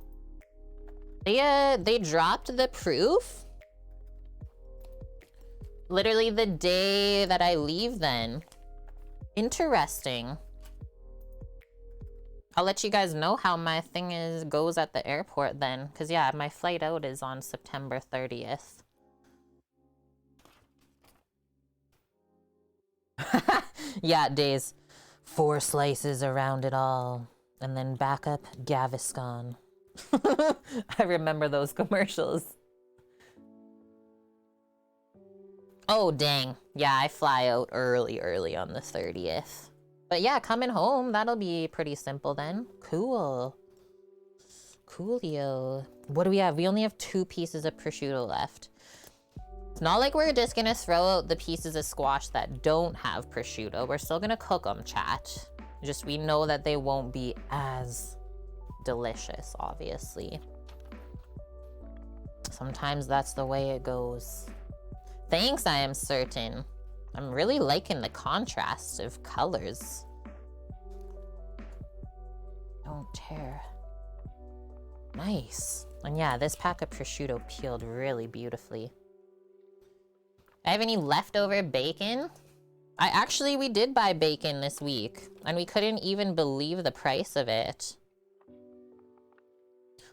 they dropped the proof literally the day that I leave then. Interesting. I'll let you guys know how my thing goes at the airport then, because yeah, my flight out is on September 30th. Yeah, days. 4 slices around it all, and then back up Gaviscon. I remember those commercials. Oh, dang. Yeah, I fly out early on the 30th. But yeah, coming home, that'll be pretty simple then. Cool. Coolio. What do we have? We only have 2 pieces of prosciutto left. It's not like we're just gonna throw out the pieces of squash that don't have prosciutto. We're still gonna cook them, chat. Just we know that they won't be as delicious, obviously. Sometimes that's the way it goes. Thanks, I am certain. I'm really liking the contrast of colors. Don't tear. Nice. And yeah, this pack of prosciutto peeled really beautifully. I have any leftover bacon? We did buy bacon this week, and we couldn't even believe the price of it.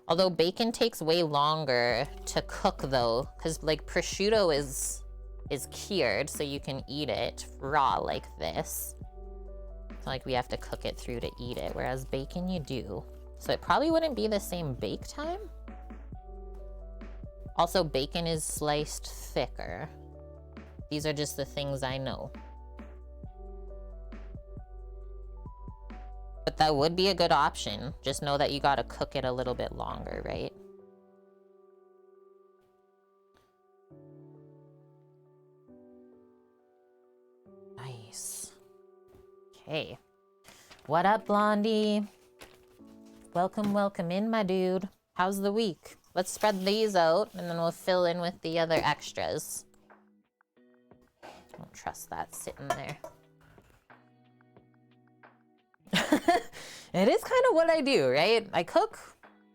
Although bacon takes way longer to cook though, because like prosciutto is cured, so you can eat it raw like this. It's not like we have to cook it through to eat it, whereas bacon you do. So it probably wouldn't be the same bake time. Also, bacon is sliced thicker. These are just the things I know. But that would be a good option. Just know that you gotta cook it a little bit longer, right? Nice. Okay. What up, Blondie? Welcome, welcome in, my dude. How's the week? Let's spread these out, and then we'll fill in with the other extras. Don't trust that sitting there. It is kind of what I do, right? I cook,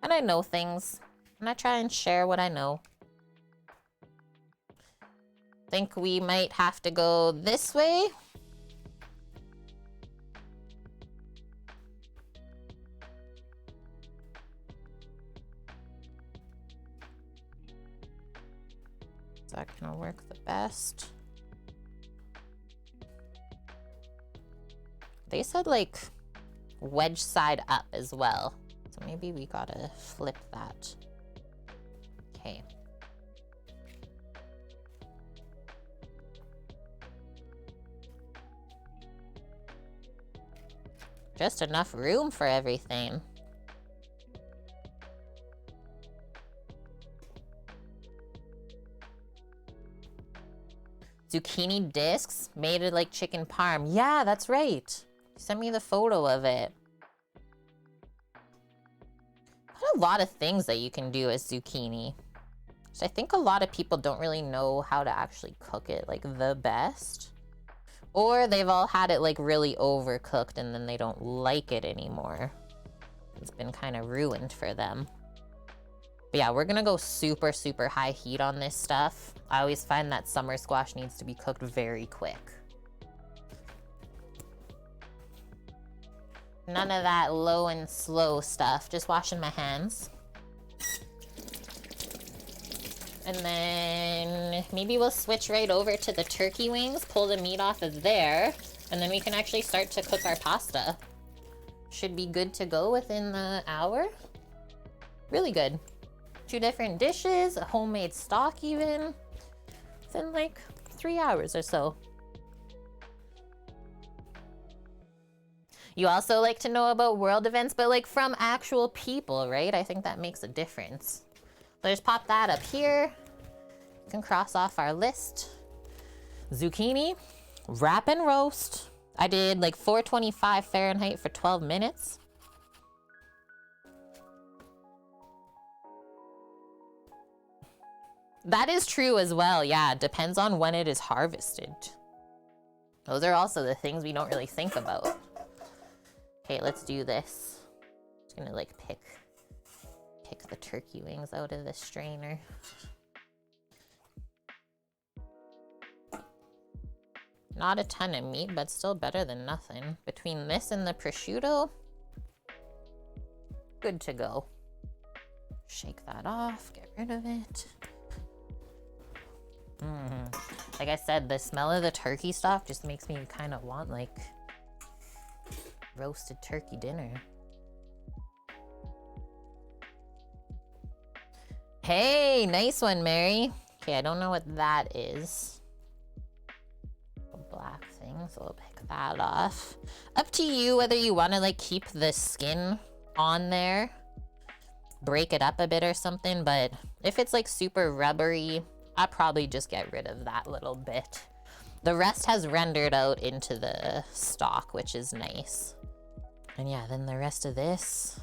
and I know things, and I try and share what I know. Think we might have to go this way. Is that gonna work the best? They said like wedge side up as well. So maybe we gotta flip that. Okay. Just enough room for everything. Zucchini discs made it like chicken parm. Yeah, that's right. Send me the photo of it. What a lot of things that you can do as zucchini. So I think a lot of people don't really know how to actually cook it like the best. Or they've all had it like really overcooked and then they don't like it anymore. It's been kind of ruined for them. But yeah, we're gonna go super, super high heat on this stuff. I always find that summer squash needs to be cooked very quick. None of that low and slow stuff, just washing my hands. And then maybe we'll switch right over to the turkey wings, pull the meat off of there, and then we can actually start to cook our pasta. Should be good to go within the hour. Really good. 2 different dishes, a homemade stock even. Within like 3 hours or so. You also like to know about world events, but like from actual people, right? I think that makes a difference. So just pop that up here. You can cross off our list. Zucchini, wrap and roast. I did like 425 Fahrenheit for 12 minutes. That is true as well, yeah. It depends on when it is harvested. Those are also the things we don't really think about. Okay, let's do this. Just gonna like pick the turkey wings out of the strainer. Not a ton of meat, but still better than nothing. Between this and the prosciutto, good to go. Shake that off, get rid of it. Like I said, the smell of the turkey stock just makes me kind of want like roasted turkey dinner. Hey, nice one, Mary. Okay, I don't know what that is. A black thing, so we'll pick that off. Up to you whether you want to like keep the skin on there, break it up a bit or something, but if it's like super rubbery, I'll probably just get rid of that little bit. The rest has rendered out into the stock, which is nice. And yeah, then the rest of this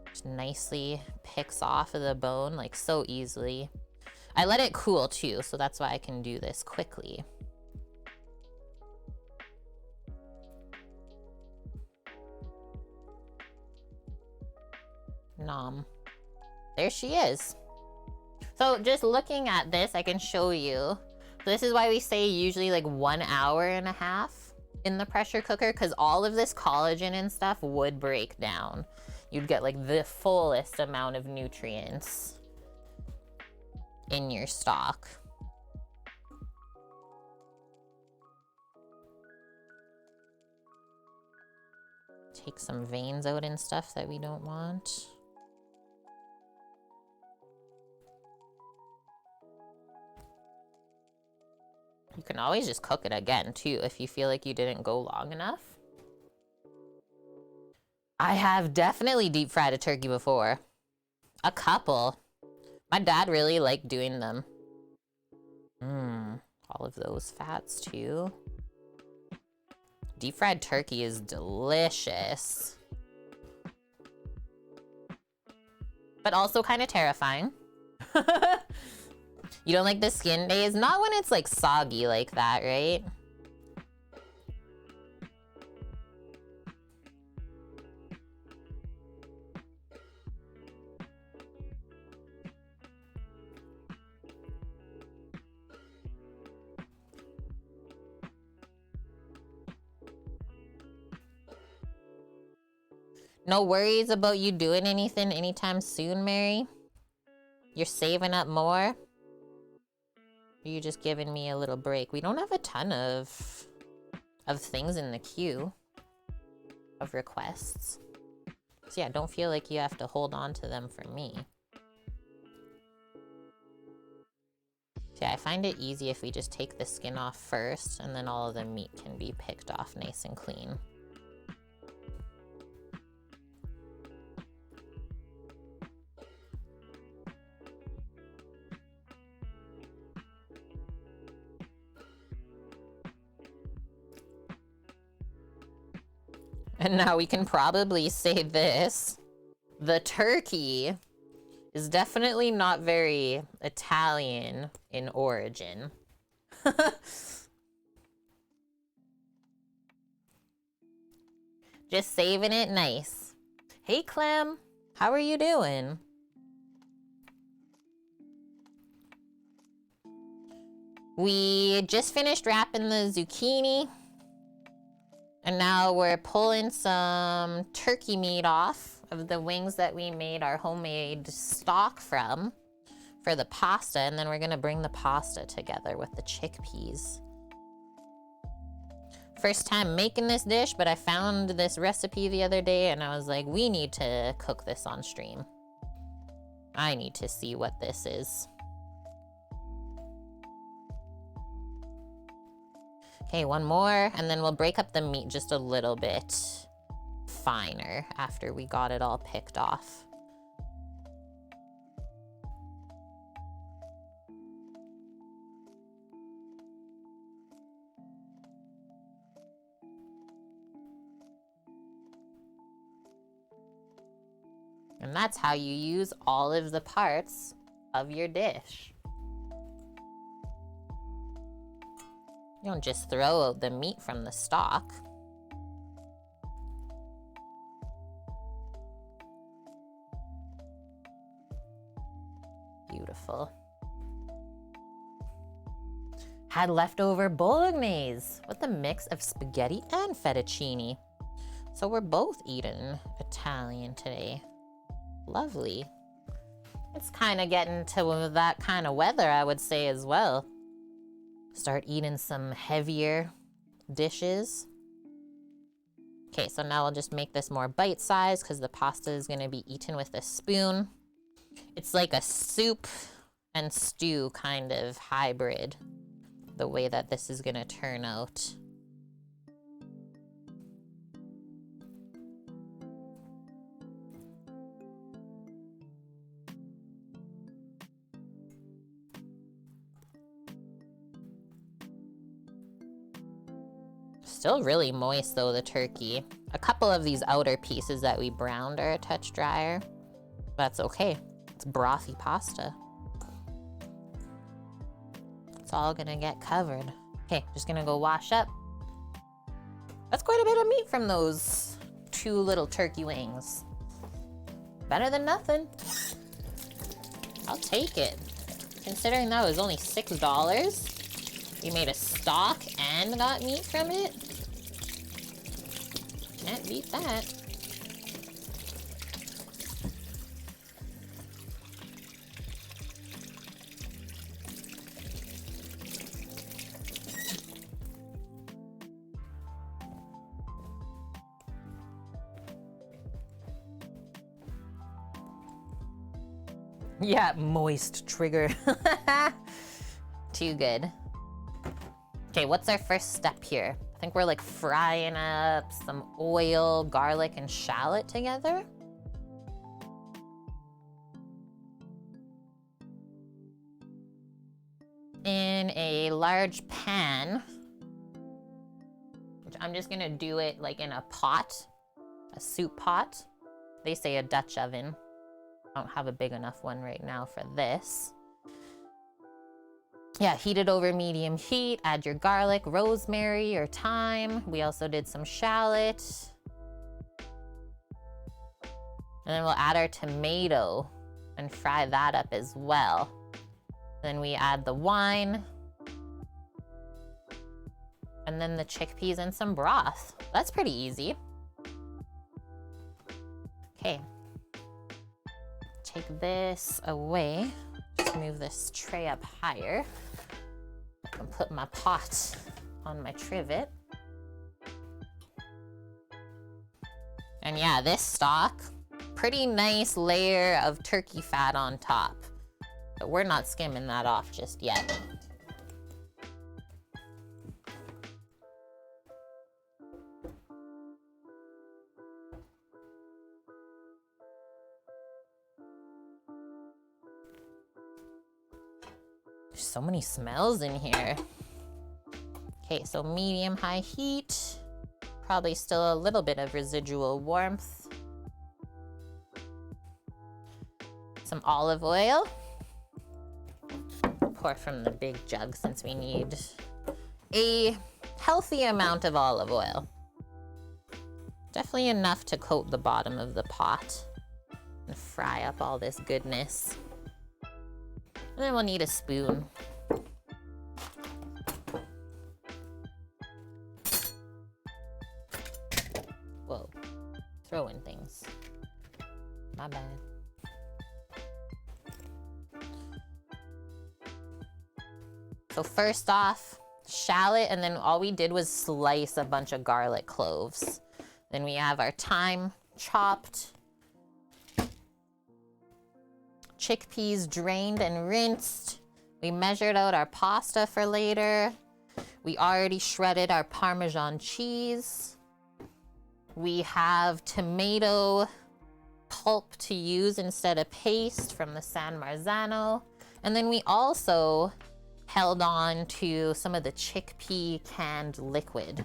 just nicely picks off of the bone, like so easily. I let it cool too, so that's why I can do this quickly. Nom. There she is. So just looking at this, I can show you. This is why we say usually like 1.5 hours in the pressure cooker, because all of this collagen and stuff would break down. You'd get like the fullest amount of nutrients in your stock. Take some veins out and stuff that we don't want. You can always just cook it again too if you feel like you didn't go long enough. I have definitely deep fried a turkey before. A couple. My dad really liked doing them. All of those fats too. Deep fried turkey is delicious. But also kind of terrifying. You don't like the skin days? Not when it's like soggy like that, right? No worries about you doing anything anytime soon, Mary? You're saving up more? Or you just giving me a little break? We don't have a ton of things in the queue of requests. So yeah, don't feel like you have to hold on to them for me. So yeah, I find it easy if we just take the skin off first, and then all of the meat can be picked off nice and clean. And now we can probably say this. The turkey is definitely not very Italian in origin. Just saving it nice. Hey, Clem. How are you doing? We just finished wrapping the zucchini. And now we're pulling some turkey meat off of the wings that we made our homemade stock from for the pasta. And then we're gonna bring the pasta together with the chickpeas. First time making this dish, but I found this recipe the other day and I was like, we need to cook this on stream. I need to see what this is. Okay, one more, and then we'll break up the meat just a little bit finer after we got it all picked off. And that's how you use all of the parts of your dish. You don't just throw out the meat from the stock. Beautiful. Had leftover bolognese with a mix of spaghetti and fettuccine. So we're both eating Italian today. Lovely. It's kind of getting to that kind of weather, I would say, as well. Start eating some heavier dishes. Okay, so now I'll just make this more bite-sized because the pasta is going to be eaten with a spoon. It's like a soup and stew kind of hybrid, the way that this is going to turn out. Still really moist though, the turkey. A couple of these outer pieces that we browned are a touch drier. That's okay. It's brothy pasta. It's all gonna get covered. Okay, just gonna go wash up. That's quite a bit of meat from those 2 little turkey wings. Better than nothing. I'll take it. Considering that was only $6, we made a stock and got meat from it. Can't beat that. Yeah, moist trigger. Too good. Okay, what's our first step here? I think we're like frying up some oil, garlic, and shallot together. In a large pan, which I'm just gonna do it like in a pot, a soup pot. They say a Dutch oven. I don't have a big enough one right now for this. Yeah, heat it over medium heat, add your garlic, rosemary, or thyme. We also did some shallot. And then we'll add our tomato and fry that up as well. Then we add the wine. And then the chickpeas and some broth. That's pretty easy. Okay. Take this away. Just move this tray up higher. I can put my pot on my trivet. And yeah, this stock, pretty nice layer of turkey fat on top. But we're not skimming that off just yet. There's so many smells in here. Okay, so medium-high heat. Probably still a little bit of residual warmth. Some olive oil. Pour from the big jug since we need a healthy amount of olive oil. Definitely enough to coat the bottom of the pot and fry up all this goodness. And then we'll need a spoon. Whoa, throwing things. My bad. So first off, shallot, and then all we did was slice a bunch of garlic cloves. Then we have our thyme chopped. Chickpeas drained and rinsed. We measured out our pasta for later. We already shredded our Parmesan cheese. We have tomato pulp to use instead of paste from the San Marzano. And then we also held on to some of the chickpea canned liquid.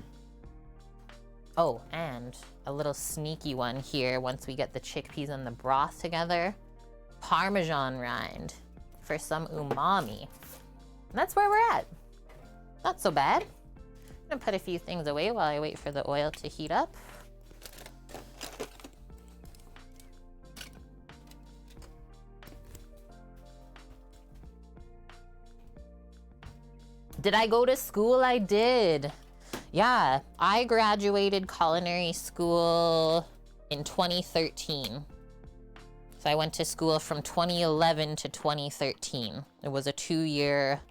Oh, and a little sneaky one here once we get the chickpeas and the broth together. Parmesan rind for some umami. And that's where we're at. Not so bad. I'm gonna put a few things away while I wait for the oil to heat up. Did I go to school? I did. Yeah, I graduated culinary school in 2013. So I went to school from 2011 to 2013. It was a 2-year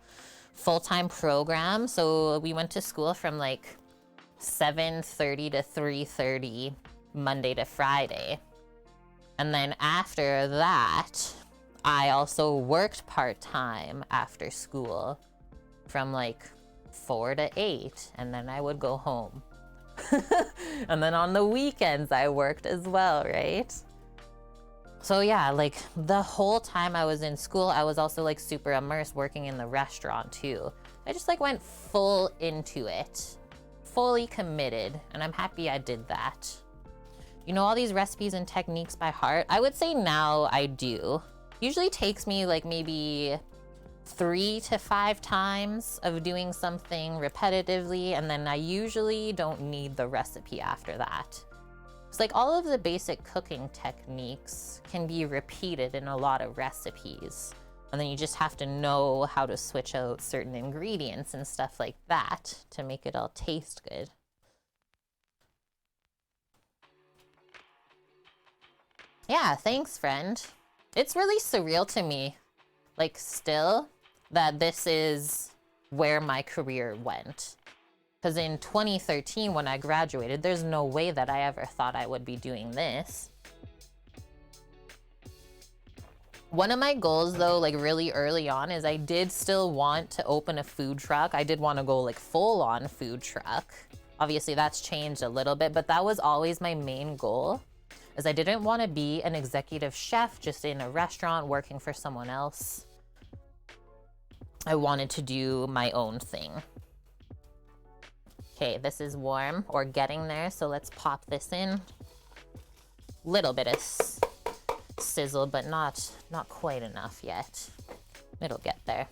full-time program. So we went to school from like 7:30 to 3:30, Monday to Friday. And then after that, I also worked part-time after school from like 4 to 8, and then I would go home. And then on the weekends I worked as well, right? So yeah, like the whole time I was in school, I was also like super immersed working in the restaurant too. I just like went full into it, fully committed, and I'm happy I did that. You know all these recipes and techniques by heart? I would say now I do. Usually takes me like maybe 3 to 5 times of doing something repetitively, and then I usually don't need the recipe after that. It's like all of the basic cooking techniques can be repeated in a lot of recipes. And then you just have to know how to switch out certain ingredients and stuff like that to make it all taste good. Yeah, thanks, friend. It's really surreal to me, like still, that this is where my career went. Because in 2013, when I graduated, there's no way that I ever thought I would be doing this. One of my goals though, like really early on, is I did still want to open a food truck. I did want to go like full on food truck. Obviously that's changed a little bit, but that was always my main goal, is I didn't want to be an executive chef just in a restaurant working for someone else. I wanted to do my own thing. Okay, this is warm or getting there, so let's pop this in. Little bit of sizzle, but not quite enough yet. It'll get there.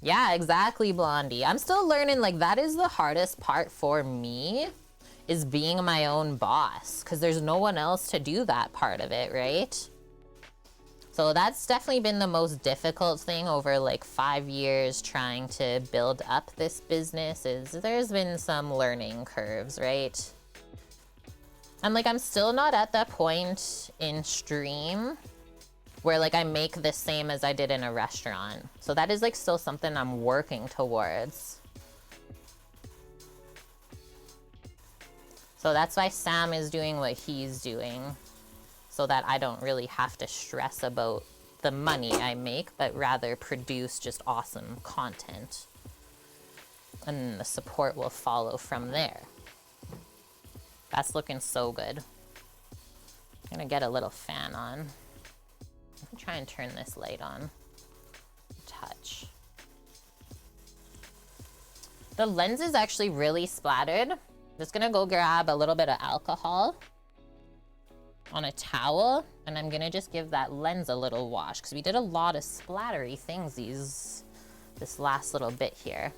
Yeah, exactly, Blondie. I'm still learning, like that is the hardest part for me, is being my own boss, because there's no one else to do that part of it, right? So that's definitely been the most difficult thing over like 5 years trying to build up this business, is there's been some learning curves, right? And like I'm still not at that point in stream where like I make the same as I did in a restaurant. So that is like still something I'm working towards. So that's why Sam is doing what he's doing, so that I don't really have to stress about the money I make, but rather produce just awesome content. And the support will follow from there. That's looking so good. I'm gonna get a little fan on. Let me try and turn this light on. Touch. The lens is actually really splattered. Just gonna go grab a little bit of alcohol on a towel, and I'm gonna just give that lens a little wash, because we did a lot of splattery things this last little bit here.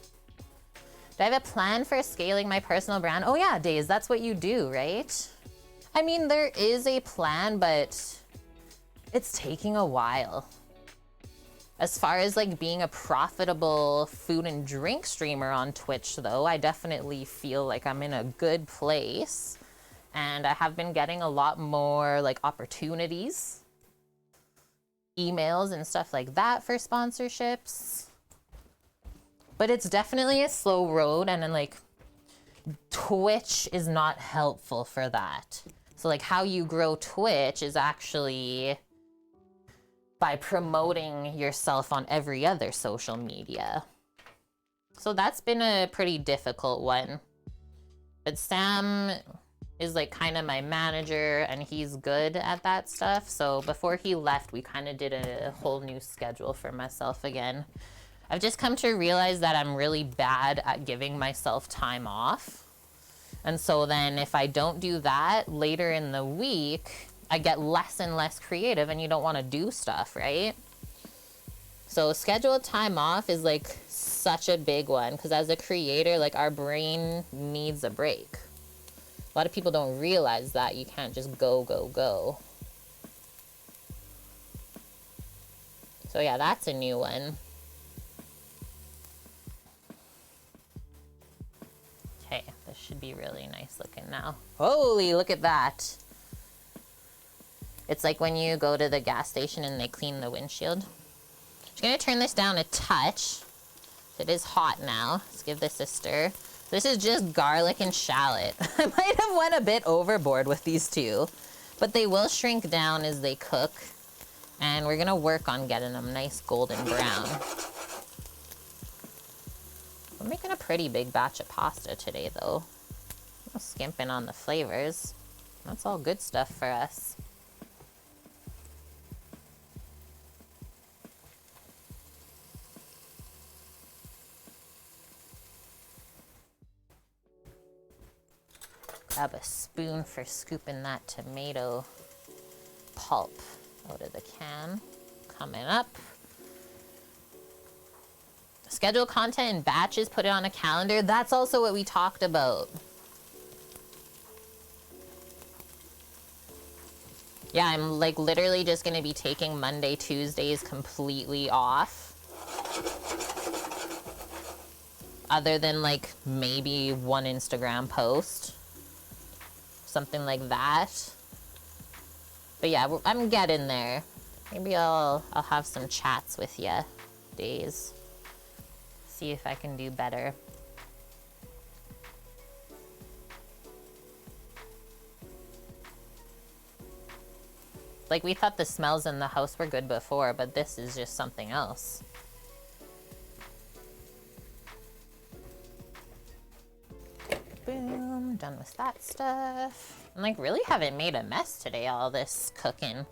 Do I have a plan for scaling my personal brand? Oh yeah, Days, that's what you do, right? I mean, there is a plan, but it's taking a while. As far as like being a profitable food and drink streamer on Twitch though, I definitely feel like I'm in a good place. And I have been getting a lot more like opportunities, emails and stuff like that for sponsorships. But it's definitely a slow road, and then like Twitch is not helpful for that. So like how you grow Twitch is actually by promoting yourself on every other social media. So that's been a pretty difficult one. But Sam is like kind of my manager, and he's good at that stuff. So before he left, we kind of did a whole new schedule for myself again. I've just come to realize that I'm really bad at giving myself time off. And so then if I don't do that later in the week, I get less and less creative, and you don't want to do stuff, right? So scheduled time off is like such a big one, because as a creator, like our brain needs a break. A lot of people don't realize that you can't just go, go, go. So yeah, that's a new one. Okay, this should be really nice looking now. Holy, look at that. It's like when you go to the gas station and they clean the windshield. Just gonna turn this down a touch. It is hot now. Let's give this a stir. This is just garlic and shallot. I might have went a bit overboard with these two, but they will shrink down as they cook, and we're gonna work on getting them nice golden brown. We're making a pretty big batch of pasta today though. No skimping on the flavors. That's all good stuff for us. Grab a spoon for scooping that tomato pulp out of the can. Coming up. Schedule content in batches, put it on a calendar. That's also what we talked about. Yeah, I'm like literally just gonna be taking Monday, Tuesdays completely off. Other than like maybe one Instagram post. Something like that. But yeah, I'm getting there. Maybe I'll have some chats with ya days. See if I can do better. Like, we thought the smells in the house were good before, but this is just something else. Boom, done with that stuff. And like, really haven't made a mess today, all this cooking.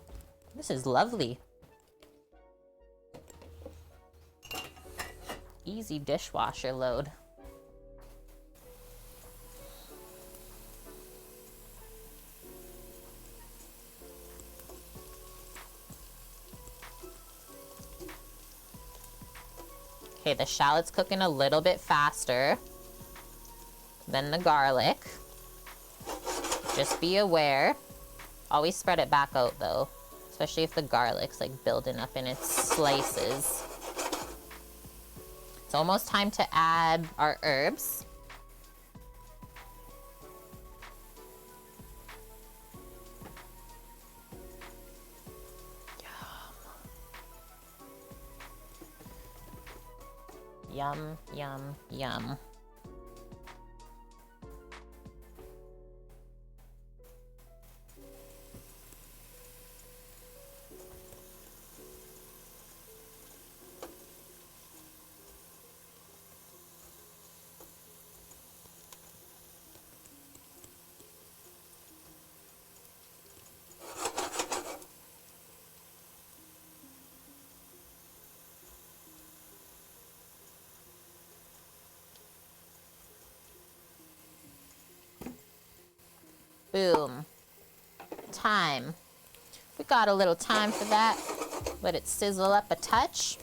This is lovely. Easy dishwasher load. Okay, the shallot's cooking a little bit faster than the garlic. Just be aware. Always spread it back out though, especially if the garlic's like building up in its slices. It's almost time to add our herbs. Yum, yum, yum. Boom. Thyme. We got a little thyme for that. Let it sizzle up a touch.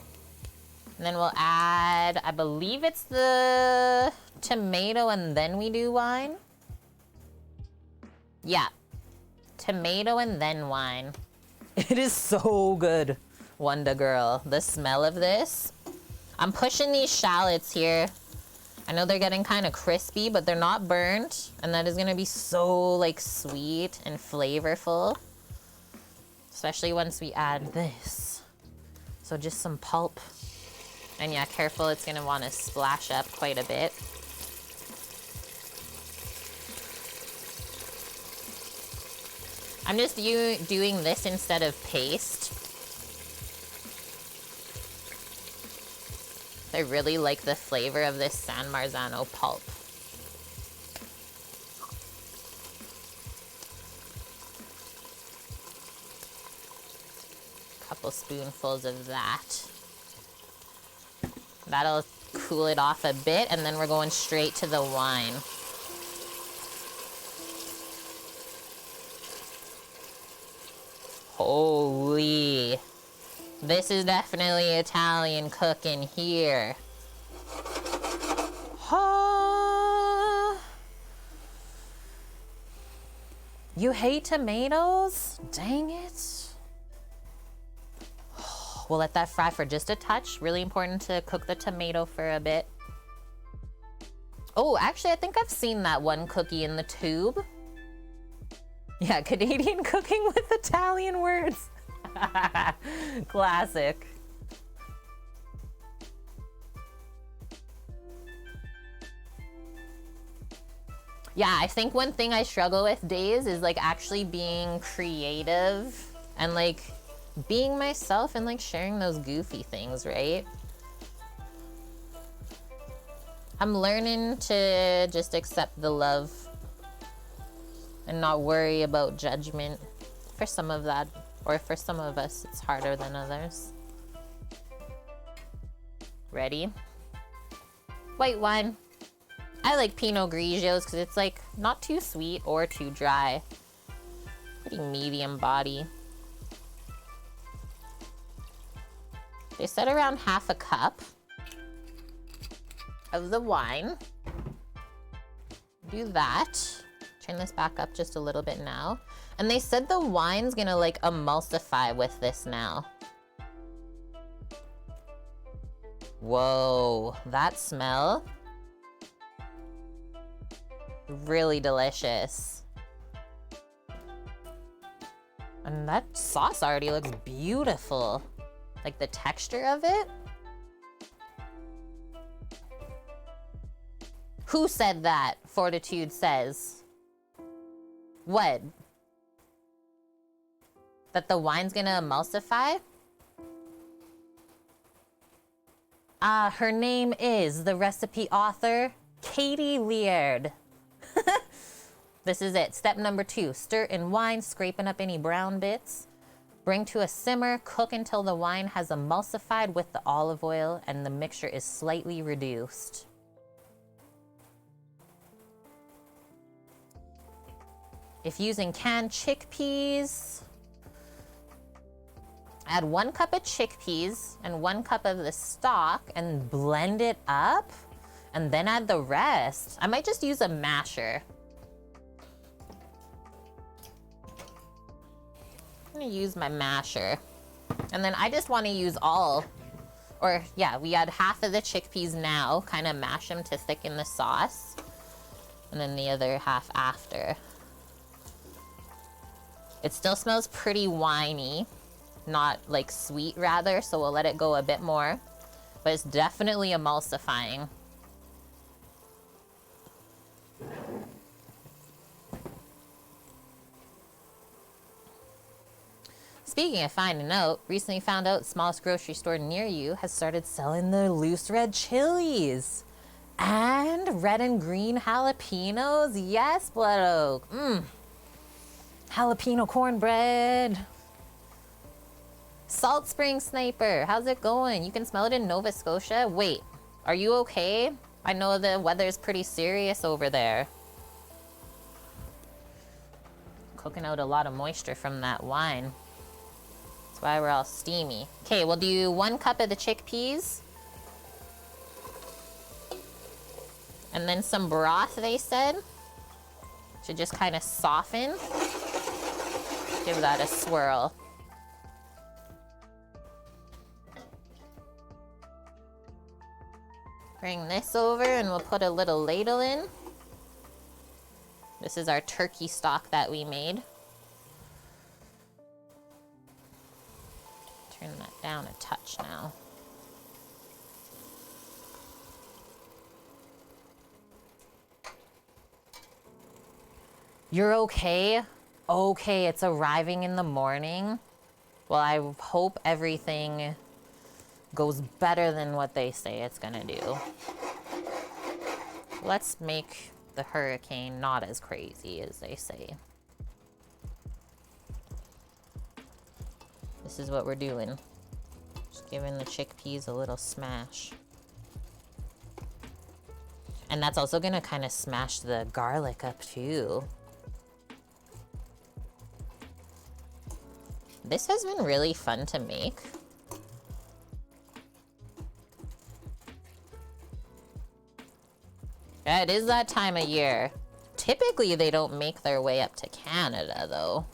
And then we'll add, I believe it's the tomato and then we do wine. Yeah. Tomato and then wine. It is so good, Wanda girl. The smell of this. I'm pushing these shallots here. I know they're getting kind of crispy, but they're not burnt. And that is gonna be so like sweet and flavorful. Especially once we add this. So just some pulp. And yeah, careful, it's gonna wanna splash up quite a bit. I'm just doing this instead of paste. I really like the flavor of this San Marzano pulp. Couple spoonfuls of that. That'll cool it off a bit, and then we're going straight to the wine. Holy. This is definitely Italian cooking here. You hate tomatoes? Dang it. We'll let that fry for just a touch. Really important to cook the tomato for a bit. Oh, actually, I think I've seen that one cookie in the tube. Yeah, Canadian cooking with Italian words. Classic. Yeah, I think one thing I struggle with days is like actually being creative and like being myself and like sharing those goofy things, right? I'm learning to just accept the love and not worry about judgment. For some of that, or for some of us, it's harder than others. Ready? White wine. I like Pinot Grigios because it's like not too sweet or too dry. Pretty medium body. They said around half a cup of the wine. Do that. Turn this back up just a little bit now. And they said the wine's gonna like emulsify with this now. Whoa, that smell. Really delicious. And that sauce already looks beautiful. Like the texture of it. Who said that? Fortitude says. What? That the wine's gonna emulsify? Her name is the recipe author, Katie Liard. This is it. Step number 2, stir in wine, scraping up any brown bits. Bring to a simmer, cook until the wine has emulsified with the olive oil and the mixture is slightly reduced. If using canned chickpeas, add 1 cup of chickpeas and 1 cup of the stock and blend it up and then add the rest. I might just use a masher. I'm gonna use my masher. And then I just wanna use all, or yeah, we add half of the chickpeas now, kind of mash them to thicken the sauce. And then the other half after. It still smells pretty winey, not like sweet rather, so we'll let it go a bit more. But it's definitely emulsifying. Speaking of finding out, recently found out smallest grocery store near you has started selling the loose red chilies. And red and green jalapenos. Yes, Blood Oak. Jalapeno cornbread. Salt Spring Sniper, how's it going? You can smell it in Nova Scotia. Wait, are you okay? I know the weather's pretty serious over there. Cooking out a lot of moisture from that wine. That's why we're all steamy. Okay, we'll do 1 cup of the chickpeas. And then some broth, they said. To just kind of soften. Give that a swirl. Bring this over and we'll put a little ladle in. This is our turkey stock that we made. Turn that down a touch now. You're okay? Okay, it's arriving in the morning. Well, I hope everything goes better than what they say it's gonna do. Let's make the hurricane not as crazy as they say. This is what we're doing. Just giving the chickpeas a little smash. And that's also gonna kind of smash the garlic up too. This has been really fun to make. Yeah, it is that time of year. Typically, they don't make their way up to Canada, though.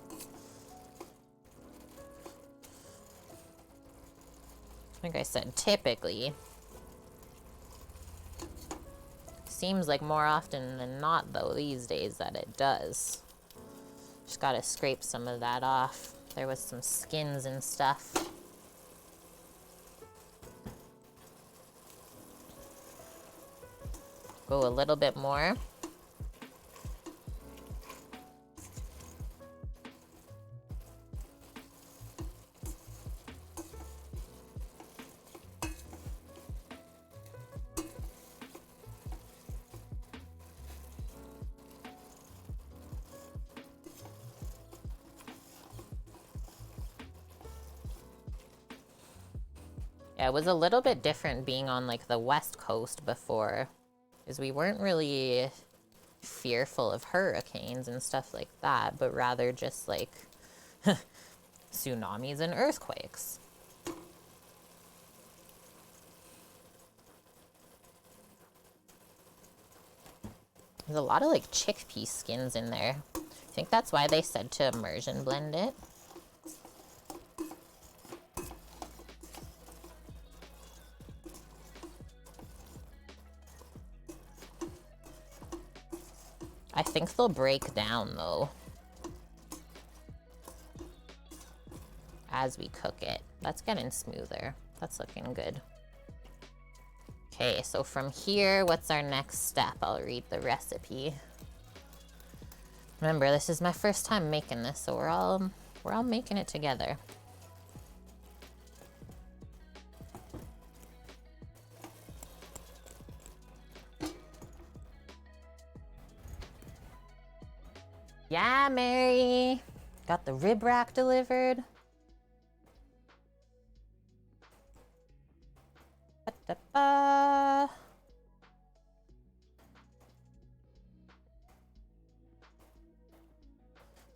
I think I said typically. Seems like more often than not, though, these days that it does. Just gotta scrape some of that off. There was some skins and stuff. Go a little bit more. Yeah, it was a little bit different being on like the West Coast before, because we weren't really fearful of hurricanes and stuff like that, but rather just like tsunamis and earthquakes. There's a lot of like chickpea skins in there. I think that's why they said to immersion blend it. I think they'll break down though as we cook it. That's getting smoother. That's looking good. Okay, so from here, what's our next step? I'll read the recipe. Remember, this is my first time making this, so we're all making it together. Yeah, Mary. Got the rib rack delivered.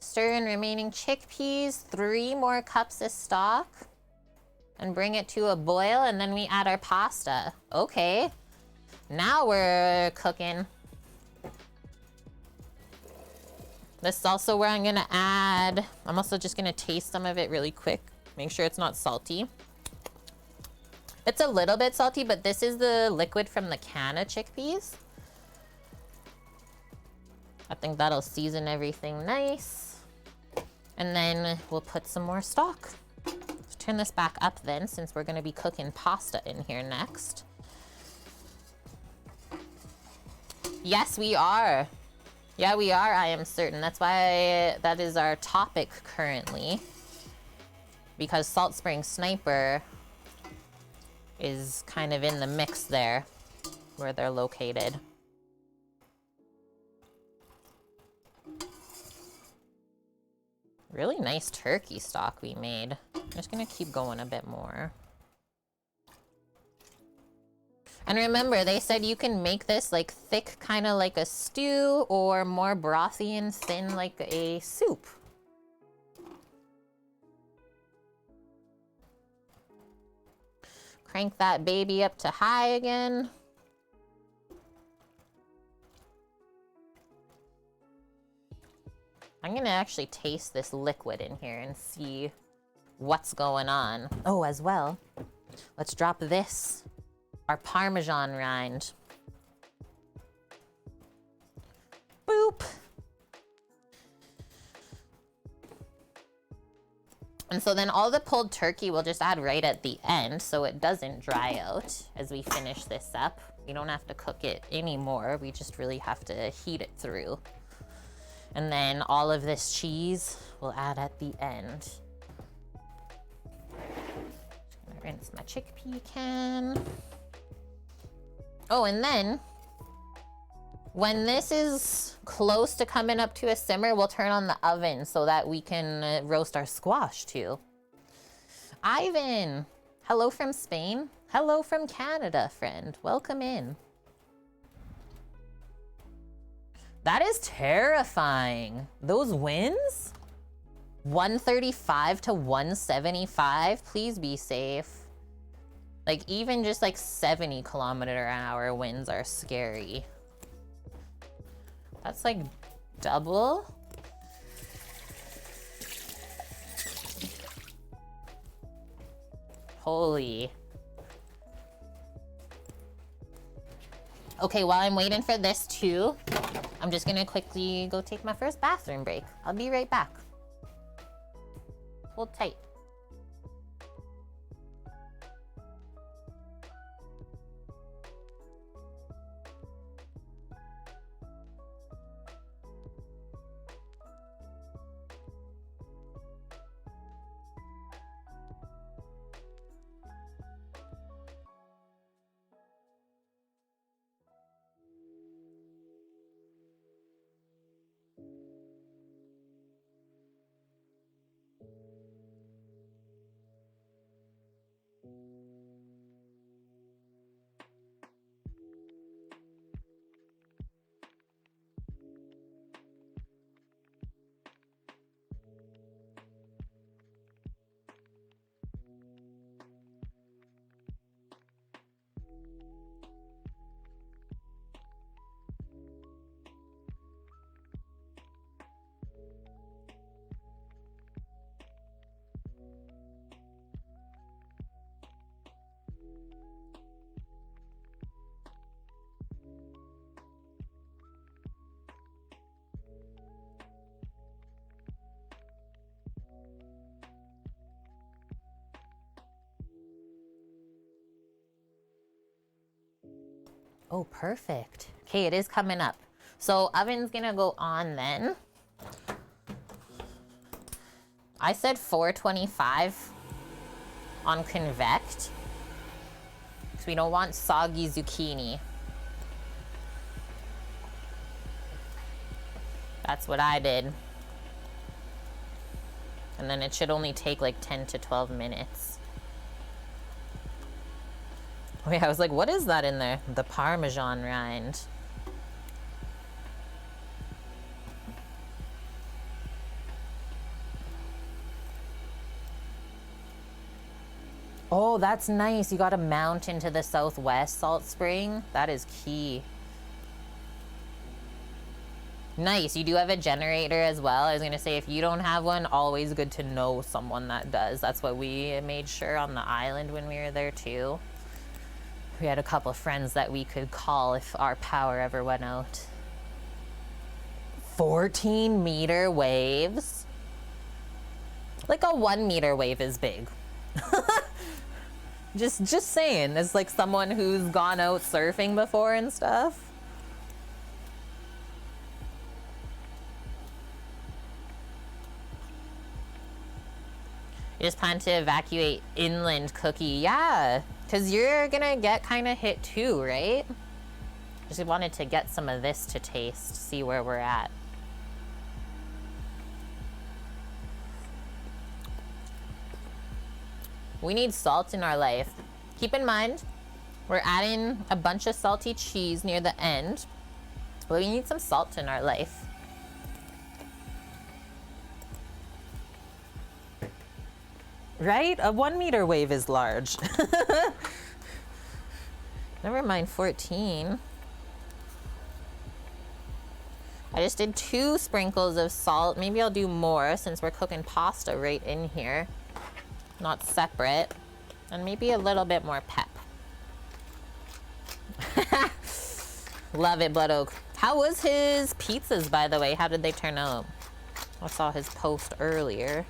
Stir in remaining chickpeas, 3 more cups of stock, and bring it to a boil, and then we add our pasta. Okay, now we're cooking. This is also where I'm gonna add, I'm also just gonna taste some of it really quick. Make sure it's not salty. It's a little bit salty, but this is the liquid from the can of chickpeas. I think that'll season everything nice. And then we'll put some more stock. Let's turn this back up then, since we're gonna be cooking pasta in here next. Yes, we are. Yeah, we are, I am certain. That's why that is our topic currently. Because Salt Spring Sniper is kind of in the mix there, where they're located. Really nice turkey stock we made. I'm just gonna keep going a bit more. And remember, they said you can make this like thick, kind of like a stew, or more brothy and thin like a soup. Crank that baby up to high again. I'm gonna actually taste this liquid in here and see what's going on. Oh, as well, let's drop this, our Parmesan rind. Boop. And so then all the pulled turkey we'll just add right at the end so it doesn't dry out as we finish this up. We don't have to cook it anymore. We just really have to heat it through. And then all of this cheese we'll add at the end. Just gonna rinse my chickpea can. Oh, and then when this is close to coming up to a simmer, we'll turn on the oven so that we can roast our squash too. Ivan, hello from Spain. Hello from Canada, friend. Welcome in. That is terrifying. Those winds? 135 to 175. Please be safe. Like even just like 70 km/h winds are scary. That's like double. Holy. Okay, while I'm waiting for this too, I'm just gonna quickly go take my first bathroom break. I'll be right back. Hold tight. Oh, perfect. Okay, it is coming up. So oven's gonna go on then. I said 425 on convect because we don't want soggy zucchini. That's what I did. And then it should only take like 10 to 12 minutes. Wait, I was like, what is that in there? The Parmesan rind. Oh, that's nice. You got to mount into the Southwest salt spring. That is key. Nice. You do have a generator as well. I was going to say, if you don't have one, always good to know someone that does. That's what we made sure on the island when we were there too. We had a couple of friends that we could call if our power ever went out. 14-meter waves? Like a 1-meter wave is big. Just saying, as like someone who's gone out surfing before and stuff. You just plan to evacuate inland, Cookie. Yeah, because you're gonna get kind of hit too, right? Just wanted to get some of this to taste, see where we're at. We need salt in our life. Keep in mind, we're adding a bunch of salty cheese near the end, but we need some salt in our life. Right? A 1-meter wave is large. Never mind 14. I just did 2 sprinkles of salt. Maybe I'll do more since we're cooking pasta right in here. Not separate. And maybe a little bit more pep. Love it, Blood Oak. How was his pizzas, by the way? How did they turn out? I saw his post earlier.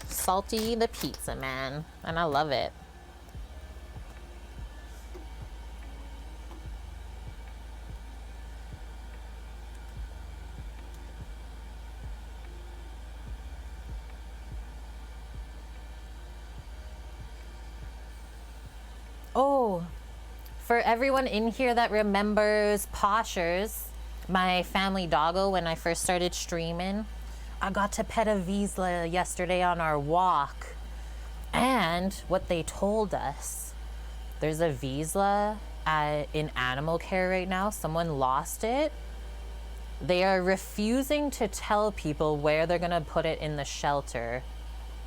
Salty the pizza man. And I love it. Oh, for everyone in here that remembers Poshers, my family doggo, when I first started streaming, I got to pet a Vizsla yesterday on our walk. And what they told us, there's a Vizsla in animal care right now. Someone lost it. They are refusing to tell people where they're gonna put it in the shelter.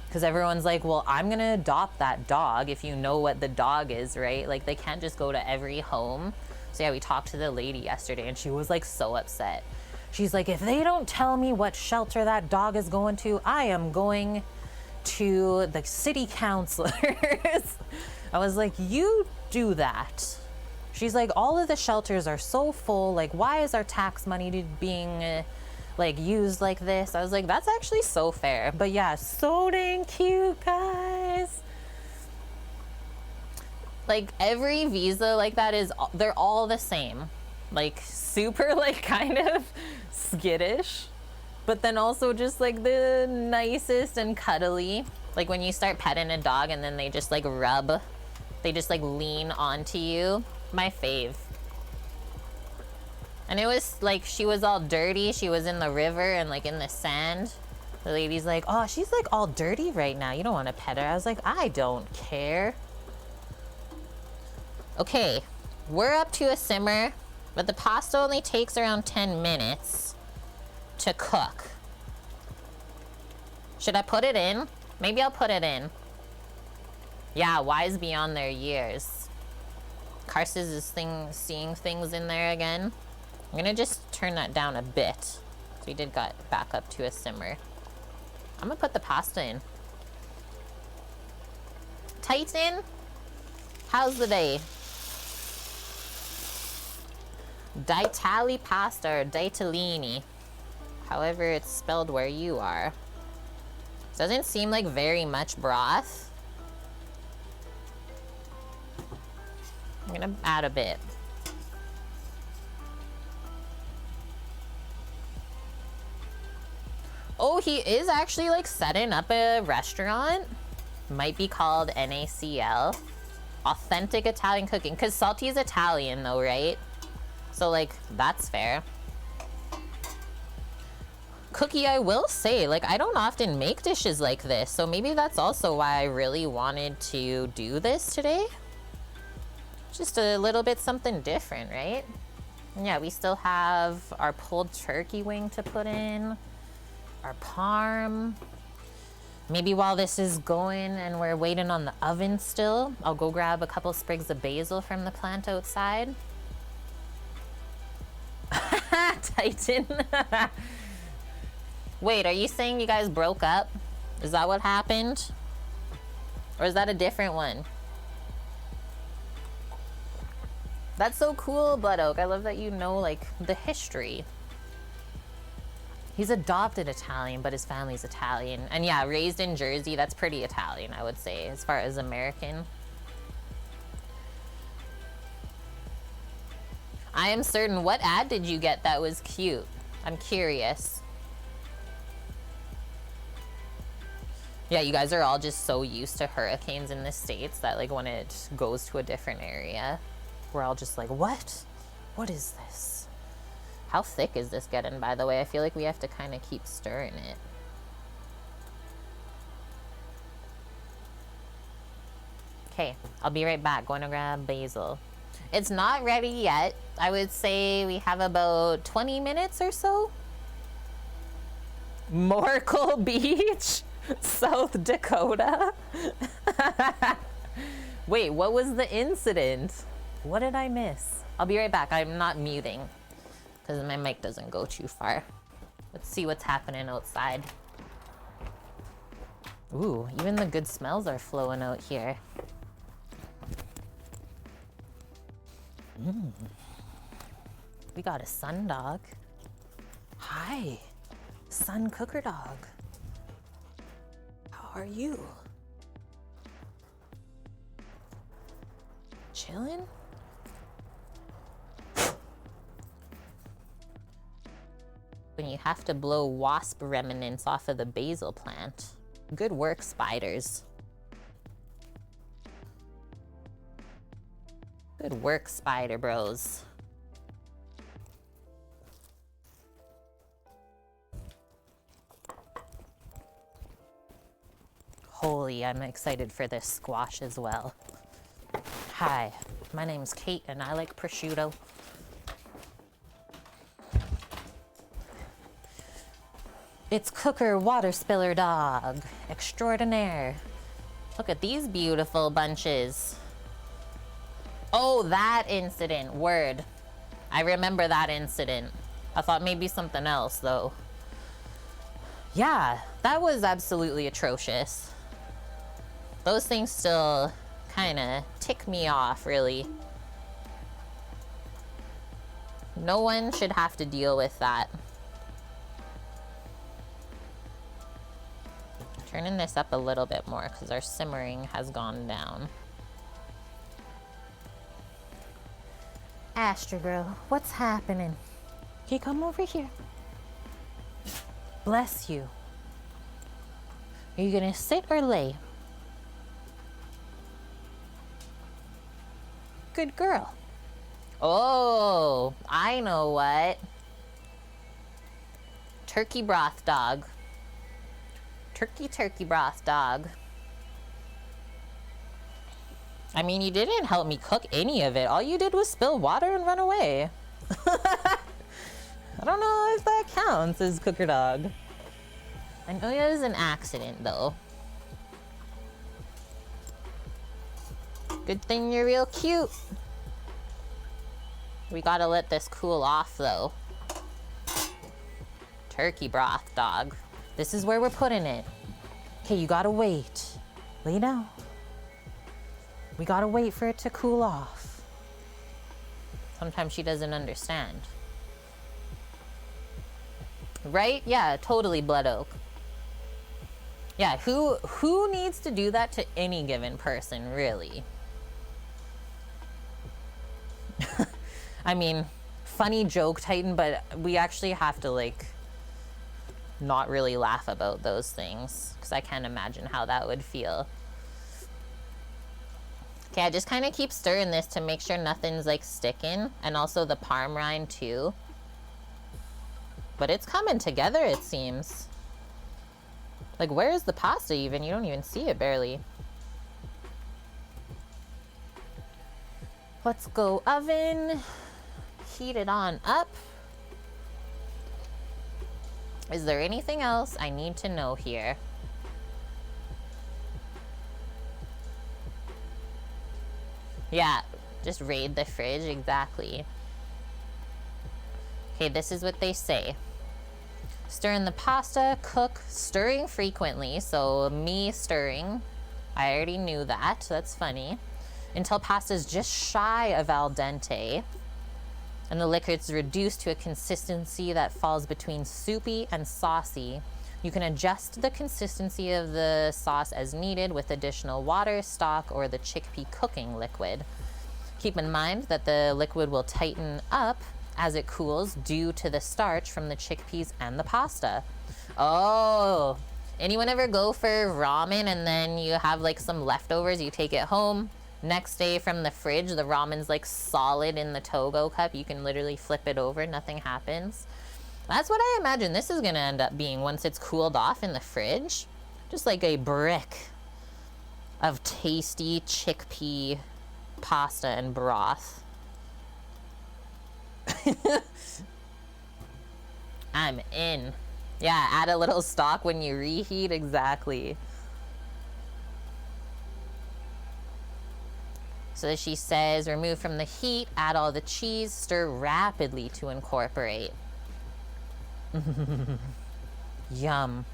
Because everyone's like, well, I'm gonna adopt that dog if you know what the dog is, right? Like, they can't just go to every home. So yeah, we talked to the lady yesterday and she was like so upset. She's like, if they don't tell me what shelter that dog is going to, I am going to the city councilors. I was like, you do that. She's like, all of the shelters are so full. Like, why is our tax money being like used like this? I was like, that's actually so fair. But yeah, so dang cute, guys. Like, every Vizsla like that is, they're all the same. Like, super like kind of skittish, but then also just like the nicest and cuddly. Like when you start petting a dog and then they just like rub, they just like lean onto you. My fave. And it was like, she was all dirty. She was in the river and like in the sand. The lady's like, oh, she's like all dirty right now. You don't want to pet her. I was like, I don't care. Okay, we're up to a simmer, but the pasta only takes around 10 minutes to cook. Should I put it in? Maybe I'll put it in. Yeah, wise beyond their years. Carses is seeing things in there again. I'm gonna just turn that down a bit. So we did got back up to a simmer. I'm gonna put the pasta in. Titan, how's the day? Ditali pasta or ditalini, however it's spelled where you are. Doesn't seem like very much broth. I'm gonna add a bit. Oh, he is actually like setting up a restaurant. Might be called NACL. Authentic Italian cooking. Because Salty's Italian though, right? So like, that's fair. Cookie, I will say, like, I don't often make dishes like this. So maybe that's also why I really wanted to do this today. Just a little bit something different, right? Yeah, we still have our pulled turkey wing to put in. Our parm. Maybe while this is going and we're waiting on the oven still, I'll go grab a couple sprigs of basil from the plant outside. Titan. Wait, are you saying you guys broke up? Is that what happened? Or is that a different one? That's so cool, Blood Oak. I love that you know, like, the history. He's adopted Italian, but his family's Italian. And yeah, raised in Jersey, that's pretty Italian, I would say, as far as American. I am certain. What ad did you get that was cute? I'm curious. Yeah, you guys are all just so used to hurricanes in the States that like when it goes to a different area, we're all just like, what? What is this? How thick is this getting, by the way? I feel like we have to kind of keep stirring it. Okay, I'll be right back. Going to grab basil. It's not ready yet. I would say we have about 20 minutes or so. Morkel Beach, South Dakota. Wait, what was the incident? What did I miss? I'll be right back. I'm not muting because my mic doesn't go too far. Let's see what's happening outside. Ooh, even the good smells are flowing out here. We got a sun dog. Hi, sun cooker dog. How are you? Chilling? When you have to blow wasp remnants off of the basil plant. Good work, spiders. Good work, spider bros. Holy, I'm excited for this squash as well. Hi, my name's Kate and I like prosciutto. It's Cooker Water Spiller Dog Extraordinaire. Look at these beautiful bunches. Oh, that incident. Word. I remember that incident. I thought maybe something else, though. Yeah, that was absolutely atrocious. Those things still kind of tick me off, really. No one should have to deal with that. Turning this up a little bit more because our simmering has gone down. Astro Girl, what's happening? Can you come over here? Bless you. Are you gonna sit or lay? Good girl. Oh, I know what. Turkey broth dog. Turkey broth dog. I mean, you didn't help me cook any of it. All you did was spill water and run away. I don't know if that counts as cooker dog. I know it was an accident, though. Good thing you're real cute. We gotta let this cool off, though. Turkey broth dog. This is where we're putting it. Okay, you gotta wait. Lay down. We gotta wait for it to cool off. Sometimes she doesn't understand. Right? Yeah, totally, Blood Oak. Yeah, who needs to do that to any given person, really? I mean, funny joke, Titan, but we actually have to, like, not really laugh about those things, because I can't imagine how that would feel. Okay, I just kind of keep stirring this to make sure nothing's, like, sticking, and also the parm rind, too. But it's coming together, it seems. Like, where is the pasta even? You don't even see it, barely. Let's go oven. Heat it on up. Is there anything else I need to know here? Yeah, just raid the fridge, exactly. Okay, this is what they say. Stir in the pasta, cook, stirring frequently. So me stirring, I already knew that, that's funny. Until pasta is just shy of al dente. And the liquor is reduced to a consistency that falls between soupy and saucy. You can adjust the consistency of the sauce as needed with additional water, stock, or the chickpea cooking liquid. Keep in mind that the liquid will tighten up as it cools due to the starch from the chickpeas and the pasta. Oh, anyone ever go for ramen and then you have like some leftovers, you take it home? Next day from the fridge, the ramen's like solid in the Togo cup. You can literally flip it over, nothing happens. That's what I imagine this is gonna end up being once it's cooled off in the fridge. Just like a brick of tasty chickpea pasta and broth. I'm in. Yeah, add a little stock when you reheat, exactly. So she says, remove from the heat, add all the cheese, stir rapidly to incorporate. Yum.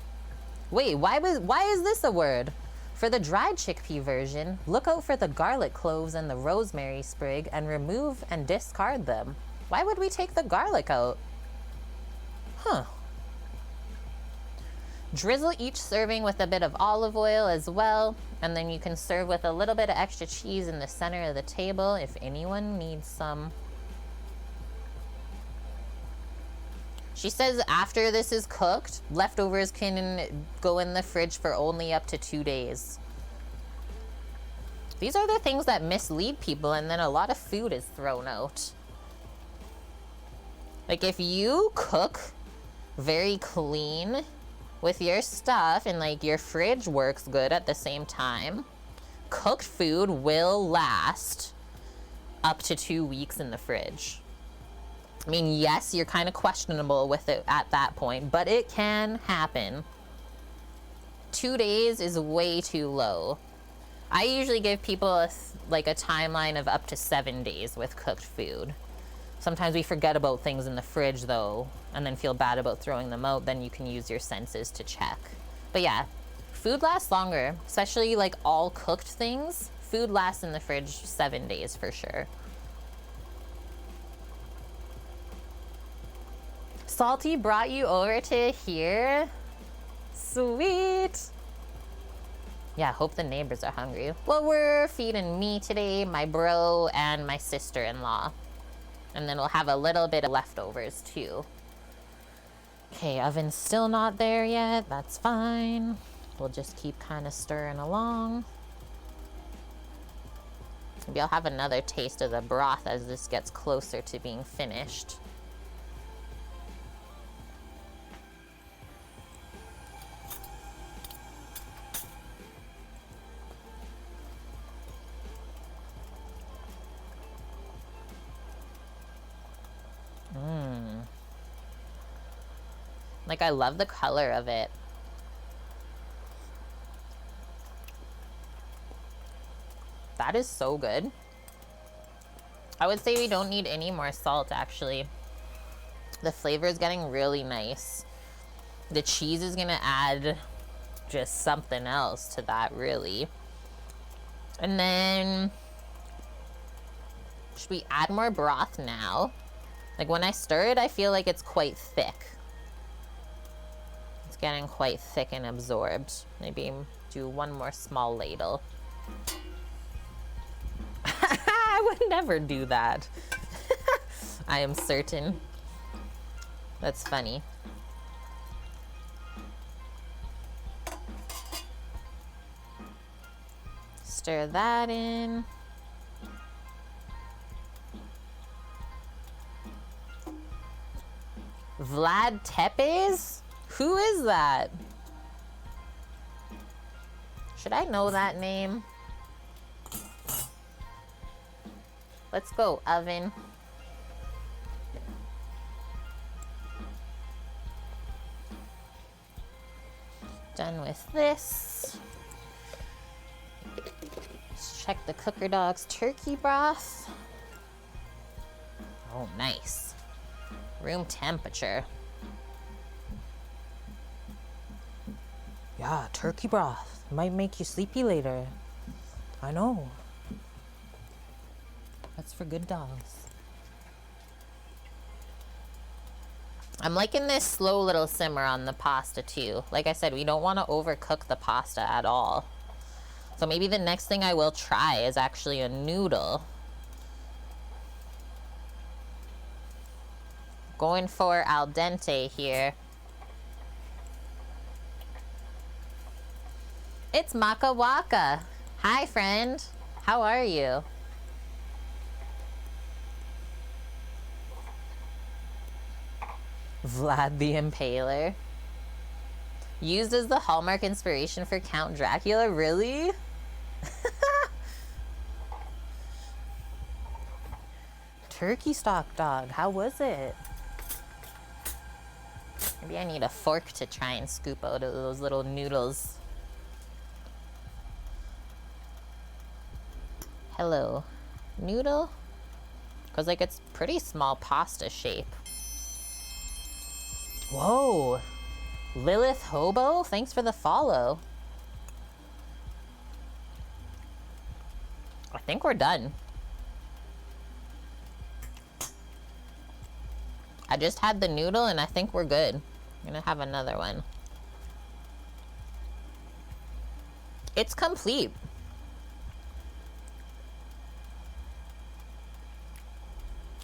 Wait, why is this a word? For the dried chickpea version, look out for the garlic cloves and the rosemary sprig and remove and discard them. Why would we take the garlic out? Huh. Drizzle each serving with a bit of olive oil as well, and then you can serve with a little bit of extra cheese in the center of the table if anyone needs some. She says after this is cooked, leftovers can go in the fridge for only up to 2 days. These are the things that mislead people, and then a lot of food is thrown out. Like, if you cook very clean with your stuff and like your fridge works good at the same time, cooked food will last up to 2 weeks in the fridge. I mean, yes, you're kind of questionable with it at that point, but it can happen. 2 days is way too low. I usually give people a timeline of up to 7 days with cooked food. Sometimes we forget about things in the fridge though, and then feel bad about throwing them out. Then you can use your senses to check. But yeah, food lasts longer, especially like all cooked things. Food lasts in the fridge 7 days for sure. Salty brought you over to here? Sweet. Yeah, hope the neighbors are hungry. Well, we're feeding me today, my bro, and my sister-in-law. And then we'll have a little bit of leftovers too. Okay, oven's still not there yet. That's fine. We'll just keep kind of stirring along. Maybe I'll have another taste of the broth as this gets closer to being finished. Like, I love the color of it. That is so good. I would say we don't need any more salt, actually. The flavor is getting really nice. The cheese is gonna add just something else to that, really. And then, should we add more broth now? Like, when I stir it, I feel like it's quite thick. It's getting quite thick and absorbed. Maybe do one more small ladle. I would never do that. I am certain. That's funny. Stir that in. Vlad Tepes? Who is that? Should I know that name? Let's go, oven. Done with this. Let's check the Cooker Dog's turkey broth. Oh, nice. Room temperature. Yeah, turkey broth. Might make you sleepy later. I know. That's for good dogs. I'm liking this slow little simmer on the pasta too. Like I said, we don't want to overcook the pasta at all. So maybe the next thing I will try is actually a noodle. Going for al dente here. It's Maka Waka. Hi, friend. How are you? Vlad the Impaler. Used as the hallmark inspiration for Count Dracula? Really? Turkey stock dog. How was it? Maybe I need a fork to try and scoop out of those little noodles. Hello. Noodle? Because, like, it's pretty small pasta shape. Whoa. Lilith Hobo? Thanks for the follow. I think we're done. I just had the noodle and I think we're good. I'm gonna have another one. It's complete.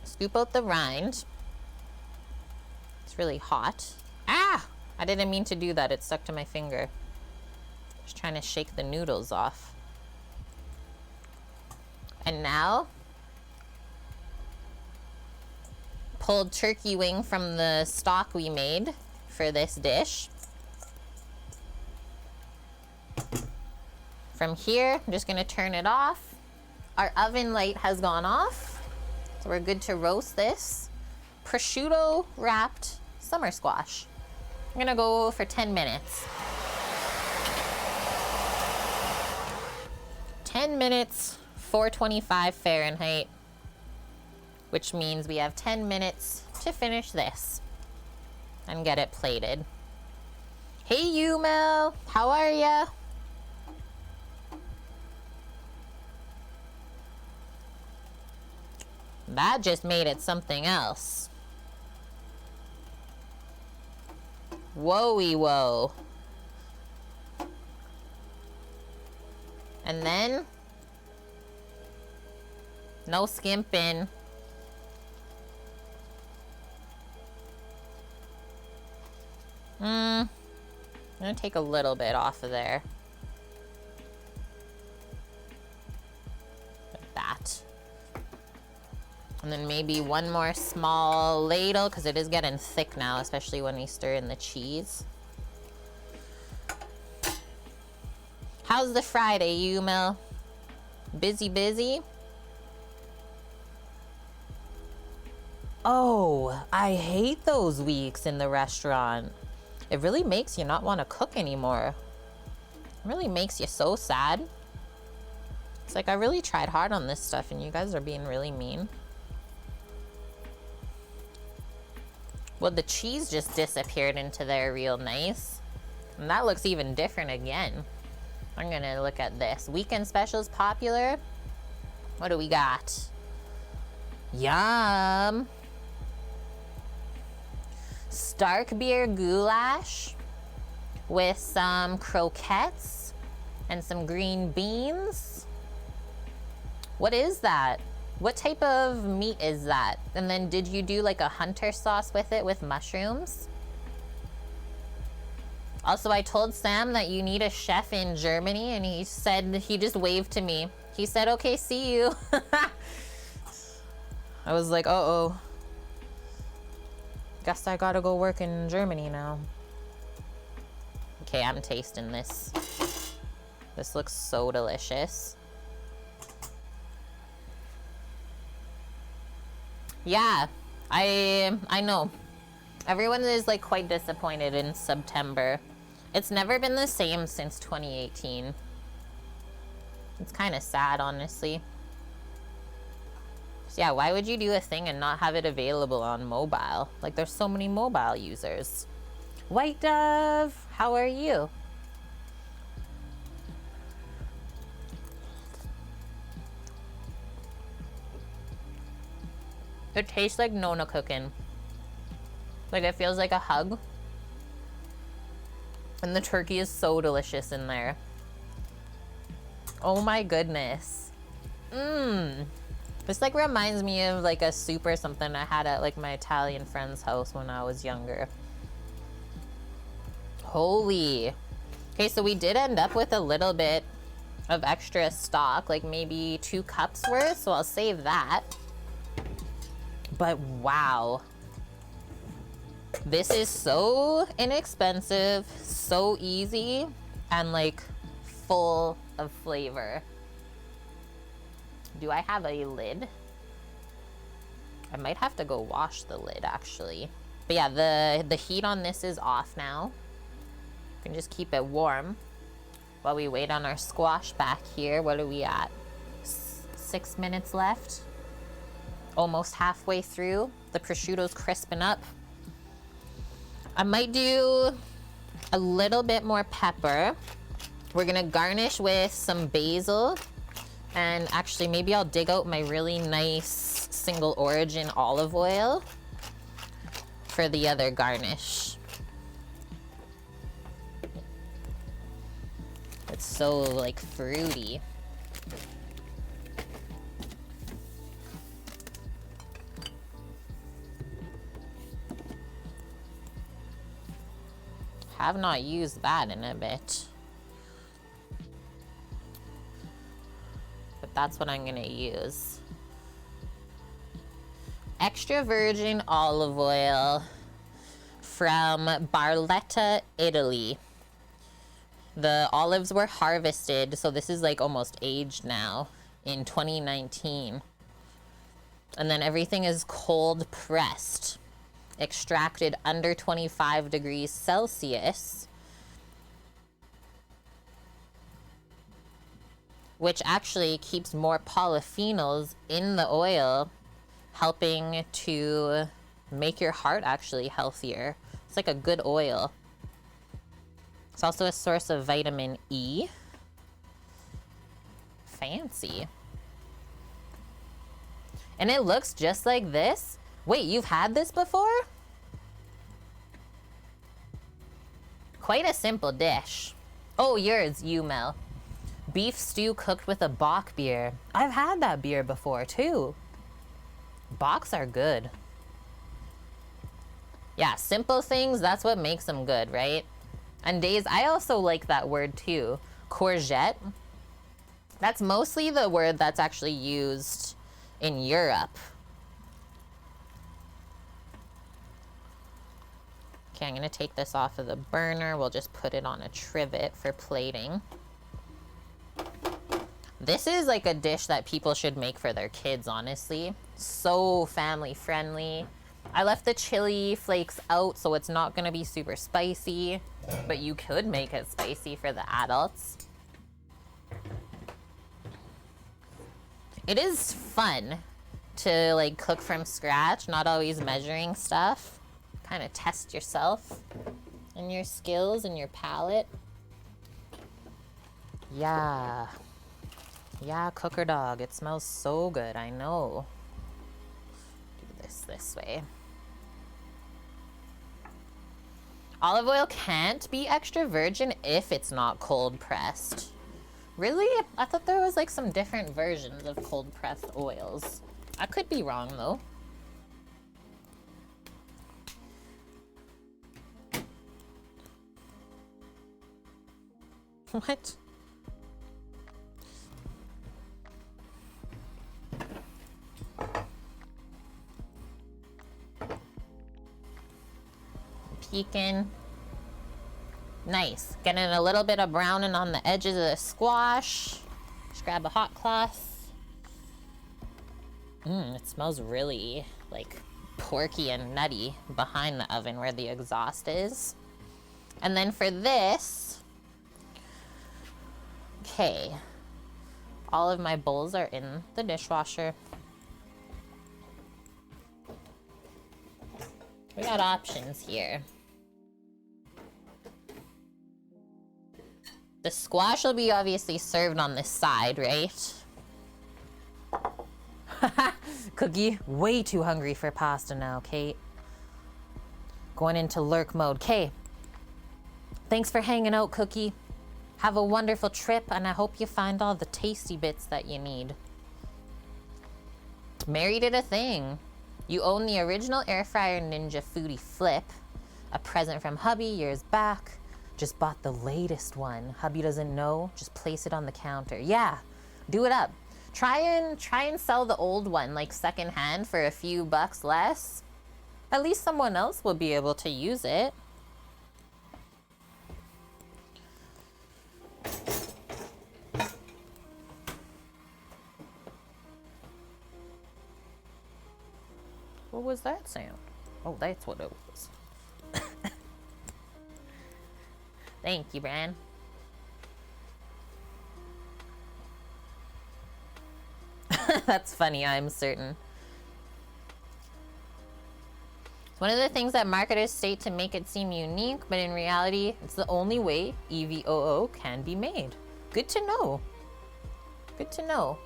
Scoop out the rind. It's really hot. Ah! I didn't mean to do that. It stuck to my finger. Just trying to shake the noodles off. And now, pulled turkey wing from the stock we made for this dish. From here, I'm just gonna turn it off. Our oven light has gone off, so we're good to roast this prosciutto wrapped summer squash. I'm gonna go for 10 minutes. 10 minutes, 425 Fahrenheit, which means we have 10 minutes to finish this and get it plated. Hey, Mel, how are ya? That just made it something else. Whoa-y whoa. And then, no skimping. I'm gonna take a little bit off of there. Like that. And then maybe one more small ladle, because it is getting thick now, especially when we stir in the cheese. How's the Friday, Mel? Busy, busy? Oh, I hate those weeks in the restaurant. It really makes you not want to cook anymore. It really makes you so sad. It's like I really tried hard on this stuff and you guys are being really mean. Well, the cheese just disappeared into there real nice. And that looks even different again. I'm gonna look at this. Weekend specials popular. What do we got? Yum. Stark beer goulash with some croquettes and some green beans. What is that? What type of meat is that? And then did you do like a hunter sauce with it with mushrooms? Also, I told Sam that you need a chef in Germany, and he said, he just waved to me. He said, okay, see you. I was like, uh-oh. Guess I gotta go work in Germany now. Okay, I'm tasting this. This looks so delicious. Yeah, I know. Everyone is like quite disappointed in September. It's never been the same since 2018. It's kind of sad, honestly. So yeah, why would you do a thing and not have it available on mobile? Like, there's so many mobile users. White Dove, how are you? It tastes like Nona cooking. Like, it feels like a hug. And the turkey is so delicious in there. Oh my goodness. Mmm. This like reminds me of like a soup or something I had at like my Italian friend's house when I was younger. Holy. Okay, so we did end up with a little bit of extra stock, like maybe 2 cups worth, so I'll save that. But wow. This is so inexpensive, so easy, and like full of flavor. Do I have a lid? I might have to go wash the lid actually. But yeah, the heat on this is off now. We can just keep it warm while we wait on our squash back here. What are we at? 6 minutes left. Almost halfway through. The prosciutto's crisping up. I might do a little bit more pepper. We're gonna garnish with some basil. And actually, maybe I'll dig out my really nice single origin olive oil for the other garnish. It's so like fruity. Have not used that in a bit. But that's what I'm gonna use. Extra virgin olive oil from Barletta, Italy. The olives were harvested, so this is like almost aged now, in 2019. And then everything is cold pressed, extracted under 25 degrees Celsius, which actually keeps more polyphenols in the oil, helping to make your heart actually healthier. It's like a good oil. It's also a source of vitamin E. Fancy. And it looks just like this. Wait, you've had this before? Quite a simple dish. Oh, yours, you, Mel. Beef stew cooked with a Bock beer. I've had that beer before, too. Bocks are good. Yeah, simple things, that's what makes them good, right? And days, I also like that word, too. Courgette. That's mostly the word that's actually used in Europe. Okay, I'm gonna take this off of the burner. We'll just put it on a trivet for plating. This is like a dish that people should make for their kids, honestly. So family friendly. I left the chili flakes out, so it's not gonna be super spicy, but you could make it spicy for the adults. It is fun to like cook from scratch, not always measuring stuff. Kind of test yourself and your skills and your palate. Yeah. Yeah, cooker dog. It smells so good, I know. Do this way. Olive oil can't be extra virgin if it's not cold pressed. Really? I thought there was like some different versions of cold pressed oils. I could be wrong though. What? Peeking. Nice. Getting a little bit of browning on the edges of the squash. Just grab a hot cloth. It smells really like porky and nutty behind the oven where the exhaust is. And then for this, okay, all of my bowls are in the dishwasher. We got options here. The squash will be obviously served on this side, right? Cookie, way too hungry for pasta now, Kate. Going into lurk mode. Kay, thanks for hanging out, Cookie. Have a wonderful trip, and I hope you find all the tasty bits that you need. Mary did a thing. You own the original Air Fryer Ninja Foodie Flip, a present from hubby years back. Just bought the latest one. Hubby doesn't know. Just place it on the counter. Yeah, do it up. Try and sell the old one like secondhand for a few bucks less. At least someone else will be able to use it. What was that sound? Oh, that's what it was. Thank you, Bran. That's funny, I'm certain. It's one of the things that marketers state to make it seem unique, but in reality, it's the only way EVOO can be made. Good to know. Good to know.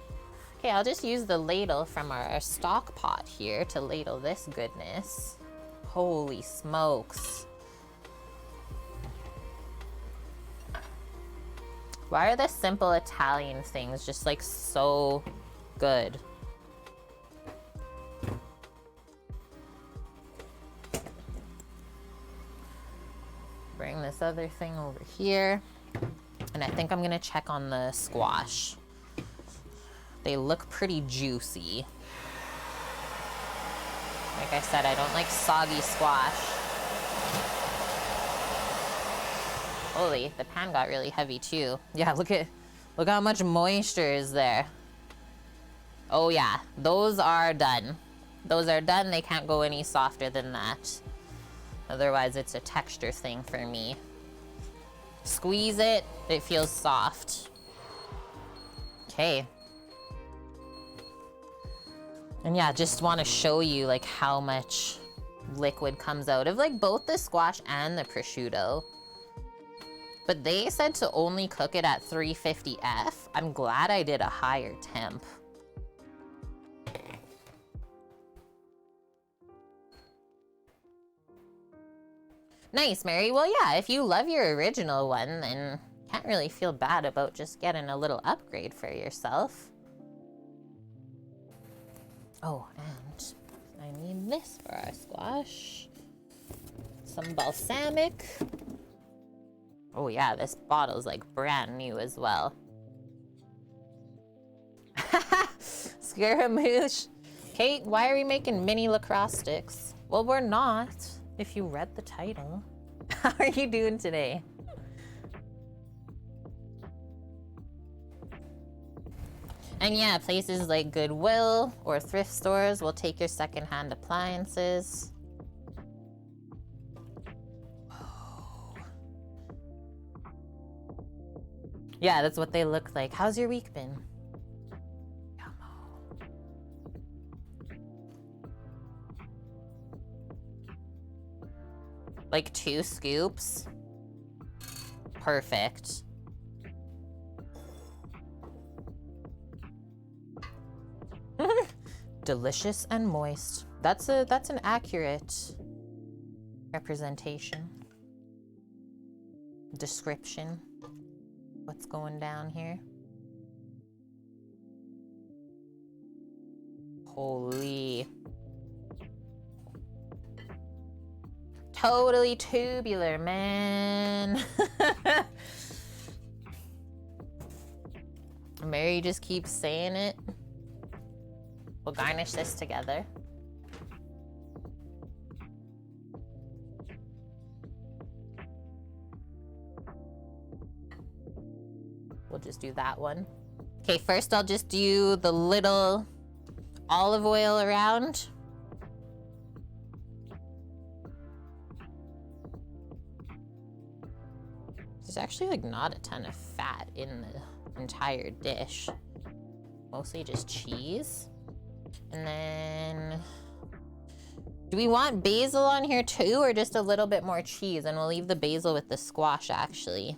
Okay, I'll just use the ladle from our stock pot here to ladle this goodness. Holy smokes. Why are the simple Italian things just like so good? Bring this other thing over here. And I think I'm gonna check on the squash. They look pretty juicy. Like I said, I don't like soggy squash. Holy, the pan got really heavy too. Yeah, look how much moisture is there. Oh yeah, those are done. Those are done, they can't go any softer than that. Otherwise it's a texture thing for me. Squeeze it, it feels soft. Okay. And yeah, just want to show you like how much liquid comes out of like both the squash and the prosciutto. But they said to only cook it at 350F. I'm glad I did a higher temp. Nice, Mary. Well, yeah, if you love your original one, then can't really feel bad about just getting a little upgrade for yourself. Oh, and I need this for our squash. Some balsamic. Oh yeah, this bottle's like brand new as well. Scaramouche. Kate, why are we making mini lacrosse sticks? Well, we're not, if you read the title. How are you doing today? And yeah, places like Goodwill or thrift stores will take your secondhand appliances. Yeah, that's what they look like. How's your week been? Like 2 scoops? Perfect. Delicious and moist. That's an accurate representation. Description. What's going down here? Holy. Totally tubular, man. Mary just keeps saying it. We'll garnish this together. We'll just do that one. Okay, first I'll just do the little olive oil around. There's actually like not a ton of fat in the entire dish. Mostly just cheese. And then, do we want basil on here too, or just a little bit more cheese? And we'll leave the basil with the squash actually.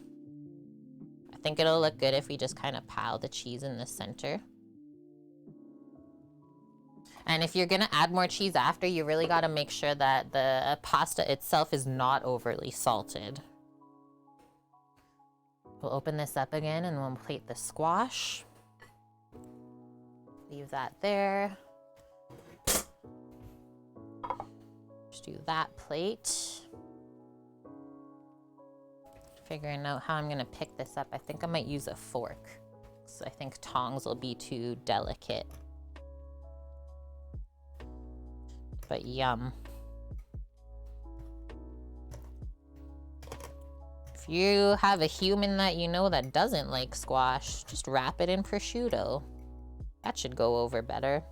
I think it'll look good if we just kind of pile the cheese in the center. And if you're gonna add more cheese after, you really gotta make sure that the pasta itself is not overly salted. We'll open this up again and we'll plate the squash. Leave that there. Just do that plate. Figuring out how I'm gonna pick this up. I think I might use a fork, because I think tongs will be too delicate. But yum. If you have a human that you know that doesn't like squash, just wrap it in prosciutto. That should go over better.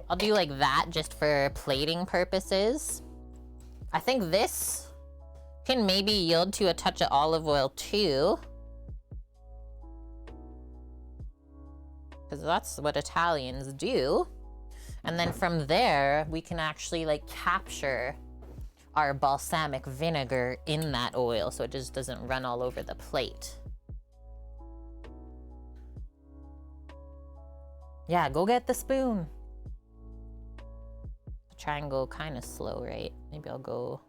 I'll do like that just for plating purposes. I think this can maybe yield to a touch of olive oil too, because that's what Italians do. And then from there, we can actually like capture our balsamic vinegar in that oil so it just doesn't run all over the plate. Yeah, go get the spoon. Try and go kind of slow, right? Maybe I'll go.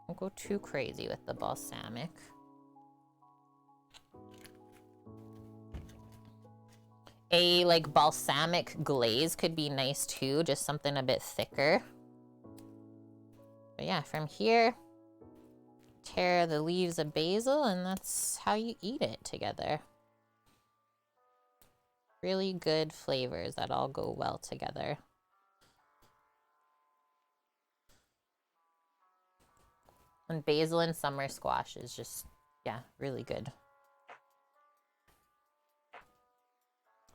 Don't go too crazy with the balsamic. A like balsamic glaze could be nice too, just something a bit thicker. But yeah, from here, tear the leaves of basil, and that's how you eat it together. Really good flavors that all go well together. And basil and summer squash is just, yeah, really good.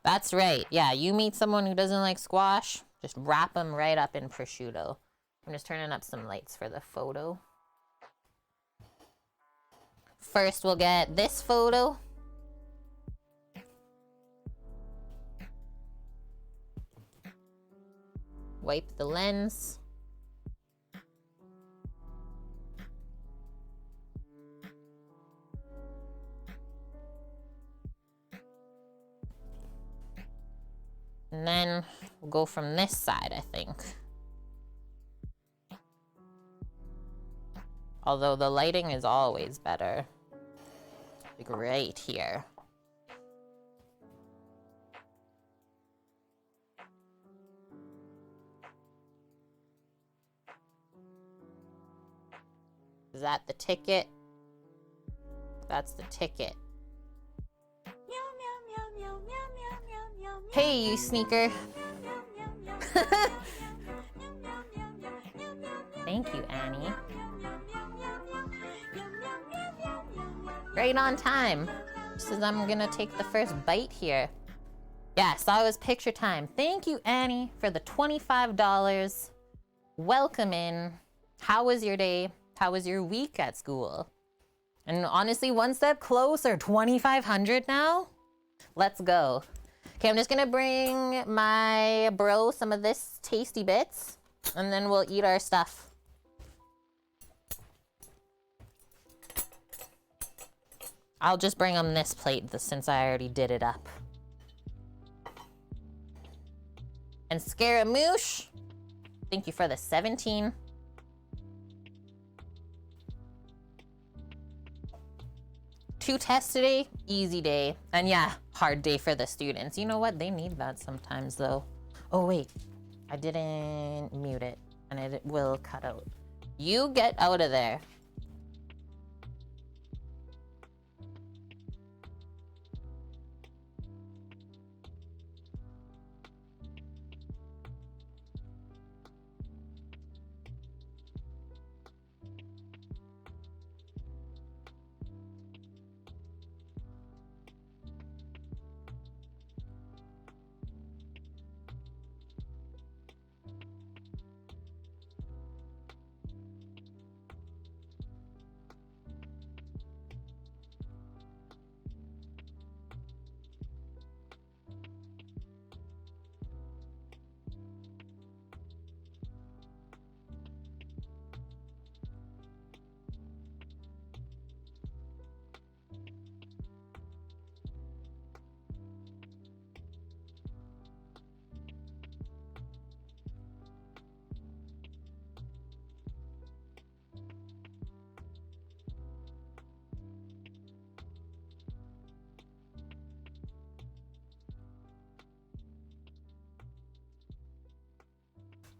That's right. Yeah, you meet someone who doesn't like squash, just wrap them right up in prosciutto. I'm just turning up some lights for the photo. First, we'll get this photo. Wipe the lens. And then we'll go from this side, I think. Although the lighting is always better. Like right here. Is that the ticket? That's the ticket. Hey, you sneaker. Thank you, Annie. Right on time. Just as I'm gonna take the first bite here. Yeah, saw it was picture time. Thank you, Annie, for the $25. Welcome in. How was your day? How was your week at school? And honestly, one step closer, 2,500 now? Let's go. Okay, I'm just gonna bring my bro some of this tasty bits, and then we'll eat our stuff. I'll just bring him this plate since I already did it up. And Scaramouche, Thank you for the 17. Two tests today, easy day. And yeah, hard day for the students. You know what? They need that sometimes though. Oh wait, I didn't mute it and it will cut out. You get out of there.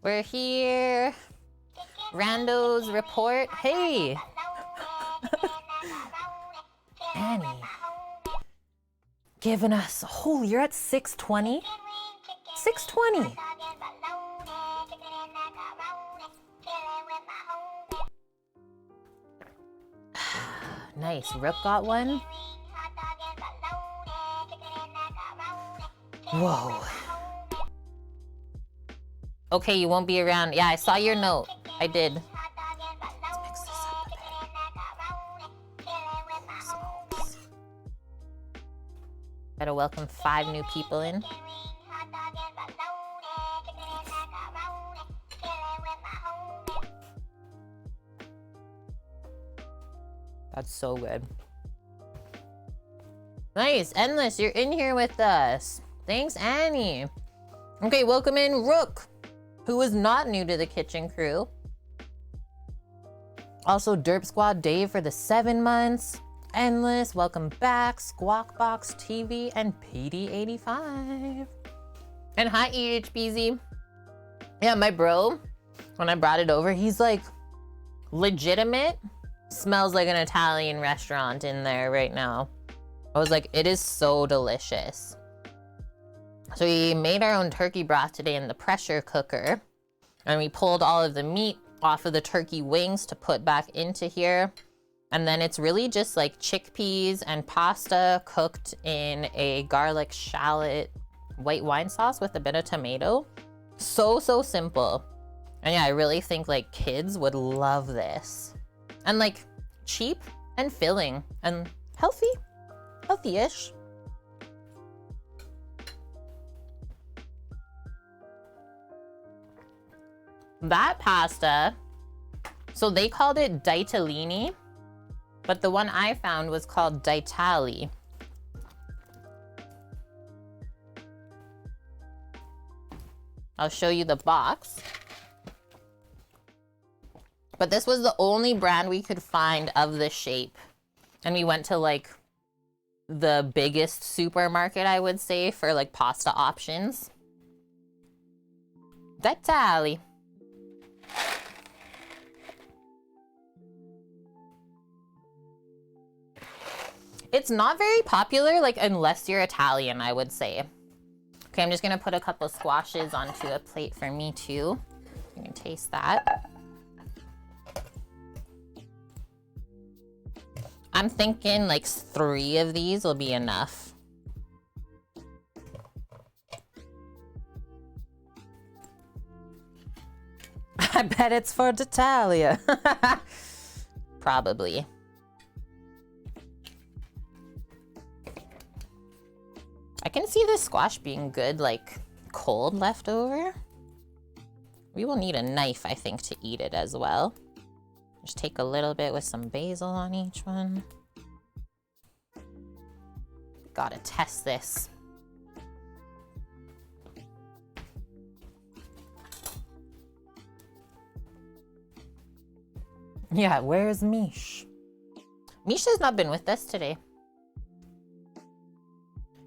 We're here. Rando's report. Hey. Annie. Giving us, oh, you're at 620? 620. Nice. Rip got one. Whoa. Okay, you won't be around. Yeah, I saw your note. I did. Let's mix this up a bit. Gotta welcome 5 new people in. That's so good. Nice, Endless, you're in here with us. Thanks, Annie. Okay, welcome in Rook, who is not new to the kitchen crew. Also, Derp Squad Dave for the 7 months. Endless, welcome back. Squawkbox TV and PD85. And hi, EHBZ. Yeah, my bro, when I brought it over, he's like, legitimate. Smells like an Italian restaurant in there right now. I was like, it is so delicious. So we made our own turkey broth today in the pressure cooker. And we pulled all of the meat off of the turkey wings to put back into here. And then it's really just like chickpeas and pasta cooked in a garlic shallot white wine sauce with a bit of tomato. So simple. And yeah, I really think like kids would love this. And like cheap and filling and healthy-ish. That pasta, so they called it ditalini, but the one I found was called ditali. I'll show you the box. But this was the only brand we could find of the shape. And we went to like the biggest supermarket, I would say, for like pasta options. Ditali. It's not very popular, like, unless you're Italian, I would say. Okay, I'm just gonna put a couple squashes onto a plate for me too. You can taste that. I'm thinking like 3 of these will be enough. I bet it's for D'Italia. Probably. I can see this squash being good, like cold left over. We will need a knife, I think, to eat it as well. Just take a little bit with some basil on each one. Gotta test this. Yeah, where's Mish? Mish has not been with us today.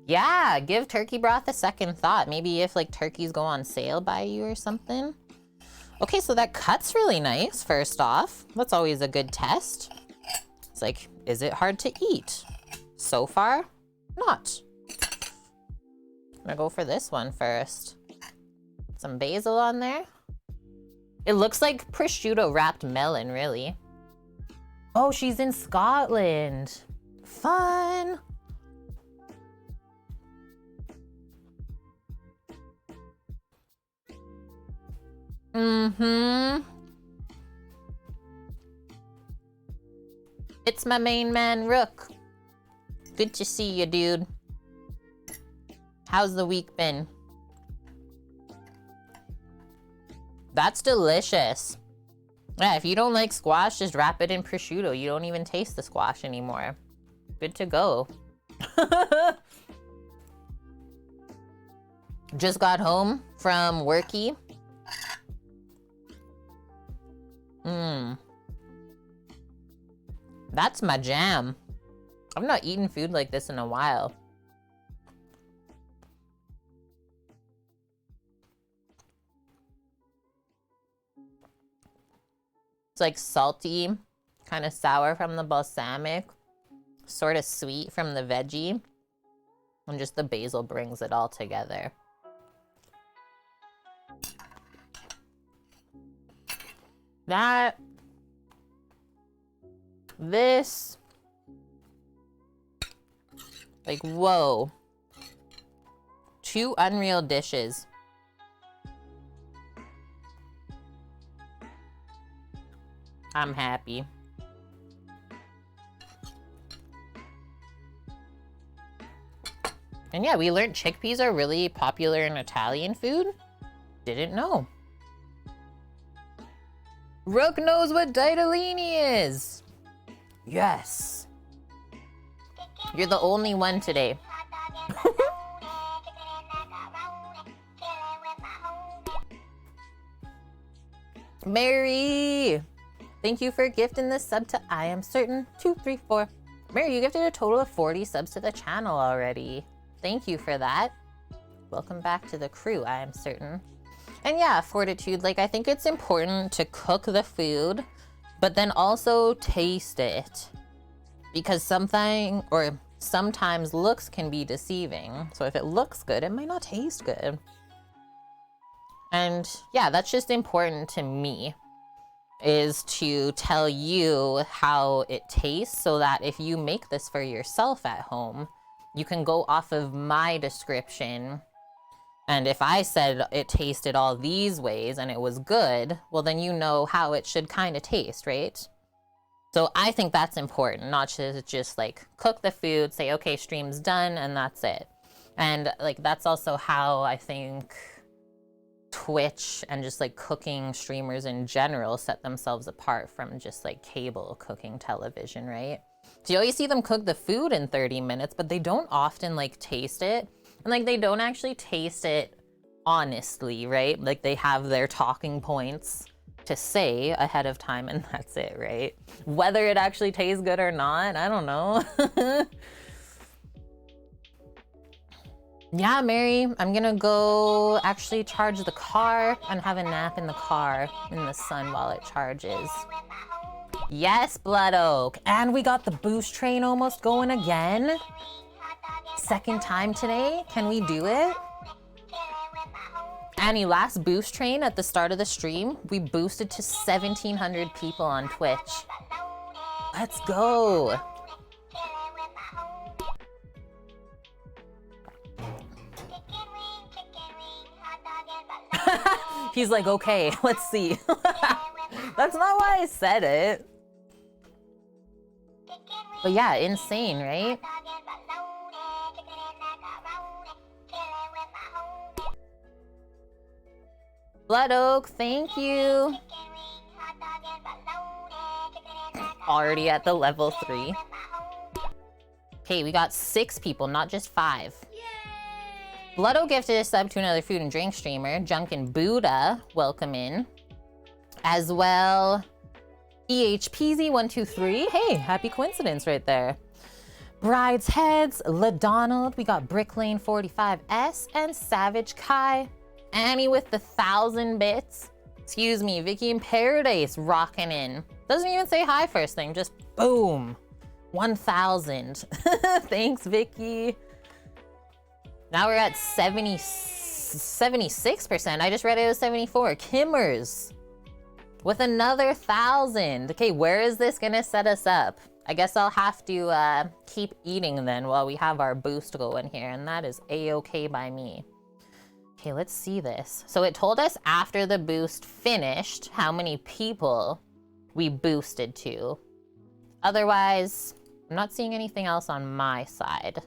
Yeah, give turkey broth a second thought. Maybe if like turkeys go on sale by you or something. Okay, so that cut's really nice, first off. That's always a good test. It's like, is it hard to eat? So far, not. I'm gonna go for this one first. Some basil on there. It looks like prosciutto wrapped melon, really. Oh, she's in Scotland. Fun. Mm-hmm. It's my main man, Rook. Good to see you, dude. How's the week been? That's delicious. Yeah, if you don't like squash, just wrap it in prosciutto. You don't even taste the squash anymore. Good to go. Just got home from worky. That's my jam. I've not eaten food like this in a while. It's like salty, kind of sour from the balsamic, sort of sweet from the veggie, and just the basil brings it all together. This, like, whoa. 2 unreal dishes. I'm happy. And yeah, we learned chickpeas are really popular in Italian food. Didn't know. Rook knows what ditalini is. Yes. You're the only one today. Mary! Thank you for gifting this sub to I Am Certain 234. Mary, you gifted a total of 40 subs to the channel already. Thank you for that. Welcome back to the crew, I Am Certain. And yeah, fortitude, like I think it's important to cook the food, but then also taste it. Because sometimes looks can be deceiving. So if it looks good, it might not taste good. And yeah, that's just important to me, is to tell you how it tastes so that if you make this for yourself at home, you can go off of my description. And if I said it tasted all these ways and it was good, well, then you know how it should kind of taste, right? So I think that's important, not to just like cook the food, say, okay, stream's done, and that's it. And like, that's also how I think Twitch and just like cooking streamers in general set themselves apart from just like cable cooking television, right? So you always see them cook the food in 30 minutes, but they don't often like taste it. And like, they don't actually taste it honestly, right? Like they have their talking points to say ahead of time and that's it, right? Whether it actually tastes good or not, I don't know. Yeah, Mary, I'm gonna go actually charge the car and have a nap in the car in the sun while it charges. Yes, Blood Oak. And we got the boost train almost going again. Second time today. Can we do it? Annie, last boost train at the start of the stream, we boosted to 1,700 people on Twitch. Let's go. He's like, okay, let's see. That's not why I said it. But yeah, insane, right? Blood Oak, thank you. Already at the level 3. Okay, we got 6 people, not just 5. Blood Oak gifted a sub to another food and drink streamer. Junkin Buddha, welcome in. As well, EHPZ123. Hey, happy coincidence right there. Bride's Heads, LaDonald. We got Brick Lane 45S and Savage Kai. Annie with the 1,000 bits. Excuse me, Vicky in Paradise rocking in. Doesn't even say hi first thing, just boom. 1,000. Thanks, Vicky. Now we're at 76%. I just read it was 74. Kimmers with another 1,000. Okay, where is this gonna set us up? I guess I'll have to keep eating then while we have our boost going here, and that is a-okay by me. Okay, let's see this. So it told us after the boost finished how many people we boosted to. Otherwise, I'm not seeing anything else on my side.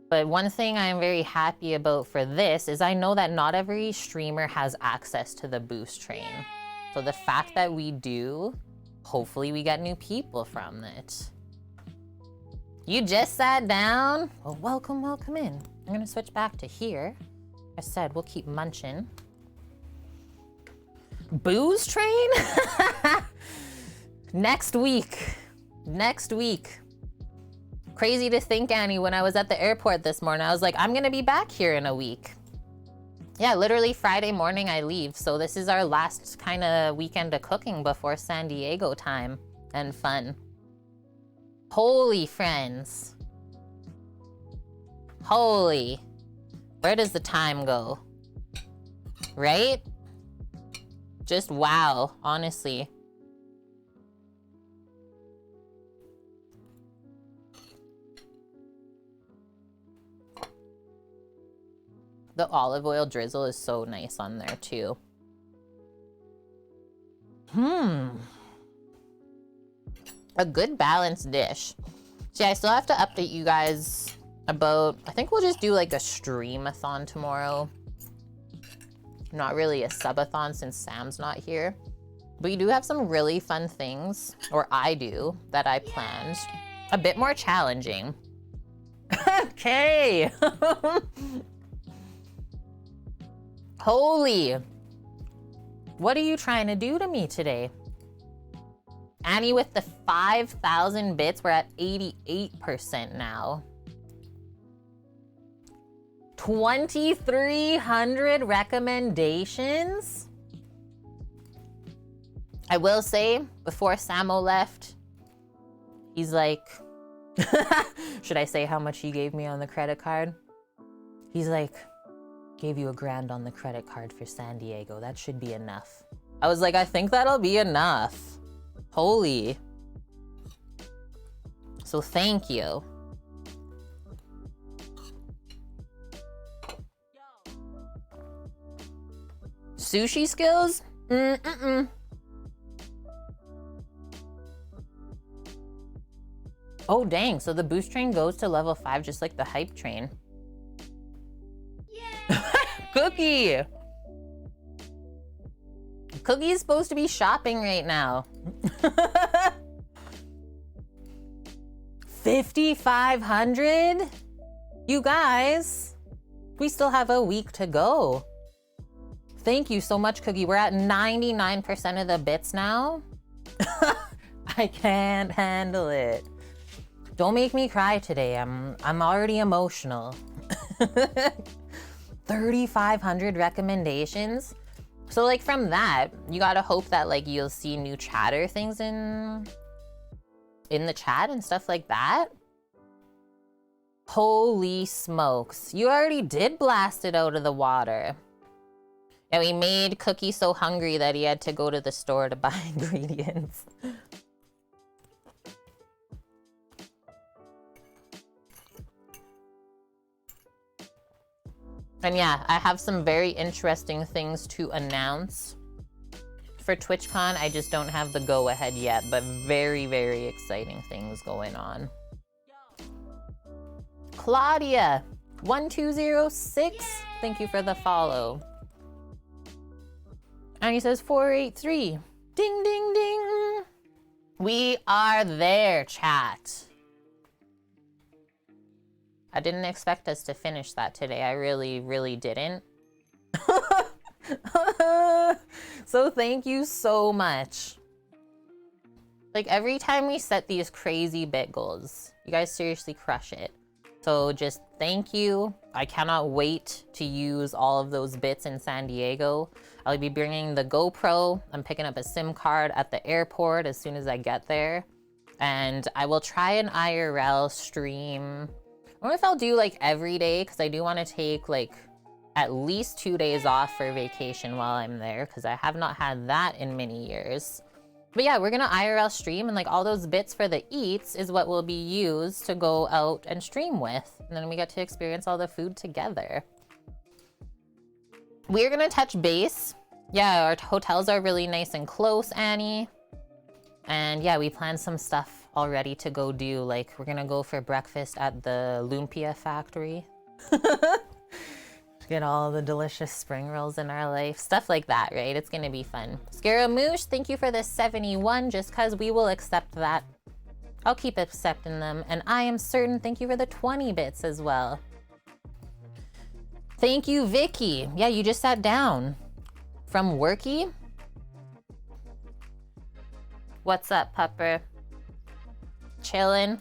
But one thing I'm very happy about for this is I know that not every streamer has access to the boost train. So the fact that we do, hopefully we get new people from it. You just sat down? Well, welcome, welcome in. I'm gonna switch back to here. I said we'll keep munching. Booze train? Next week. Next week. Crazy to think, Annie, when I was at the airport this morning, I was like, I'm gonna be back here in a week. Yeah, literally Friday morning I leave. So this is our last kind of weekend of cooking before San Diego time and fun. Holy friends. Holy. Where does the time go? Right? Just wow, honestly. The olive oil drizzle is so nice on there too. A good balanced dish. See, I still have to update you guys about, I think we'll just do like a stream-a-thon tomorrow. Not really a subathon since Sam's not here. But you do have some really fun things, or I do, that I planned. A bit more challenging. Okay. Holy. What are you trying to do to me today? Annie with the 5,000 bits, we're at 88% now. 2,300 recommendations? I will say, before Samo left, he's like, should I say how much he gave me on the credit card? He's like, gave you $1,000 on the credit card for San Diego. That should be enough. I was like, I think that'll be enough. Holy. So thank you. Sushi skills? Oh dang, so the boost train goes to level 5 just like the hype train. Yeah. Cookie! Cookie is supposed to be shopping right now. 5,500? You guys, we still have a week to go. Thank you so much, Cookie. We're at 99% of the bits now. I can't handle it. Don't make me cry today. I'm already emotional. 3,500 recommendations. So like from that, you gotta hope that like you'll see new chatter things in the chat and stuff like that. Holy smokes. You already did blast it out of the water. And we made Cookie so hungry that he had to go to the store to buy ingredients. And yeah, I have some very interesting things to announce for TwitchCon. I just don't have the go-ahead yet, but very, very exciting things going on. Claudia, 1206, thank you for the follow. And he says 483. Ding, ding, ding. We are there, chat. I didn't expect us to finish that today. I really, really didn't. So thank you so much. Like every time we set these crazy bit goals, you guys seriously crush it. So just thank you. I cannot wait to use all of those bits in San Diego. I'll be bringing the GoPro. I'm picking up a SIM card at the airport as soon as I get there. And I will try an IRL stream. I don't know if I'll do like every day, because I do want to take like at least 2 days off for vacation while I'm there, because I have not had that in many years. But yeah, we're gonna IRL stream, and like all those bits for the eats is what will be used to go out and stream with. And then we get to experience all the food together. We're gonna touch base. Yeah, our hotels are really nice and close, Annie. And yeah, we planned some stuff already to go do. Like we're gonna go for breakfast at the Lumpia factory. Get all the delicious spring rolls in our life. Stuff like that, right? It's gonna be fun. Scaramouche, thank you for the 71, just cause we will accept that. I'll keep accepting them. And I am certain, thank you for the 20 bits as well. Thank you, Vicky. Yeah, you just sat down. From Worky? What's up, pupper? Chillin'?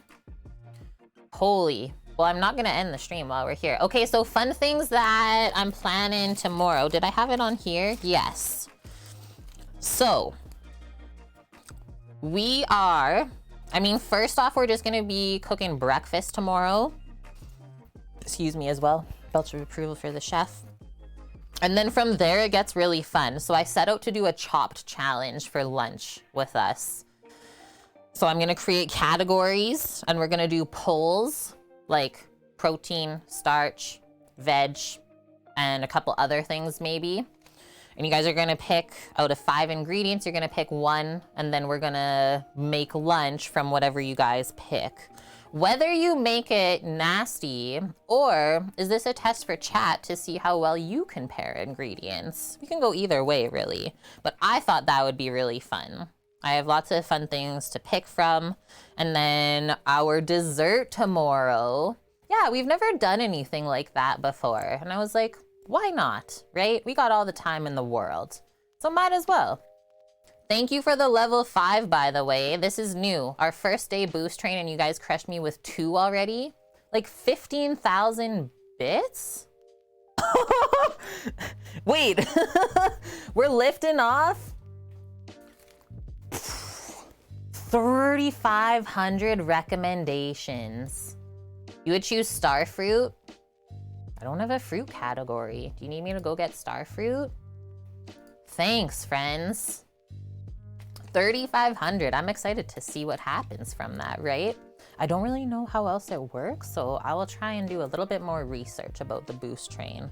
Holy. Well, I'm not gonna end the stream while we're here. Okay, so fun things that I'm planning tomorrow. Did I have it on here? Yes. So, we are, first off, we're just gonna be cooking breakfast tomorrow. Excuse me as well. Belch of approval for the chef. And then from there, it gets really fun. So I set out to do a chopped challenge for lunch with us. So I'm gonna create categories, and we're gonna do polls, like protein, starch, veg, and a couple other things maybe. And you guys are gonna pick, out of 5 ingredients, you're gonna pick 1, and then we're gonna make lunch from whatever you guys pick. Whether you make it nasty, or is this a test for chat to see how well you compare ingredients? You can go either way, really. But I thought that would be really fun. I have lots of fun things to pick from. And then our dessert tomorrow. Yeah, we've never done anything like that before. And I was like, why not, right? We got all the time in the world, so might as well. Thank you for the level 5, by the way. This is new. Our first day boost train, and you guys crushed me with 2 already. Like 15,000 bits? Wait, we're lifting off? 3,500 recommendations. You would choose starfruit? I don't have a fruit category. Do you need me to go get starfruit? Thanks, friends. 3,500. I'm excited to see what happens from that, right? I don't really know how else it works, so I will try and do a little bit more research about the boost train.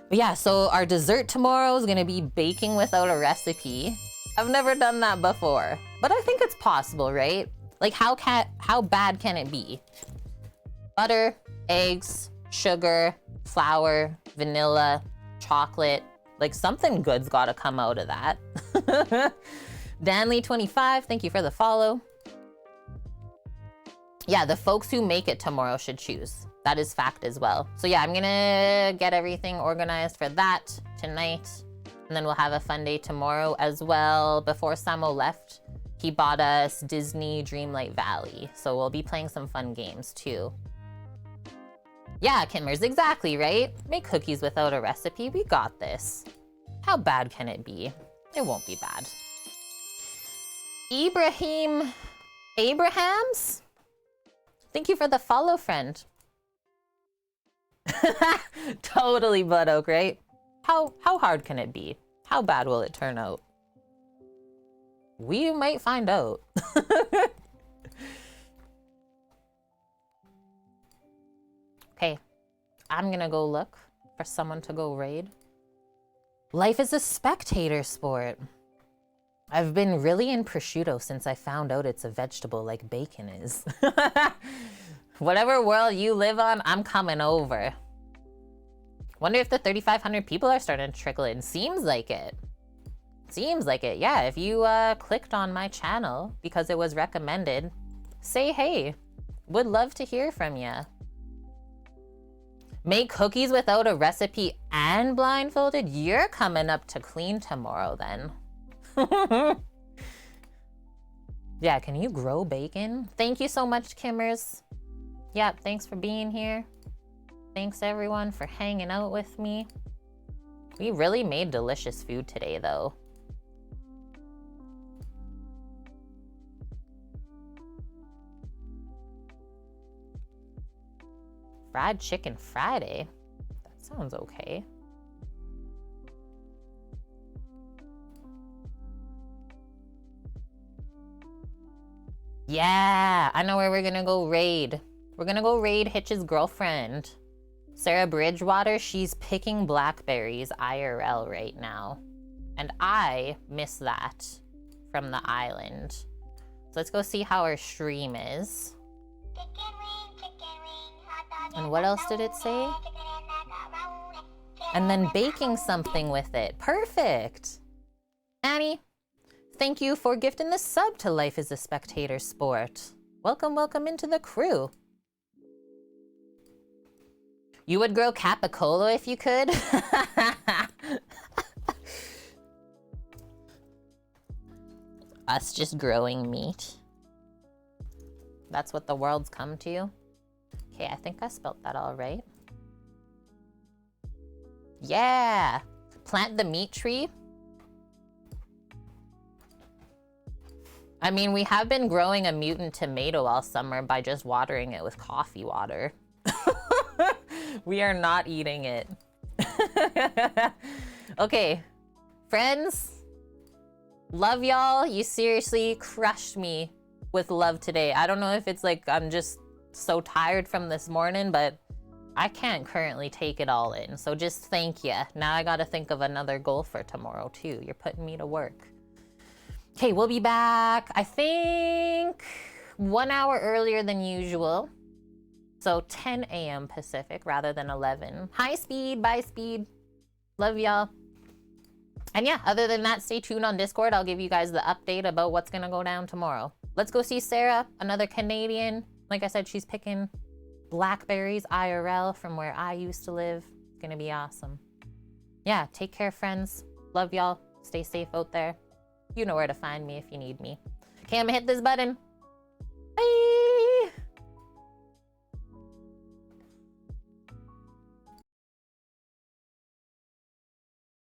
But yeah, so our dessert tomorrow is gonna be baking without a recipe. I've never done that before, but I think it's possible, right? Like how bad can it be? Butter, eggs, sugar, flour, vanilla, chocolate. Like something good's gotta come out of that. Danley25, thank you for the follow. Yeah, the folks who make it tomorrow should choose. That is fact as well. So yeah, I'm gonna get everything organized for that tonight. And then we'll have a fun day tomorrow as well. Before Samo left, he bought us Disney Dreamlight Valley. So we'll be playing some fun games too. Yeah, Kimmers, exactly, right? Make cookies without a recipe, we got this. How bad can it be? It won't be bad. Abrahams? Thank you for the follow, friend. Totally buttock, right? How hard can it be? How bad will it turn out? We might find out. Okay, I'm gonna go look for someone to go raid. Life is a spectator sport. I've been really in prosciutto since I found out it's a vegetable like bacon is. Whatever world you live on, I'm coming over. Wonder if the 3,500 people are starting to trickle in. Seems like it. Seems like it. Yeah, if you clicked on my channel because it was recommended, say hey. Would love to hear from you. Make cookies without a recipe and blindfolded? You're coming up to clean tomorrow then. Yeah, can you grow bacon? Thank you so much, Kimmers. Yep, thanks for being here. Thanks everyone for hanging out with me. We really made delicious food today though. Fried chicken Friday? That sounds okay. Yeah, I know where we're gonna go raid. We're gonna go raid Hitch's girlfriend. Sarah Bridgewater, she's picking blackberries IRL right now. And I miss that from the island. So let's go see how our stream is. And what else did it say? And then baking something with it. Perfect. Annie, thank you for gifting the sub to Life is a Spectator Sport. Welcome, welcome into the crew. You would grow capicola if you could? Us just growing meat. That's what the world's come to. Okay, I think I spelt that all right. Yeah! Plant the meat tree. I mean, we have been growing a mutant tomato all summer by just watering it with coffee water. We are not eating it. Okay, friends, love y'all. You seriously crushed me with love today. I don't know if it's like I'm just so tired from this morning, but I can't currently take it all in. So just thank you. Now I gotta think of another goal for tomorrow too. You're putting me to work. Okay, we'll be back, I think 1 hour earlier than usual. So 10 a.m. Pacific rather than 11. Hi, Speed. Bye, Speed. Love y'all. And yeah, other than that, stay tuned on Discord. I'll give you guys the update about what's going to go down tomorrow. Let's go see Sarah, another Canadian. Like I said, she's picking blackberries IRL from where I used to live. It's going to be awesome. Yeah, take care, friends. Love y'all. Stay safe out there. You know where to find me if you need me. Okay, I'm going to hit this button. Bye.